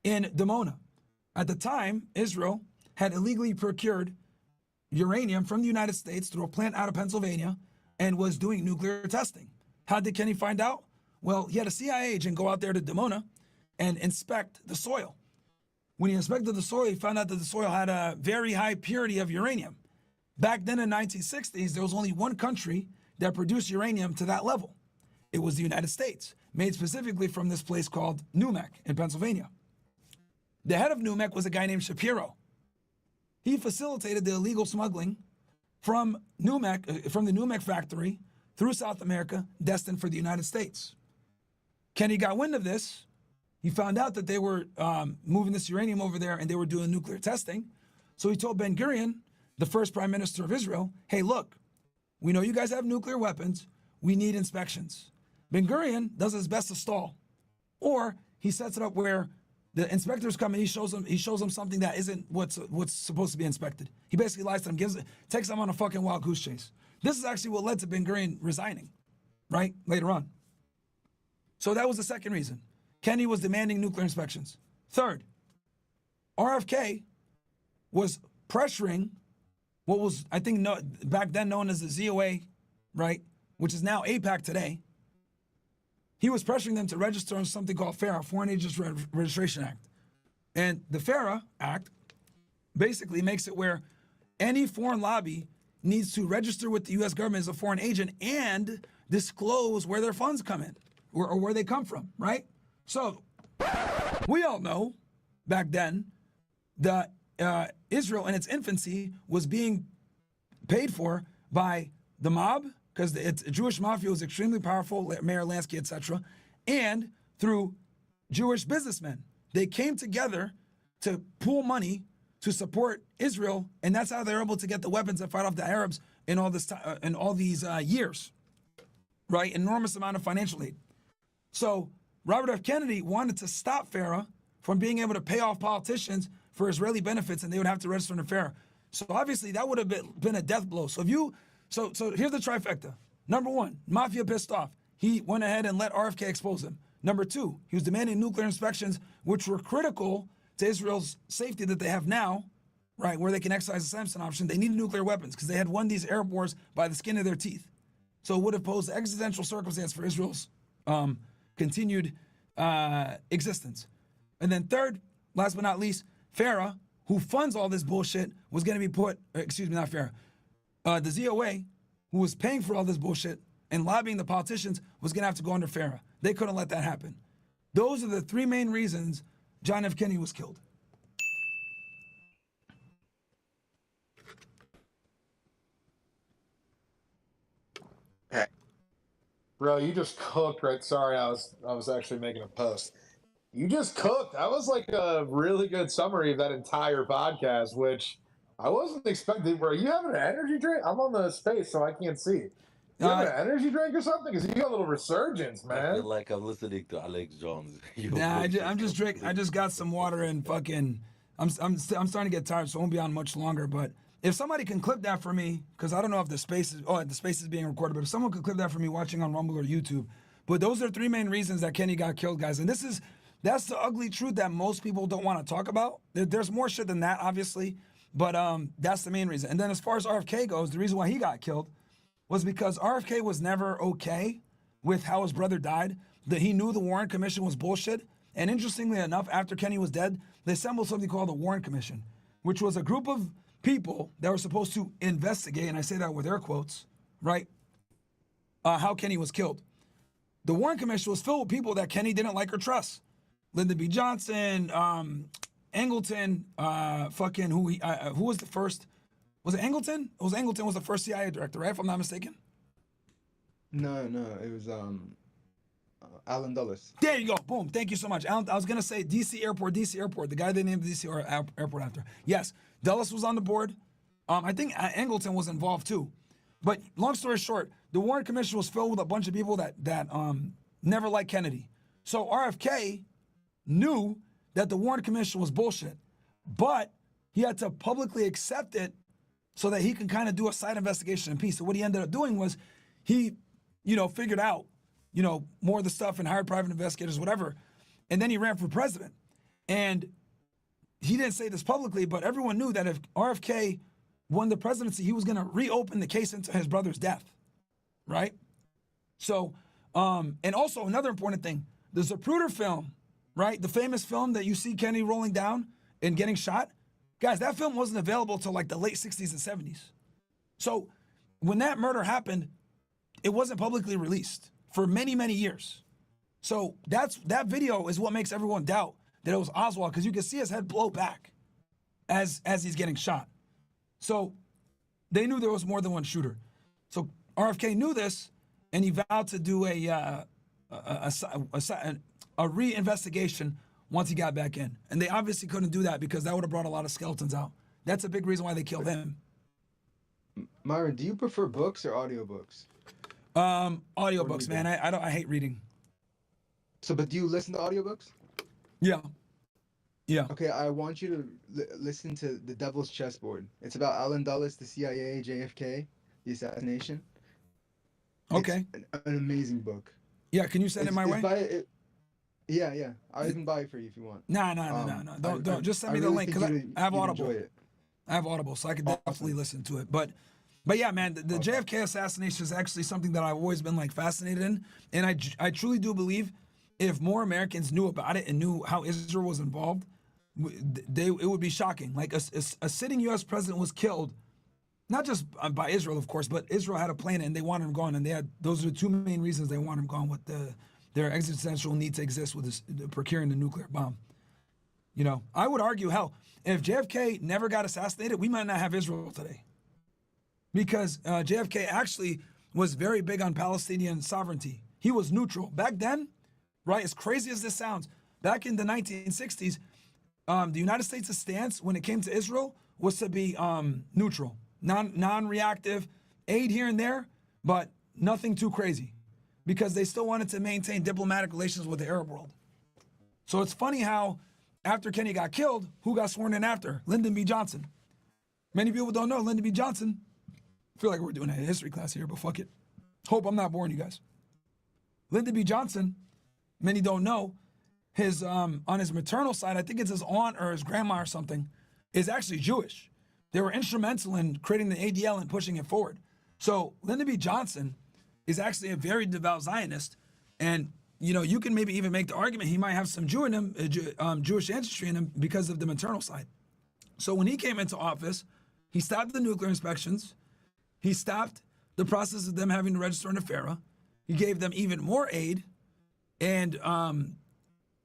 in Dimona. At the time, Israel had illegally procured uranium from the United States through a plant out of Pennsylvania and was doing nuclear testing. How did Kenny find out? Well, he had a CIA agent go out there to Dimona and inspect the soil. When he inspected the soil, he found out that the soil had a very high purity of uranium. Back then in the 1960s, there was only one country that produced uranium to that level. It was the United States, made specifically from this place called NUMEC in Pennsylvania. The head of NUMEC was a guy named Shapiro. He facilitated the illegal smuggling from the NUMEC factory through South America, destined for the United States. Kenny got wind of this. He found out that they were moving this uranium over there and they were doing nuclear testing. So he told Ben-Gurion, the first prime minister of Israel, hey, look, we know you guys have nuclear weapons. We need inspections. Ben-Gurion does his best to stall. Or he sets it up where the inspectors come and he shows them something that isn't what's supposed to be inspected. He basically lies to them, takes them on a fucking wild goose chase. This is actually what led to Ben-Gurion resigning, right, later on. So that was the second reason. Kenny was demanding nuclear inspections. Third, RFK was pressuring what was, I think, back then known as the ZOA, right, which is now AIPAC today. He was pressuring them to register on something called FARA, Foreign Agents Registration Act. And the FARA Act basically makes it where any foreign lobby needs to register with the U.S. government as a foreign agent and disclose where their funds come in or where they come from, right? So we all know back then that Israel in its infancy was being paid for by the mob, because the Jewish mafia was extremely powerful, Mayor Lansky, etc., and through Jewish businessmen. They came together to pool money to support Israel, and that's how they were able to get the weapons that fight off the Arabs in all this in all these years, right? Enormous amount of financial aid. So Robert F. Kennedy wanted to stop FARA from being able to pay off politicians for Israeli benefits, and they would have to register under FARA. So obviously that would have been a death blow. So here's the trifecta. Number one, mafia pissed off. He went ahead and let RFK expose him. Number two, he was demanding nuclear inspections, which were critical to Israel's safety that they have now, right, where they can exercise the Samson option. They needed nuclear weapons because they had won these Arab wars by the skin of their teeth. So it would have posed existential circumstance for Israel's continued existence. And then third, last but not least, FARA, who funds all this bullshit, was going to be not FARA, the ZOA, who was paying for all this bullshit and lobbying the politicians, was going to have to go under FARA. They couldn't let that happen. Those are the three main reasons John F. Kennedy was killed. Bro, you just cooked, right? Sorry, I was actually making a post. You just cooked. That was like a really good summary of that entire podcast, which I wasn't expecting. Bro, you having an energy drink? I'm on the space, so I can't see. You having an energy drink or something? Because you got a little resurgence, man. I feel like I'm listening to Alex Jones. Nah, I just got some water and fucking I'm starting to get tired, so I won't be on much longer. But if somebody can clip that for me, because I don't know if the space is being recorded, but if someone could clip that for me watching on Rumble or YouTube. But those are 3 main reasons that Kenny got killed, guys. And that's the ugly truth that most people don't want to talk about. There's more shit than that, obviously, but that's the main reason. And then as far as RFK goes, the reason why he got killed was because RFK was never okay with how his brother died, that he knew the Warren Commission was bullshit. And interestingly enough, after Kenny was dead, they assembled something called the Warren Commission, which was a group of people that were supposed to investigate, and I say that with air quotes, right, how Kenny was killed. The Warren Commission was filled with people that Kenny didn't like or trust. Lyndon B Johnson, Angleton, who was the first? Was it Angleton? It was Angleton was the first CIA director, right? If I'm not mistaken. No, it was Alan Dulles. There you go. Boom. Thank you so much. I was going to say DC Airport. The guy they named DC Airport after. Yes, Dulles was on the board. I think Angleton was involved too. But long story short, the Warren Commission was filled with a bunch of people that never liked Kennedy. So RFK knew that the Warren Commission was bullshit, but he had to publicly accept it so that he can kind of do a side investigation in peace. So what he ended up doing was he, figured out, more of the stuff and hired private investigators, whatever. And then he ran for president. And he didn't say this publicly, but everyone knew that if RFK won the presidency, he was going to reopen the case into his brother's death, right? So, and also another important thing, the Zapruder film, right? The famous film that you see Kennedy rolling down and getting shot. Guys, that film wasn't available till like the late 60s and 70s. So when that murder happened, it wasn't publicly released for many, many years. So that video is what makes everyone doubt that it was Oswald, because you can see his head blow back as he's getting shot. So they knew there was more than one shooter. So RFK knew this, and he vowed to do a reinvestigation once he got back in. And they obviously couldn't do that because that would have brought a lot of skeletons out. That's a big reason why they killed him. Myron, do you prefer books or audiobooks? Audiobooks, man. I hate reading. So, but do you listen to audiobooks? Yeah. Yeah. Okay, I want you to listen to The Devil's Chessboard. It's about Alan Dulles, the CIA, JFK, the assassination. Okay. It's an amazing book. Yeah, can you send it my way? Yeah. I'll even buy it for you if you want. No. Don't. Just send me the link, because I have Audible. I have Audible, so I could definitely listen to it. But yeah, man, the JFK assassination is actually something that I've always been fascinated in. And I truly do believe if more Americans knew about it and knew how Israel was involved, it would be shocking. Like a sitting U.S. president was killed, not just by Israel, of course, but Israel had a plan and they wanted him gone. And those are the 2 main reasons they want him gone, with their existential need to exist with procuring the nuclear bomb. I would argue, hell, if JFK never got assassinated, we might not have Israel today. Because JFK actually was very big on Palestinian sovereignty. He was neutral. Back then, right, as crazy as this sounds, back in the 1960s, the United States' stance when it came to Israel was to be neutral, non-reactive, aid here and there, but nothing too crazy, because they still wanted to maintain diplomatic relations with the Arab world. So it's funny how after Kenny got killed, who got sworn in after? Lyndon B Johnson. Many people don't know Lyndon B Johnson. I feel like we're doing a history class here, but fuck it. Hope I'm not boring you guys. Lyndon B Johnson, many don't know, his on his maternal side, I think it's his aunt or his grandma or something, is actually Jewish. They were instrumental in creating the ADL and pushing it forward. So Lyndon B Johnson is actually a very devout Zionist, and you can maybe even make the argument he might have some Jew in him, Jewish ancestry in him because of the maternal side. So when he came into office, he stopped the nuclear inspections. He stopped the process of them having to register in a FARA. He gave them even more aid, and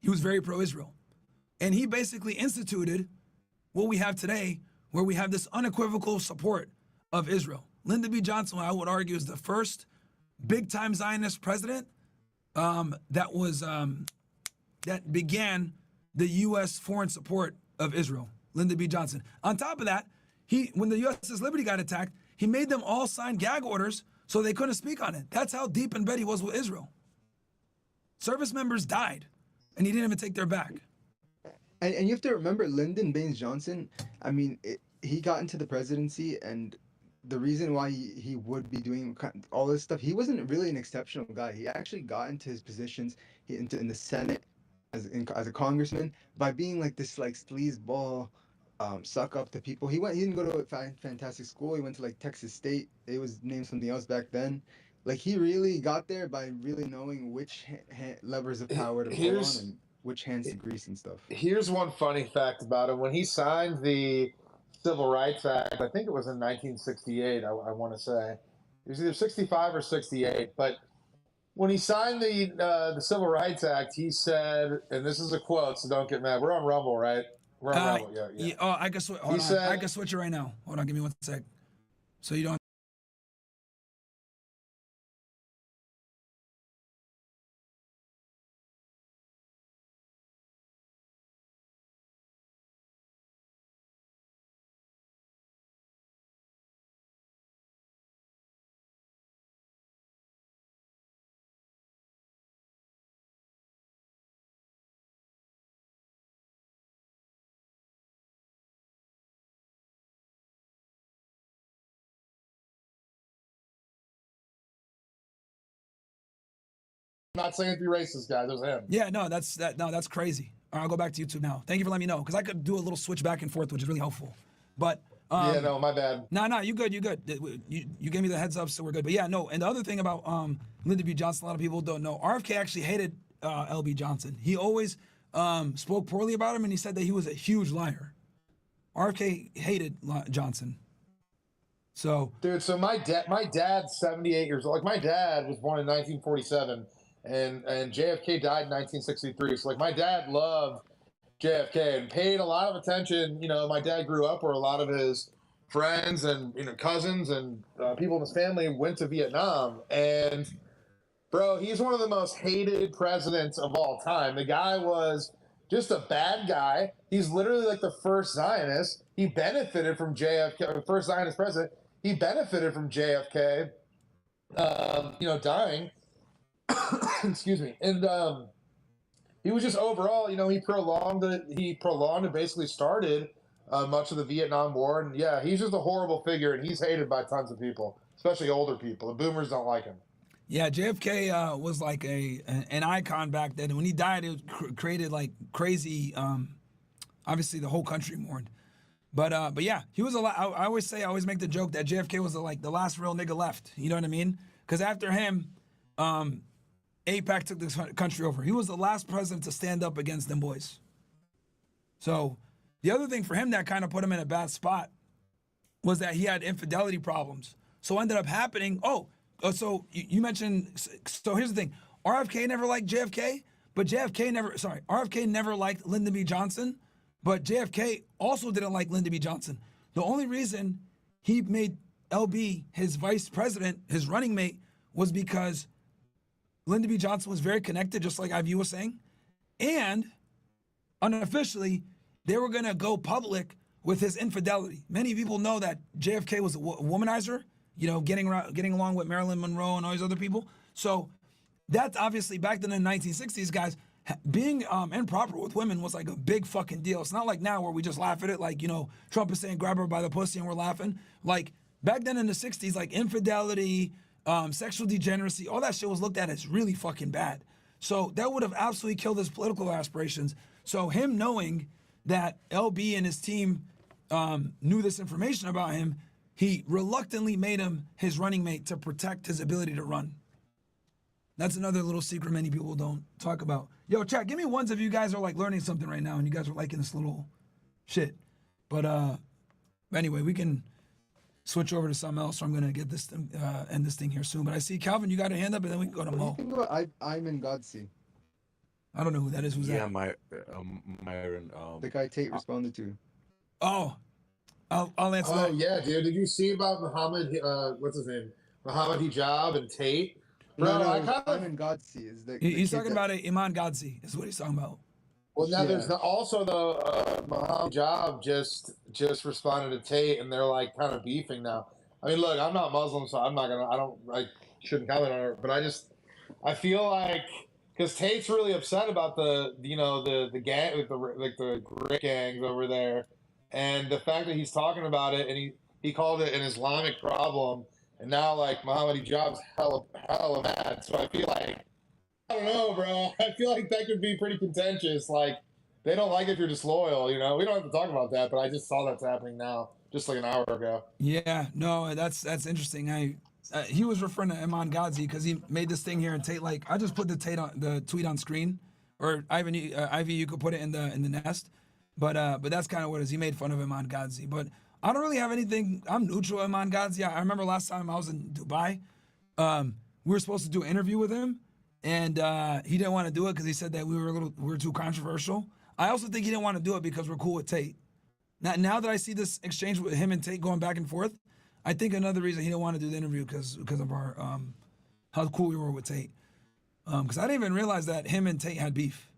he was very pro-Israel. And he basically instituted what we have today, where we have this unequivocal support of Israel. Lyndon B Johnson, I would argue, is the first big-time Zionist president that began the U.S. foreign support of Israel. Lyndon B Johnson. On top of that, when the USS Liberty got attacked, he made them all sign gag orders so they couldn't speak on it. That's how deep in bed he was with Israel. Service members died, and he didn't even take their back. And you have to remember Lyndon B Johnson. I mean, he got into the presidency, and the reason why he would be doing all this stuff, he wasn't really an exceptional guy. He actually got into his positions in the Senate as a congressman by being like this like sleazeball, suck up to people. He didn't go to a fantastic school. He went to like Texas State. It was named something else back then. Like he really got there by really knowing which levers of power to pull on and which hands to grease and stuff. Here's one funny fact about him. When he signed the Civil Rights Act, I think it was in 1968, I want to say. It was either 65 or 68. But when he signed the Civil Rights Act, he said, and this is a quote, so don't get mad. We're on Rumble, right? We're on Rumble, yeah. Oh, I can switch. Hold on. I can switch it right now. Hold on, give me one sec. So you don't. I'm not saying 3 racist guys. It was him. Yeah, no, that's crazy. All right, I'll go back to YouTube now. Thank you for letting me know, because I could do a little switch back and forth, which is really helpful. But yeah, no, my bad. No, you good. You gave me the heads up, so we're good. But yeah, no. And the other thing about Lyndon B Johnson, a lot of people don't know. RFK actually hated LB Johnson. He always spoke poorly about him, and he said that he was a huge liar. RFK hated Johnson. So, dude, so my dad's 78 years old. Like, my dad was born in 1947, and JFK died in 1963. So, like, my dad loved JFK and paid a lot of attention. You know, my dad grew up where a lot of his friends and, you know, cousins and people in his family went to Vietnam. And, bro, he's one of the most hated presidents of all time. The guy was just a bad guy. He's literally like the first Zionist. He benefited from JFK, first Zionist president. He benefited from JFK, you know, dying. Excuse me. And he was just overall, you know, he prolonged and basically started much of the Vietnam War. And yeah, he's just a horrible figure, and he's hated by tons of people, especially older people. The boomers don't like him. Yeah, JFK was like an icon back then. And when he died, it created like crazy. Obviously, the whole country mourned. But yeah, he was a lot. I always make the joke that JFK was the last real nigga left. You know what I mean? Because after him, AIPAC took this country over. He was the last president to stand up against them boys. So the other thing for him that kind of put him in a bad spot was that he had infidelity problems. So what ended up happening, so you mentioned, so here's the thing. RFK never liked JFK, but RFK never liked Lyndon B Johnson, but JFK also didn't like Lyndon B Johnson. The only reason he made LB his vice president, his running mate, was because Lyndon B Johnson was very connected, just like Ivy was saying. And unofficially, they were going to go public with his infidelity. Many people know that JFK was a womanizer, you know, getting along with Marilyn Monroe and all these other people. So that's obviously back then in the 1960s, guys, being improper with women was like a big fucking deal. It's not like now where we just laugh at it. Like, you know, Trump is saying grab her by the pussy and we're laughing. Like back then in the 60s, like infidelity, sexual degeneracy, all that shit was looked at as really fucking bad. So that would have absolutely killed his political aspirations. So him knowing that LB and his team knew this information about him, he reluctantly made him his running mate to protect his ability to run. That's another little secret many people don't talk about. Yo, chat, give me ones if you guys are like learning something right now and you guys are liking this little shit. But anyway, we can switch over to something else. So I'm gonna get this end this thing here soon. But I see Calvin, you got a hand up, and then we can go to Mo. What do you think about Iman Gadzhi? I don't know who that is. Who's that? Yeah, Myron. The guy Tate responded to. Oh, I'll answer that. Oh yeah, dude. Did you see about Muhammad? What's his name? Muhammad Hijab and Tate. Bro, No, I kind of. Iman Gadzhi is the. He's kid talking that- about Iman Gadzhi, is what he's talking about. Well, now Yeah. there's also the Muhammad Hijab just responded to Tate, and they're like kind of beefing now. I mean, look, I'm not Muslim, so I shouldn't comment on it. But I feel like because Tate's really upset about the gang, the great gangs over there, and the fact that he's talking about it, and he called it an Islamic problem, and now like Mohammed Hijab's hella mad. So I feel like, I don't know, bro. I feel like that could be pretty contentious. Like, they don't like if you're disloyal. We don't have to talk about that, but I just saw that's happening now, just like an hour ago. Yeah, no, that's interesting. He was referring to Iman Gadzhi because he made this thing here in Tate. Like, I just put the tweet on screen, or Ivy, you could put it in the nest. But that's kind of what it is. He made fun of Iman Gadzhi, but I don't really have anything. I'm neutral on Iman Gadzhi. I remember last time I was in Dubai, we were supposed to do an interview with him, and he didn't want to do it because he said that we were too controversial. I also think he didn't want to do it because we're cool with Tate. Now that I see this exchange with him and Tate going back and forth, I think another reason he didn't want to do the interview because of our how cool we were with Tate. Because I didn't even realize that him and Tate had beef.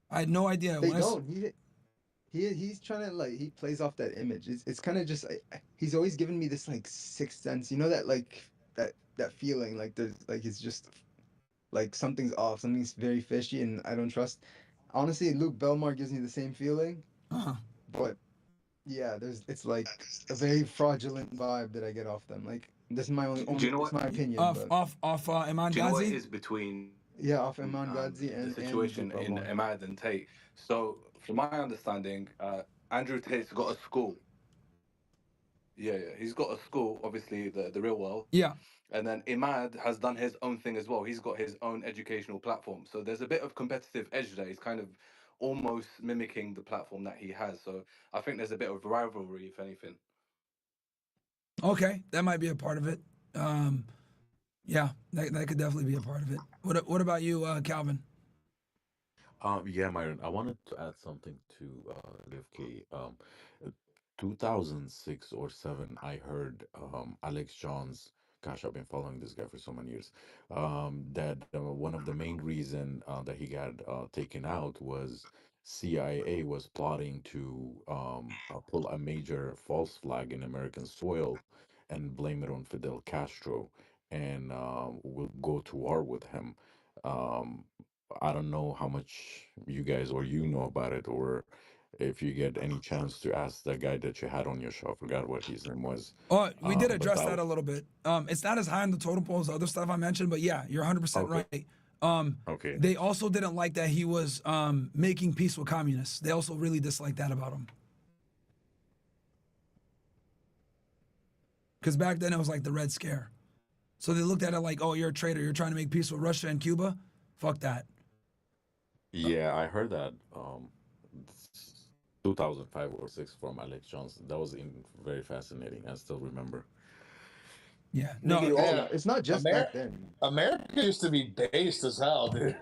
I had no idea. They don't. He's trying to, like, he plays off that image. It's kind of just he's always given me this like sixth sense. You know that like that feeling like there's like it's just like something's off, something's very fishy, and I don't trust. Honestly, Luke Belmar gives me the same feeling, but yeah, it's like a very fraudulent vibe that I get off them. Like, this is my Do you know it's what? my opinion, Off Iman Do you know what it Gadzhi. is between yeah, off Iman Gadzhi the and situation Luke in Belmar. Imad and Tate? So, from my understanding, Andrew Tate's got a school. Yeah, he's got a school, obviously the real world. Yeah. And then Imad has done his own thing as well. He's got his own educational platform. So there's a bit of competitive edge there. He's kind of almost mimicking the platform that he has. So I think there's a bit of rivalry, if anything. Okay, that might be a part of it. Yeah, that could definitely be a part of it. What about you, Calvin? Yeah, Myron, I wanted to add something to LFK. 2006 or 7, I heard Alex Jones. Gosh, I've been following this guy for so many years. That one of the main reason that he got taken out was CIA was plotting to pull a major false flag in American soil and blame it on Fidel Castro, and will go to war with him. Um, I don't know how much you guys or you know about it, or if you get any chance to ask that guy that you had on your show. I forgot what his name was. Oh, we did But address that a little bit. It's not as high on the totem pole as other stuff I mentioned, but yeah, you're 100% okay, right. okay. They also didn't like that he was making peace with communists. They also really disliked that about him. Because back then it was like the Red Scare. So they looked at it like, oh, you're a traitor. You're trying to make peace with Russia and Cuba? Fuck that. Yeah, I heard that 2005 or 6 from Alex Johnson. That was very fascinating. I still remember. Yeah, Maybe no, all Yeah, it's not just back then. America used to be based as hell, dude.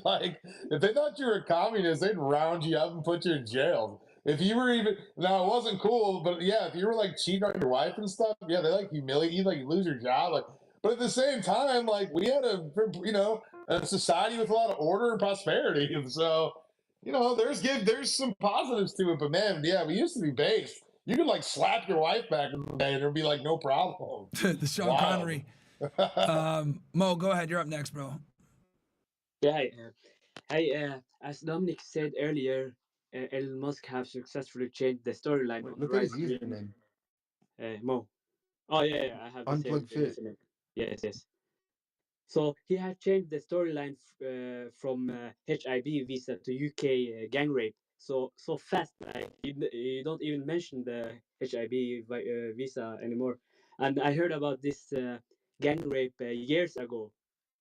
Like, if they thought you were a communist, they'd round you up and put you in jail. If you were even now, it wasn't cool, but yeah, if you were like cheating on your wife and stuff, yeah, they like humiliate you, like you lose your job. Like, but at the same time, like we had a society with a lot of order and prosperity, and so there's some positives to it. But man, yeah, we used to be based. You could like slap your wife back in the day, and it'd be like no problem. the Sean Wild. Connery. Mo, go ahead. You're up next, bro. Yeah, as Dominic said earlier, Elon Musk have successfully changed the storyline Wait, on the look at right his wing. username. Mo. Oh yeah, I have the same Unplugged fit. username. Yes. So he had changed the storyline from HIV visa to UK gang rape so fast. Like you don't even mention the HIV visa anymore. And I heard about this gang rape years ago.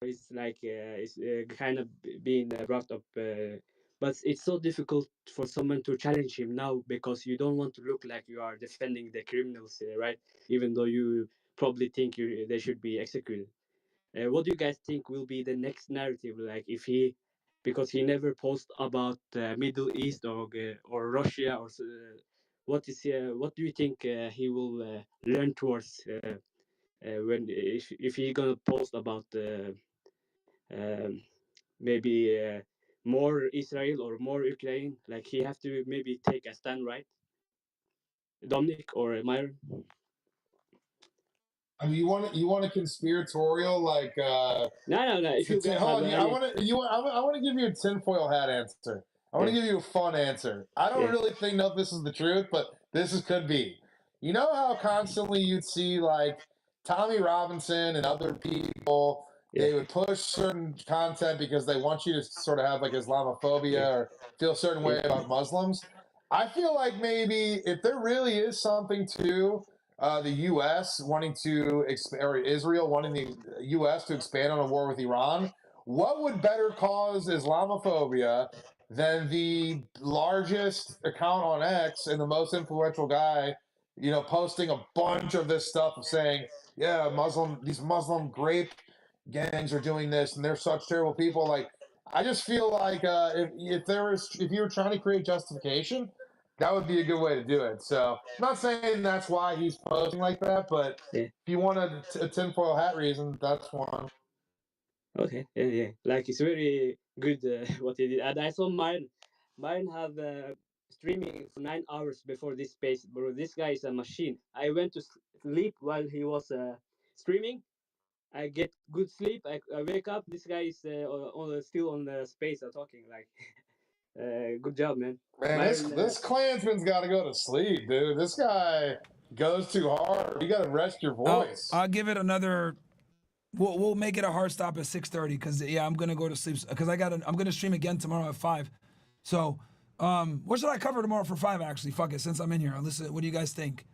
It's like it's kind of being brought up, but it's so difficult for someone to challenge him now because you don't want to look like you are defending the criminals, right? Even though you probably think they should be executed. What do you guys think will be the next narrative? Like if he, because he never post about Middle East or Russia what do you think he will learn towards when if he gonna post about um, maybe more Israel or more Ukraine? Like he have to maybe take a stand, right? Dominic or Myron? I mean, you want a conspiratorial like No. If you guys have hold on, I any, want to I want to give you a tinfoil hat answer. I want yeah, to give you a fun answer. I don't yeah, really think this is the truth, but could be. You know how constantly you'd see like Tommy Robinson and other people, yeah, they would push certain content because they want you to sort of have like yeah, Islamophobia or feel a certain way yeah, about Muslims. I feel like maybe if there really is something to the U.S. wanting to or Israel wanting the U.S. to expand on a war with Iran, what would better cause Islamophobia than the largest account on X and the most influential guy, posting a bunch of this stuff of saying, yeah, these Muslim grape gangs are doing this and they're such terrible people. Like, I just feel like if you were trying to create justification, that would be a good way to do it. So I'm not saying that's why he's posting like that, but yeah. if you want a tinfoil hat reason, that's one. Okay, yeah. Like it's very good what he did. And I saw Myron have streaming for 9 hours before this space, bro. This guy is a machine. I went to sleep while he was streaming. I get good sleep. I wake up. This guy is still on the space talking. Like, good job, man. Man, Myron, this Klansman's got to go to sleep, dude. This guy goes too hard. You got to rest your voice. I'll give it another. We'll make it a hard stop at 6:30 because I'm gonna go to sleep because I'm gonna stream again tomorrow at 5. So what should I cover tomorrow for 5? Actually, fuck it. Since I'm in here, listen. What do you guys think?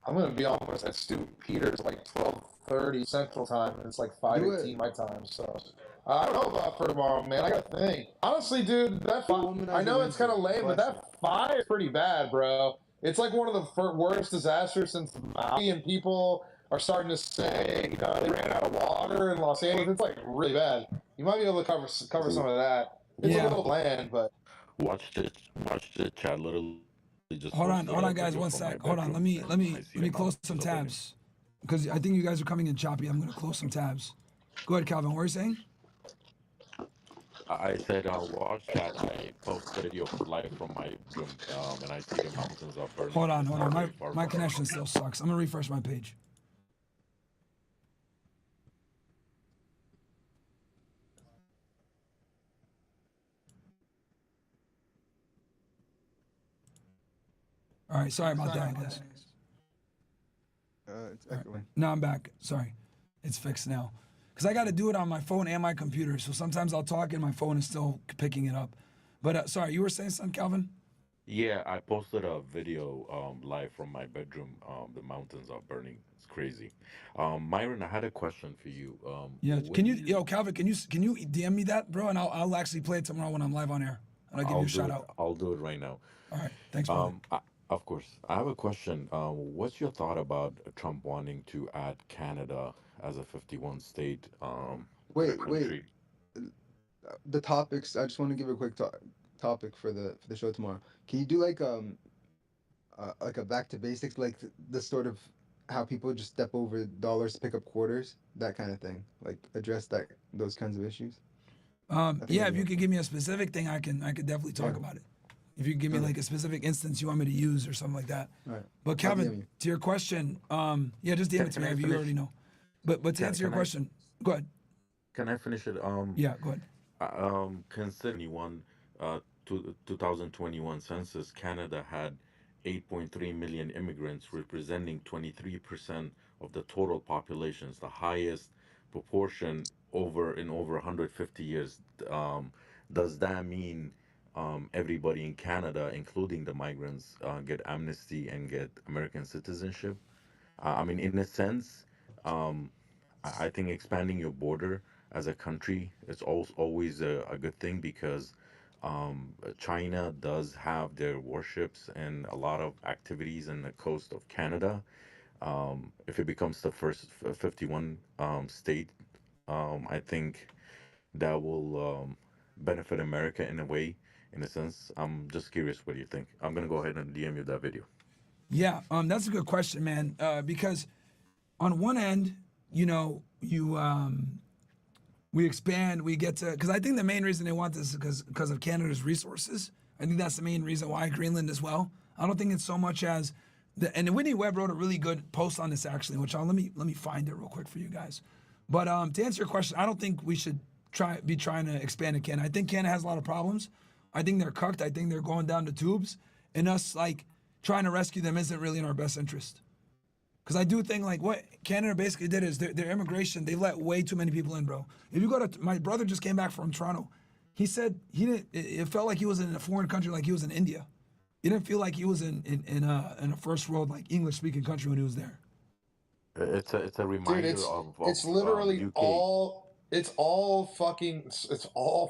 I'm gonna be honest. That Stu Peters like 12:30 Central Time, and it's like 5:18 my time. So I don't know about for tomorrow, man. I gotta think. Honestly, dude, that I know it's kind of lame, but that fire is pretty bad, bro. It's like one of the worst disasters since Maui, and people are starting to say they ran out of water in Los Angeles. It's like really bad. You might be able to cover some of that. It's a little bland, but watch the chat. Literally, just Hold on, posted a guys. video One from my sec. Hold on. bedroom, Let and I see me the close some mountains opening. tabs because I think you guys are coming in choppy. I'm gonna close some tabs. Go ahead, Calvin. What are you saying? I said I'll watch chat. I post a video live from my room, and I see the mountains are burning. Hold on. It's not very far My from connection still sucks. I'm gonna refresh my page. All right, sorry about that, guys. It's echoing. No, I'm back. Sorry, it's fixed now. Because I got to do it on my phone and my computer. So sometimes I'll talk and my phone is still picking it up. But sorry, you were saying something, Calvin? Yeah, I posted a video live from my bedroom. The mountains are burning. It's crazy. Myron, I had a question for you. Yeah. When Can yo, Calvin? Can you DM me that, bro? And I'll actually play it tomorrow when I'm live on air. And I'll give you a shout out. I'll do it right now. All right. Thanks, brother. Of course. I have a question. What's your thought about Trump wanting to add Canada as a 51 state Wait. country? The topics. I just want to give a quick topic for the show tomorrow. Can you do like a back to basics, like the sort of how people just step over dollars to pick up quarters, that kind of thing, like address those kinds of issues? Yeah, if you could give me a specific thing, I could definitely talk about it. If you could give me like a specific instance you want me to use or something like that. All right. But Calvin, to your question, yeah, just DM it to me if you already know. But to answer your question, go ahead. Can I finish it? Yeah, go ahead. Considering 2021 census, Canada had 8.3 million immigrants, representing 23% of the total population. It's the highest proportion in over 150 years. Does that mean everybody in Canada, including the migrants, get amnesty and get American citizenship? I mean, in a sense, um, I think expanding your border as a country is always a good thing because China does have their warships and a lot of activities in the coast of Canada. If it becomes the first 51 state, I think that will benefit America in a way, in a sense. I'm just curious what you think. I'm gonna go ahead and DM you that video. Yeah, that's a good question, man. Because on one end, we expand, we get to, because I think the main reason they want this is because of Canada's resources. I think that's the main reason why Greenland as well. I don't think it's so much as And Whitney Webb wrote a really good post on this actually, which let me find it real quick for you guys. But to answer your question, I don't think we should be trying to expand to Canada. I think Canada has a lot of problems. I think they're cucked. I think they're going down the tubes, and us like trying to rescue them isn't really in our best interest. Because I do think like what Canada basically did is their immigration, they let way too many people in, bro. If you go to, my brother just came back from Toronto. He said it felt like he was in a foreign country, like he was in India. He didn't feel like he was in a first world like English speaking country when he was there. It's a reminder Dude, of it's literally UK. it's all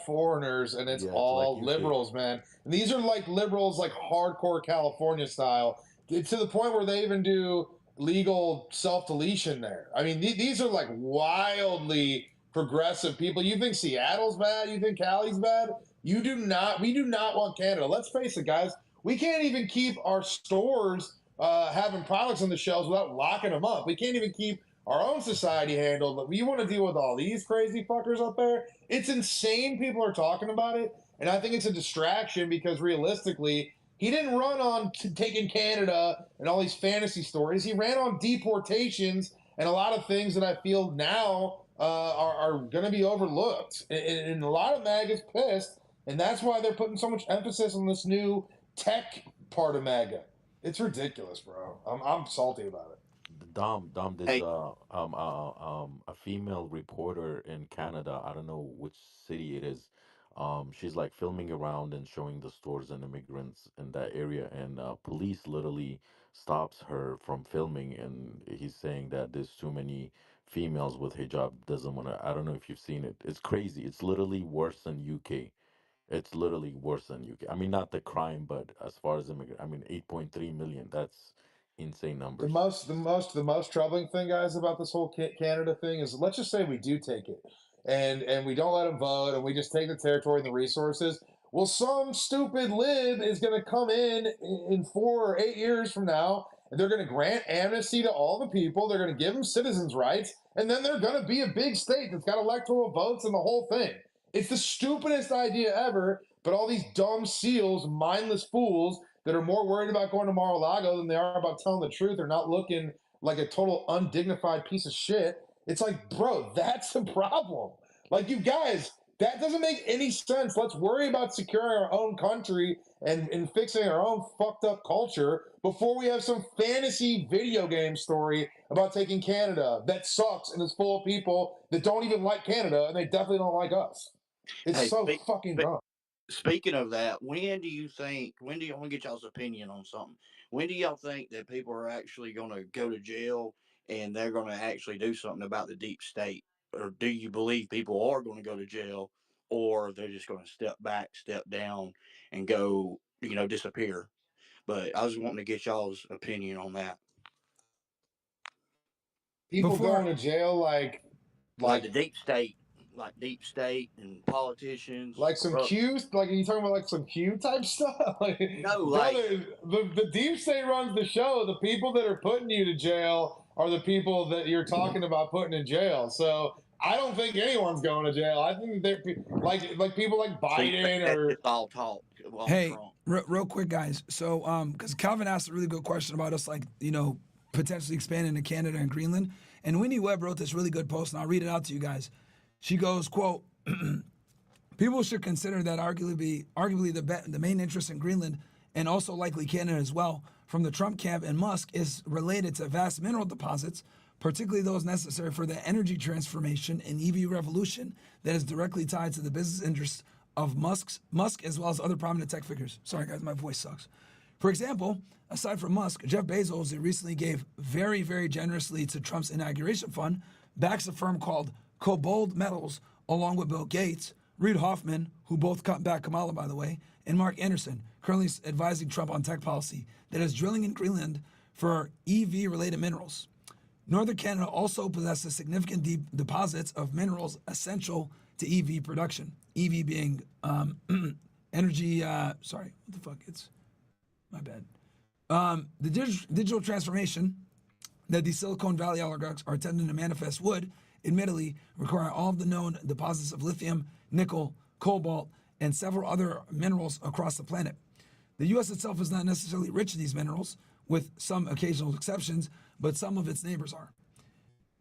foreigners and it's Yeah, it's like all UK. liberals, man. And these are like liberals, like hardcore California style, to the point where they even do legal self-deletion there. I mean, these are like wildly progressive people. You think Seattle's bad? You think Cali's bad? We do not want Canada. Let's face it, guys. We can't even keep our stores having products on the shelves without locking them up. We can't even keep our own society handled. But we want to deal with all these crazy fuckers up there. It's insane people are talking about it. And I think it's a distraction because realistically, he didn't run on taking Canada and all these fantasy stories. He ran on deportations and a lot of things that I feel now are going to be overlooked. And a lot of MAGA's pissed. And that's why they're putting so much emphasis on this new tech part of MAGA. It's ridiculous, bro. I'm salty about it. Dom, there's a female reporter in Canada. I don't know which city it is. She's like filming around and showing the stores and immigrants in that area, and police literally stops her from filming, and he's saying that there's too many females with hijab. Doesn't want to. I don't know if you've seen it. It's crazy. It's literally worse than UK. It's literally worse than UK. I mean, not the crime, but as far as immigrant, I mean, 8.3 million. That's insane The numbers. most troubling thing, guys, about this whole Canada thing is, let's just say we do take it, and we don't let them vote, and we just take the territory and the resources. Well, some stupid lib is going to come in 4 or 8 years from now, and they're going to grant amnesty to all the people. They're going to give them citizens' rights, and then they're going to be a big state that's got electoral votes and the whole thing. It's the stupidest idea ever, but all these dumb seals, mindless fools that are more worried about going to Mar-a-Lago than they are about telling the truth or not looking like a total undignified piece of shit. It's like, bro, that's the problem. Like, you guys, that doesn't make any sense. Let's worry about securing our own country and fixing our own fucked up culture before we have some fantasy video game story about taking Canada that sucks and is full of people that don't even like Canada, and they definitely don't like us. It's Hey, so fucking dumb. speaking of that, when do you want to get y'all's opinion on something? When do y'all think that people are actually going to go to jail and they're going to actually do something about the deep state? Or do you believe people are going to go to jail, or they're just going to step back, step down, and go, disappear? But I was wanting to get y'all's opinion on that. People going to jail like the deep state. Like deep state and politicians, like some Q, like are you talking about like some Q type stuff? No, brother, the deep state runs the show. The people that are putting you to jail are the people that you're talking about putting in jail. So I don't think anyone's going to jail. I think they're like people like Biden or it's all talk. Hey, real quick, guys. So, because Calvin asked a really good question about us, like, potentially expanding to Canada and Greenland. And Whitney Webb wrote this really good post, and I'll read it out to you guys. She goes, quote, people should consider that arguably the main interest in Greenland and also likely Canada as well from the Trump camp and Musk is related to vast mineral deposits, particularly those necessary for the energy transformation and EV revolution that is directly tied to the business interests of Musk as well as other prominent tech figures. Sorry, guys, my voice sucks. For example, aside from Musk, Jeff Bezos, who recently gave very, very generously to Trump's inauguration fund, backs a firm called Cobalt Metals, along with Bill Gates, Reid Hoffman, who both cut back Kamala, by the way, and Mark Anderson, currently advising Trump on tech policy, that is drilling in Greenland for EV-related minerals. Northern Canada also possesses significant deep deposits of minerals essential to EV production. EV being energy, my bad. The digital transformation that the Silicon Valley oligarchs are attempting to manifest would, admittedly, require all of the known deposits of lithium, nickel, cobalt, and several other minerals across the planet. The U.S. itself is not necessarily rich in these minerals, with some occasional exceptions, but some of its neighbors are.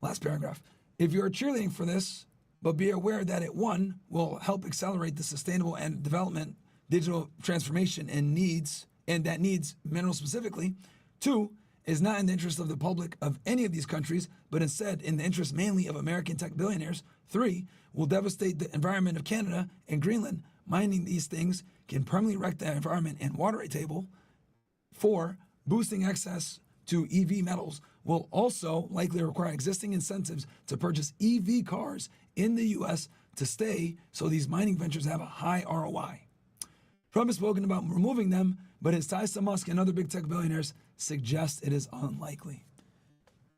Last paragraph. If you're cheerleading for this, but be aware that it, one, will help accelerate the sustainable and development digital transformation and that needs minerals specifically. Two, is not in the interest of the public of any of these countries, but instead in the interest mainly of American tech billionaires. Three, will devastate the environment of Canada and Greenland. Mining these things can permanently wreck the environment and water table. Four, boosting access to EV metals will also likely require existing incentives to purchase EV cars in the U.S. to stay, so these mining ventures have a high ROI. Trump has spoken about removing them, but his ties to Musk and other big tech billionaires suggest it is unlikely.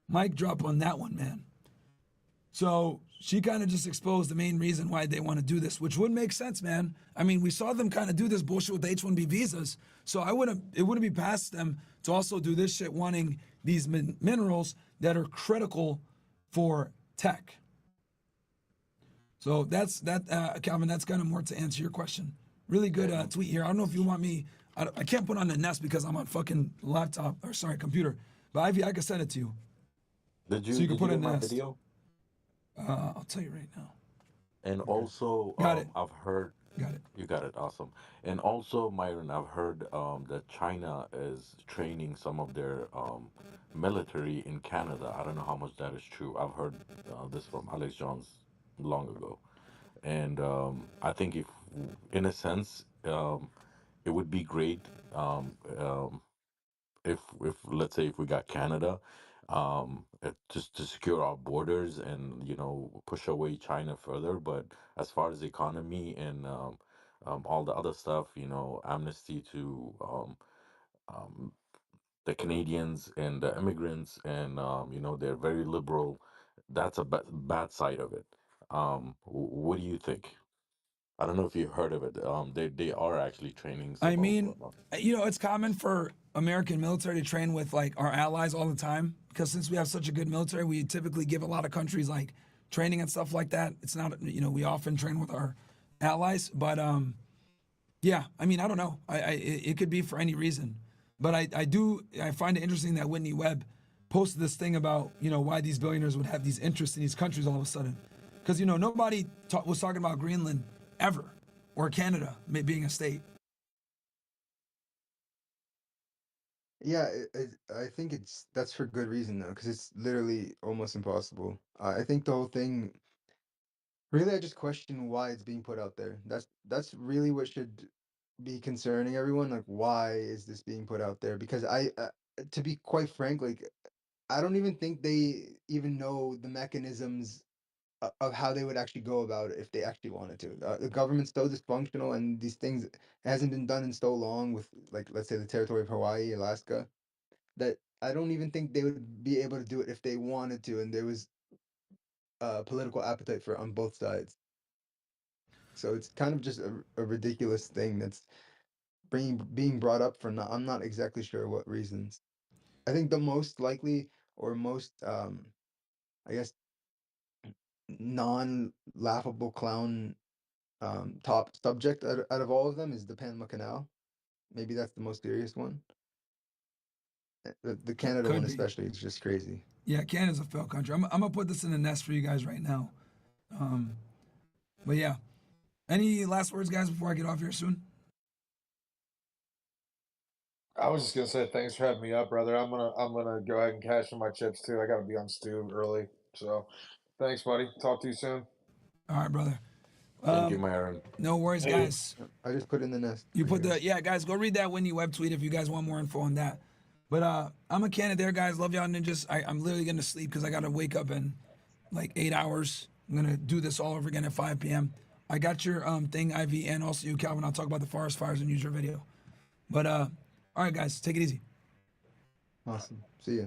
Mic drop on that one, man. So she kind of just exposed the main reason why they want to do this, which would make sense, man. I mean, we saw them kind of do this bullshit with the H-1B visas, so it wouldn't be past them to also do this shit, wanting these minerals that are critical for tech. So that's that, Calvin. That's kind of more to answer your question. Really good tweet here. I don't know if you want me. I can't put on the Nest because I'm on fucking computer. But Ivy, I can send it to you. Did you, so you can did put you it in get my Nest. video? I'll tell you right now. And also, Got it. I've heard. Got it. You got it. Awesome. And also, Myron, I've heard that China is training some of their military in Canada. I don't know how much that is true. I've heard this from Alex Jones long ago. And I think if, in a sense, it would be great if let's say if we got Canada, just to secure our borders and push away China further. But as far as the economy and all the other stuff, amnesty to um, the Canadians and the immigrants, and they're very liberal. That's a bad side of it. What do you think? I don't know if you've heard of it. They are actually training I some mean, of. it's common for American military to train with like our allies all the time, because since we have such a good military, we typically give a lot of countries like training and stuff like that. It's not, we often train with our allies, but yeah, I mean, I don't know. It could be for any reason, but I find it interesting that Whitney Webb posted this thing about why these billionaires would have these interests in these countries all of a sudden, because nobody was talking about Greenland ever, or Canada being a state. Yeah, I think that's for good reason though, because it's literally almost impossible. I think the whole thing, really, I just question why it's being put out there. That's really what should be concerning everyone. Like, why is this being put out there? Because to be quite frank, like, I don't even think they even know the mechanisms of how they would actually go about it if they actually wanted to. The government's so dysfunctional, and these things hasn't been done in so long with, like, let's say the territory of Hawaii, Alaska, that I don't even think they would be able to do it if they wanted to, and there was political appetite for it on both sides. So it's kind of just a ridiculous thing that's being brought up for I'm not exactly sure what reasons. I think the most likely, or most I guess non-laughable clown top subject out of all of them is the Panama Canal. Maybe that's the most serious one. The Canada one Could be. especially is just crazy. Yeah, Canada's a failed country. I'm gonna put this in the nest for you guys right now. But yeah, any last words, guys, before I get off here soon? I was just gonna say thanks for having me up, brother. I'm gonna go ahead and cash in my chips too. I gotta be on stew early. So thanks, buddy. Talk to you soon. All right, brother. Thank you, Myron. No worries, guys. I just put in the nest. You put guys, go read that Whitney Webb tweet if you guys want more info on that. But I'm a Canada there, guys. Love y'all ninjas. I'm literally gonna sleep because I gotta wake up in like 8 hours. I'm gonna do this all over again at 5 p.m. I got your thing, Ivy, and also you, Calvin. I'll talk about the forest fires and use your video. But all right, guys, take it easy. Awesome. See ya.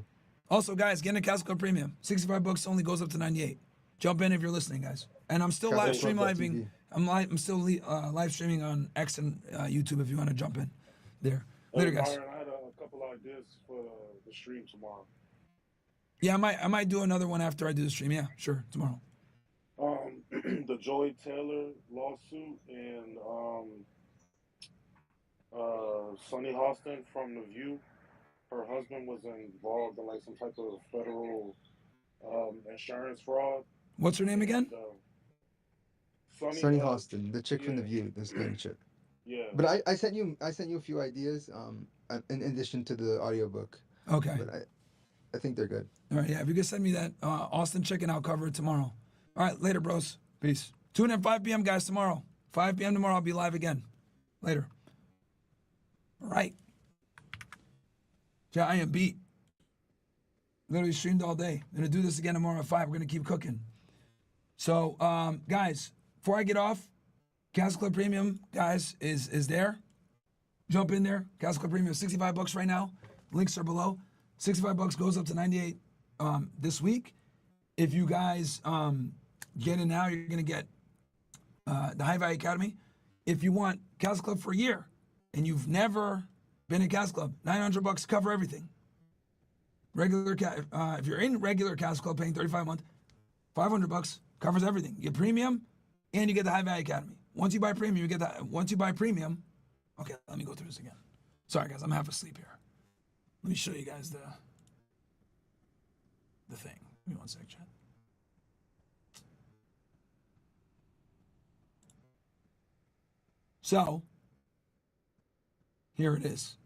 Also, guys, get in a Castle Club Premium. $65 only, goes up to 98. Jump in if you're listening, guys. And I'm still live streaming. I'm still live streaming on X and YouTube if you want to jump in there. Later, guys. Myron, I had a couple ideas for the stream tomorrow. Yeah, I might do another one after I do the stream. Yeah, sure, tomorrow. The Joy Taylor lawsuit and Sonny Hostin from The View. her husband was involved in like some type of federal insurance fraud. What's her name again? And, Sunny Hostin, the chick from The yeah, View, the Hispanic chick. yeah. But I sent you a few ideas in addition to the audiobook. Okay. But I think they're good. All right, yeah. If you could send me that Austin chicken, I'll cover it tomorrow. All right, later, bros. Peace. Tune in 5 p.m., guys, tomorrow. 5 p.m. tomorrow, I'll be live again. Later. All right. Yeah, I am beat. Literally streamed all day. I'm going to do this again tomorrow at 5. We're going to keep cooking. So, guys, before I get off, Castle Club Premium, guys, is there. Jump in there. Castle Club Premium is $65 right now. Links are below. $65 goes up to $98 this week. If you guys get in now, you're going to get the High Value Academy. If you want Castle Club for a year and you've never been in Castle Club, $900 to cover everything. If you're in regular Castle Club paying $35 a month, $500 covers everything. You get premium and you get the High Value Academy. Once you buy premium, you get that. Once you buy premium, okay, let me go through this again. Sorry, guys, I'm half asleep here. Let me show you guys the thing. Give me one sec, chat. So, here it is.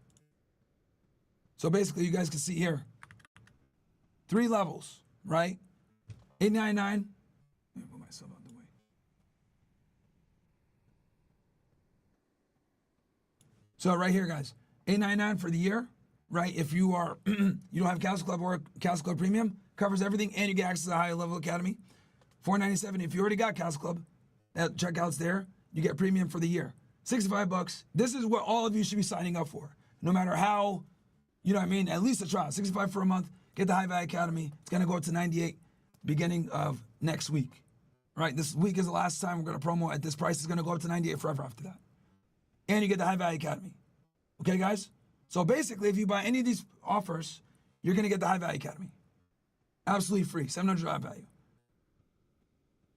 So basically, you guys can see here, 3 levels, right? $8.99. Let me put myself out the way. So right here, guys, $8.99 for the year, right? If you are you don't have Castle Club or Castle Club Premium, covers everything, and you get access to the higher level academy. $4.97 if you already got Castle Club. That checkout's there. You get premium for the year. $65. This is what all of you should be signing up for. No matter how, you know what I mean, at least a trial. $65 for a month. Get the High Value Academy. It's gonna go up to $98 beginning of next week. Right? This week is the last time we're gonna promo at this price. It's gonna go up to $98 forever after that. And you get the High Value Academy. Okay, guys? So basically, if you buy any of these offers, you're gonna get the High Value Academy. Absolutely free, $700 value.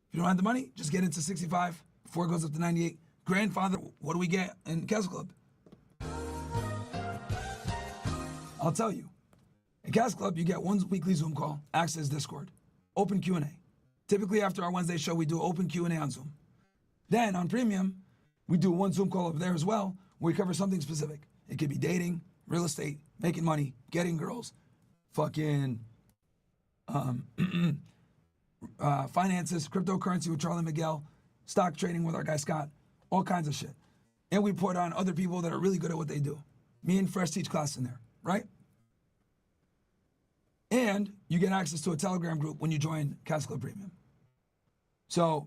If you don't have the money, just get into 65 before it goes up to 98. Grandfather, what do we get in Castle Club? I'll tell you. In Castle Club, you get one weekly Zoom call, access Discord, open Q&A. Typically after our Wednesday show, we do open Q&A on Zoom. Then on Premium, we do one Zoom call over there as well, where we cover something specific. It could be dating, real estate, making money, getting girls, fucking finances, cryptocurrency with Charlie Miguel, stock trading with our guy Scott, all kinds of shit. And we put on other people that are really good at what they do. Me and Fresh teach class in there, right? And you get access to a Telegram group when you join Castle Club Premium. So,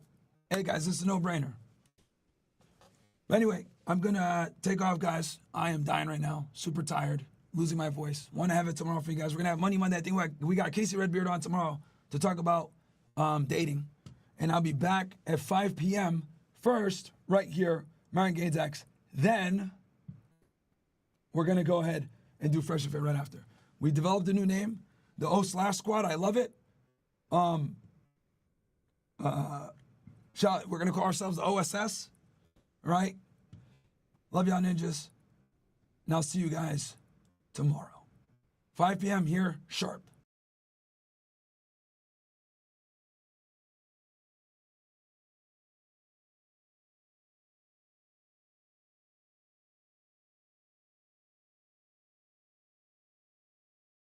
hey guys, this is a no-brainer. But anyway, I'm gonna take off, guys. I am dying right now, super tired, losing my voice. Want to have it tomorrow for you guys. We're gonna have Money Monday. I think we got Casey Redbeard on tomorrow to talk about dating. And I'll be back at 5 p.m. first, right here, Myron Gadzhi. Then we're gonna go ahead and do Fresh and Fit right after. We developed a new name, the O/Squad. I love it. We're gonna call ourselves the OSS, right? Love y'all ninjas. And I'll see you guys tomorrow. 5 p.m. here, sharp.